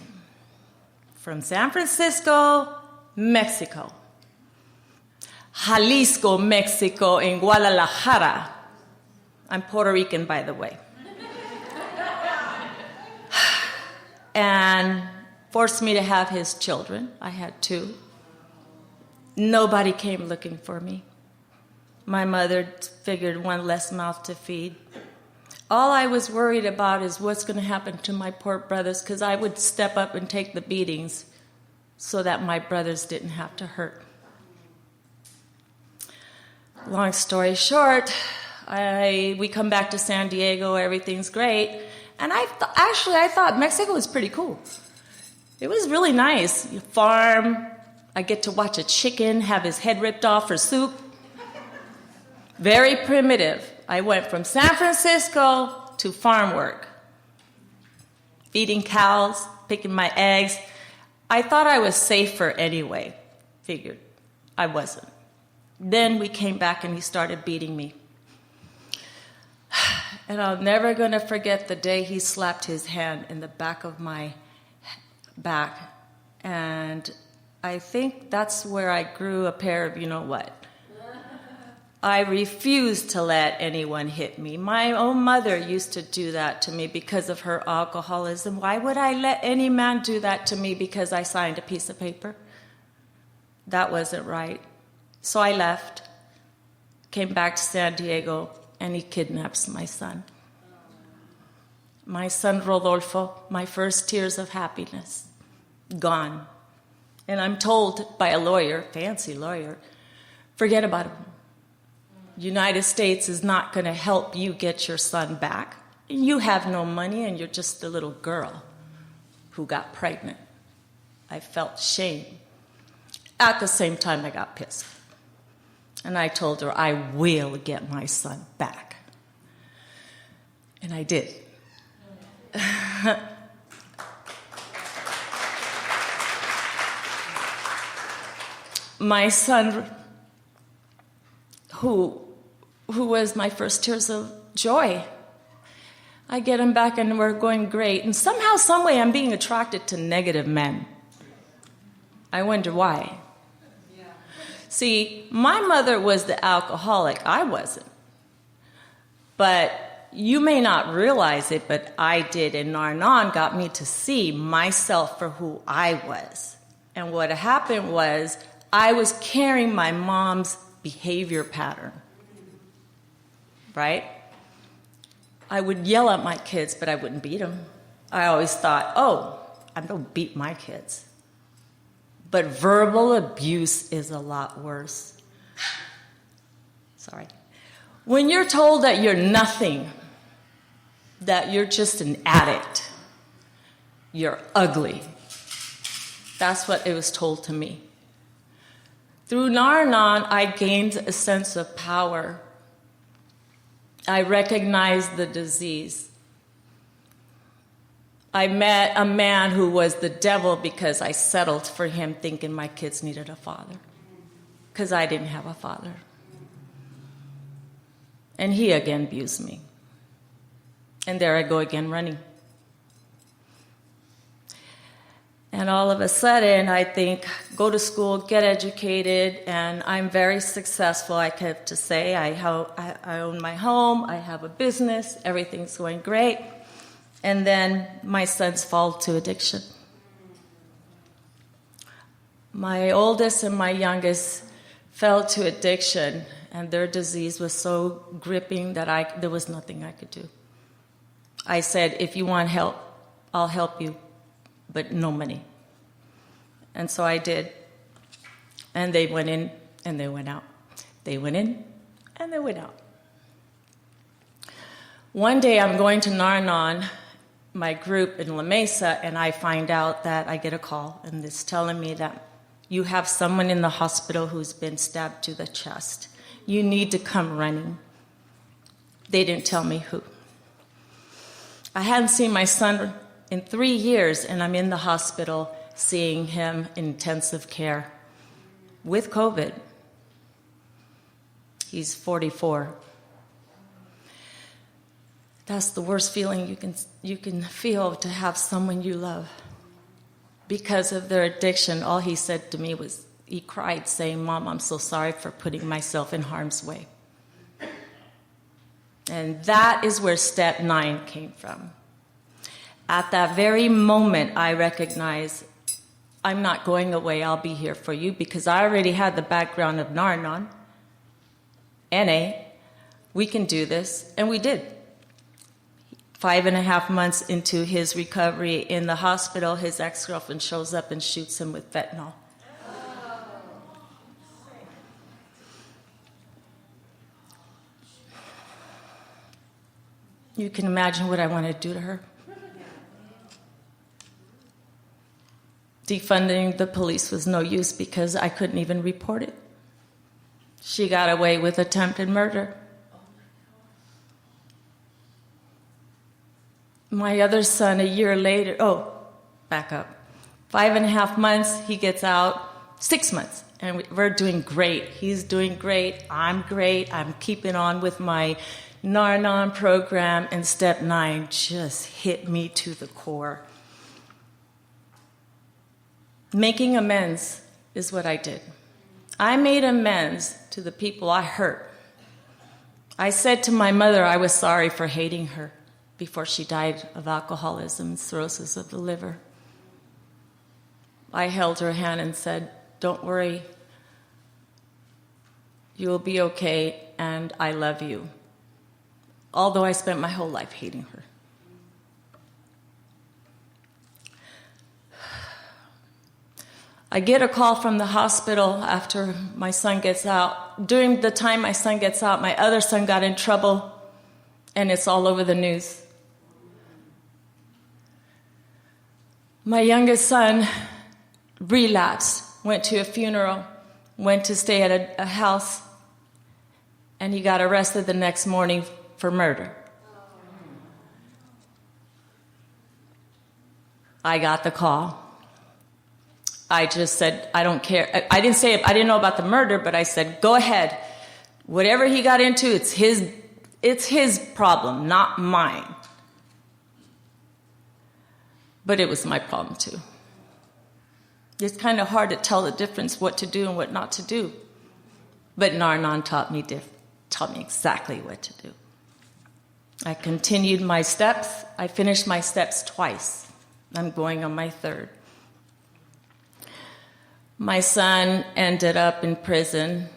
From San Francisco, Mexico. Jalisco, Mexico, in Guadalajara. I'm Puerto Rican, by the way. And forced me to have his children. I had 2. Nobody came looking for me. My mother figured one less mouth to feed. All I was worried about is what's going to happen to my poor brothers, because I would step up and take the beatings so that my brothers didn't have to hurt. Long story short, we come back to San Diego, everything's great, and I thought Mexico was pretty cool. It was really nice. You farm, I get to watch a chicken have his head ripped off for soup. Very primitive. I went from San Francisco to farm work, feeding cows, picking my eggs. I thought I was safer anyway. Figured I wasn't. Then we came back and he started beating me. And I'm never going to forget the day he slapped his hand in the back of my back. And I think that's where I grew a pair of you-know-what. I refused to let anyone hit me. My own mother used to do that to me because of her alcoholism. Why would I let any man do that to me because I signed a piece of paper? That wasn't right. So I left, came back to San Diego, and he kidnaps my son. My son Rodolfo, my first tears of happiness, gone. And I'm told by a lawyer, fancy lawyer, forget about him. United States is not going to help you get your son back. You have no money and you're just a little girl who got pregnant. I felt shame. At the same time, I got pissed. And I told her, I will get my son back. And I did. My son, who was my first tears of joy. I get him back and we're going great. And somehow, some way, I'm being attracted to negative men. I wonder why. Yeah. See, my mother was the alcoholic. I wasn't. But you may not realize it, but I did. And NarAnon got me to see myself for who I was. And what happened was I was carrying my mom's behavior pattern. Right? I would yell at my kids, but I wouldn't beat them. I always thought, oh, I don't beat my kids. But verbal abuse is a lot worse. Sorry. When you're told that you're nothing, that you're just an addict, you're ugly. That's what it was told to me. Through Nar-Anon, I gained a sense of power. I recognized the disease. I met a man who was the devil because I settled for him thinking my kids needed a father, because I didn't have a father. And he again abused me. And there I go again running. And all of a sudden, I think, go to school, get educated, and I'm very successful, I have to say. I own my home, I have a business, everything's going great. And then my sons fall to addiction. My oldest and my youngest fell to addiction, and their disease was so gripping that there was nothing I could do. I said, if you want help, I'll help you, but no money. And so I did. And they went in and they went out. They went in and they went out. One day I'm going to NarAnon, my group in La Mesa, and I find out that I get a call, and it's telling me that you have someone in the hospital who's been stabbed to the chest. You need to come running. They didn't tell me who. I hadn't seen my son in 3 years, and I'm in the hospital seeing him in intensive care with COVID. He's 44. That's the worst feeling you can feel, to have someone you love. Because of their addiction, all he said to me was, he cried saying, "Mom, I'm so sorry for putting myself in harm's way." And that is where step 9 came from. At that very moment, I recognized, I'm not going away, I'll be here for you, because I already had the background of NarAnon, NA, we can do this, and we did. 5.5 months into his recovery in the hospital, his ex-girlfriend shows up and shoots him with fentanyl. You can imagine what I wanted to do to her. Defunding the police was no use because I couldn't even report it. She got away with attempted murder. My other son, a year later, back up. 5.5 months, he gets out. 6 months, and we're doing great. He's doing great. I'm great. I'm keeping on with my NarAnon program, and step 9 just hit me to the core. Making amends is what I did. I made amends to the people I hurt. I said to my mother I was sorry for hating her before she died of alcoholism and cirrhosis of the liver. I held her hand and said, "Don't worry, you'll be okay, and I love you." Although I spent my whole life hating her. I get a call from the hospital after my son gets out. During the time my son gets out, my other son got in trouble, and it's all over the news. My youngest son relapsed, went to a funeral, went to stay at a house, and he got arrested the next morning for murder. I got the call. I just said, I don't care. I didn't know about the murder, but I said, go ahead. Whatever he got into, it's his problem, not mine. But it was my problem too. It's kind of hard to tell the difference, what to do and what not to do. But NarAnon taught me exactly what to do. I continued my steps. I finished my steps twice. I'm going on my third. My son ended up in prison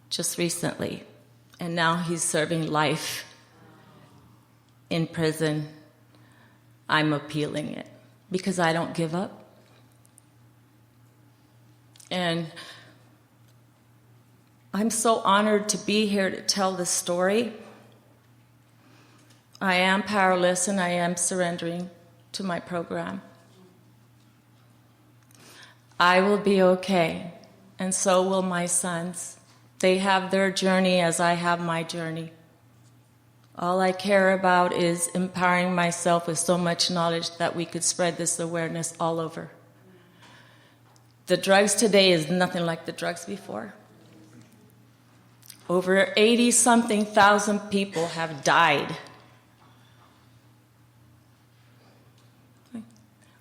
just recently, and now he's serving life in prison. I'm appealing it because I don't give up. And I'm so honored to be here to tell this story. I am powerless and I am surrendering to my program. I will be okay. and so will my sons. They have their journey as I have my journey. All I care about is empowering myself with so much knowledge that we could spread this awareness all over. The drugs today is nothing like the drugs before. Over 80-something thousand people have died.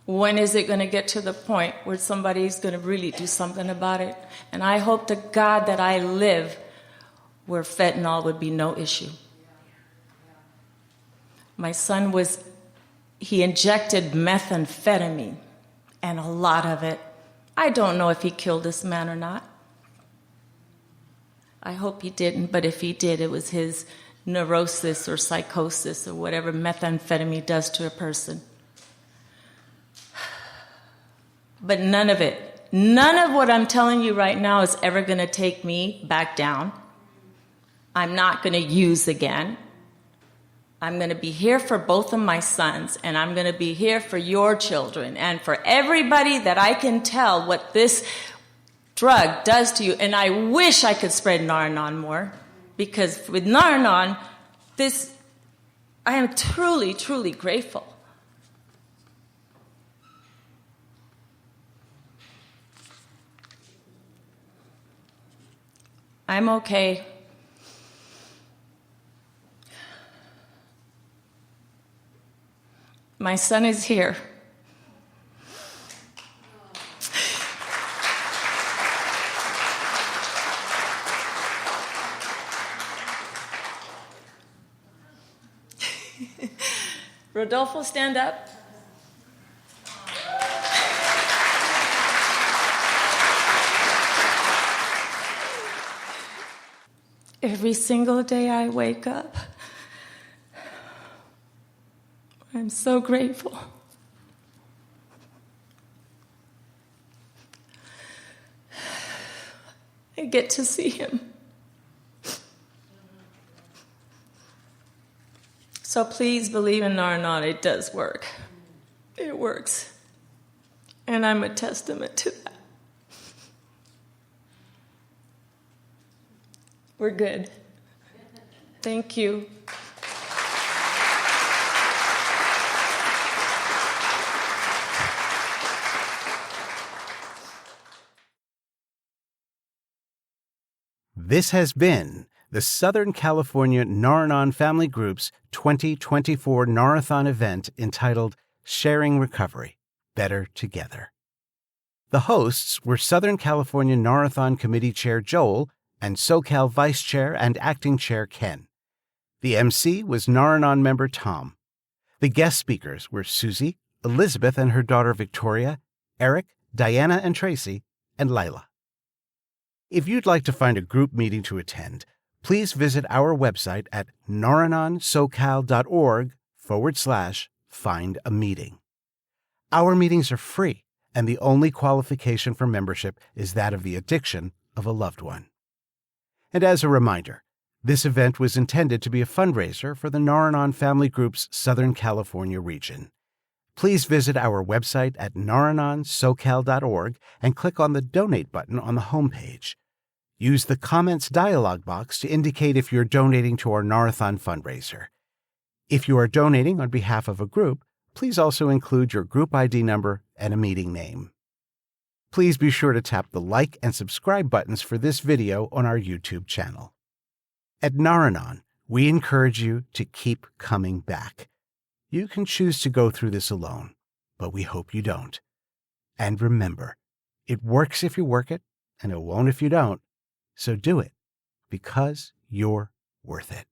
When is it going to get to the point where somebody's going to really do something about it? And I hope to God that I live where fentanyl would be no issue. My son he injected methamphetamine, and a lot of it. I don't know if he killed this man or not. I hope he didn't, but if he did, it was his neurosis or psychosis or whatever methamphetamine does to a person. But none of what I'm telling you right now is ever going to take me back down. I'm not going to use again. I'm going to be here for both of my sons, and I'm going to be here for your children and for everybody that I can tell what this drug does to you. And I wish I could spread NarAnon more, because with NarAnon, I am truly, truly grateful. I'm okay. My son is here. Rodolfo, stand up. Every single day I wake up, I'm so grateful. I get to see him. So please believe in NarAnon. It does work. It works. And I'm a testament to that. We're good. Thank you. This has been the Southern California Nar-Anon Family Group's 2024 Narathon event entitled Sharing Recovery, Better Together. The hosts were Southern California Narathon Committee Chair Joel and SoCal Vice Chair and Acting Chair Ken. The MC was NarAnon member Tom. The guest speakers were Susie, Elizabeth and her daughter Victoria, Eric, Diana and Tracy, and Lila. If you'd like to find a group meeting to attend, please visit our website at naranonsocal.org/find a meeting. Our meetings are free, and the only qualification for membership is that of the addiction of a loved one. And as a reminder, this event was intended to be a fundraiser for the Nar-Anon Family Group's Southern California region. Please visit our website at naranonsocal.org and click on the Donate button on the homepage. Use the Comments dialog box to indicate if you're donating to our Narathon fundraiser. If you are donating on behalf of a group, please also include your group ID number and a meeting name. Please be sure to tap the like and subscribe buttons for this video on our YouTube channel. At NarAnon, we encourage you to keep coming back. You can choose to go through this alone, but we hope you don't. And remember, it works if you work it, and it won't if you don't. So do it, because you're worth it.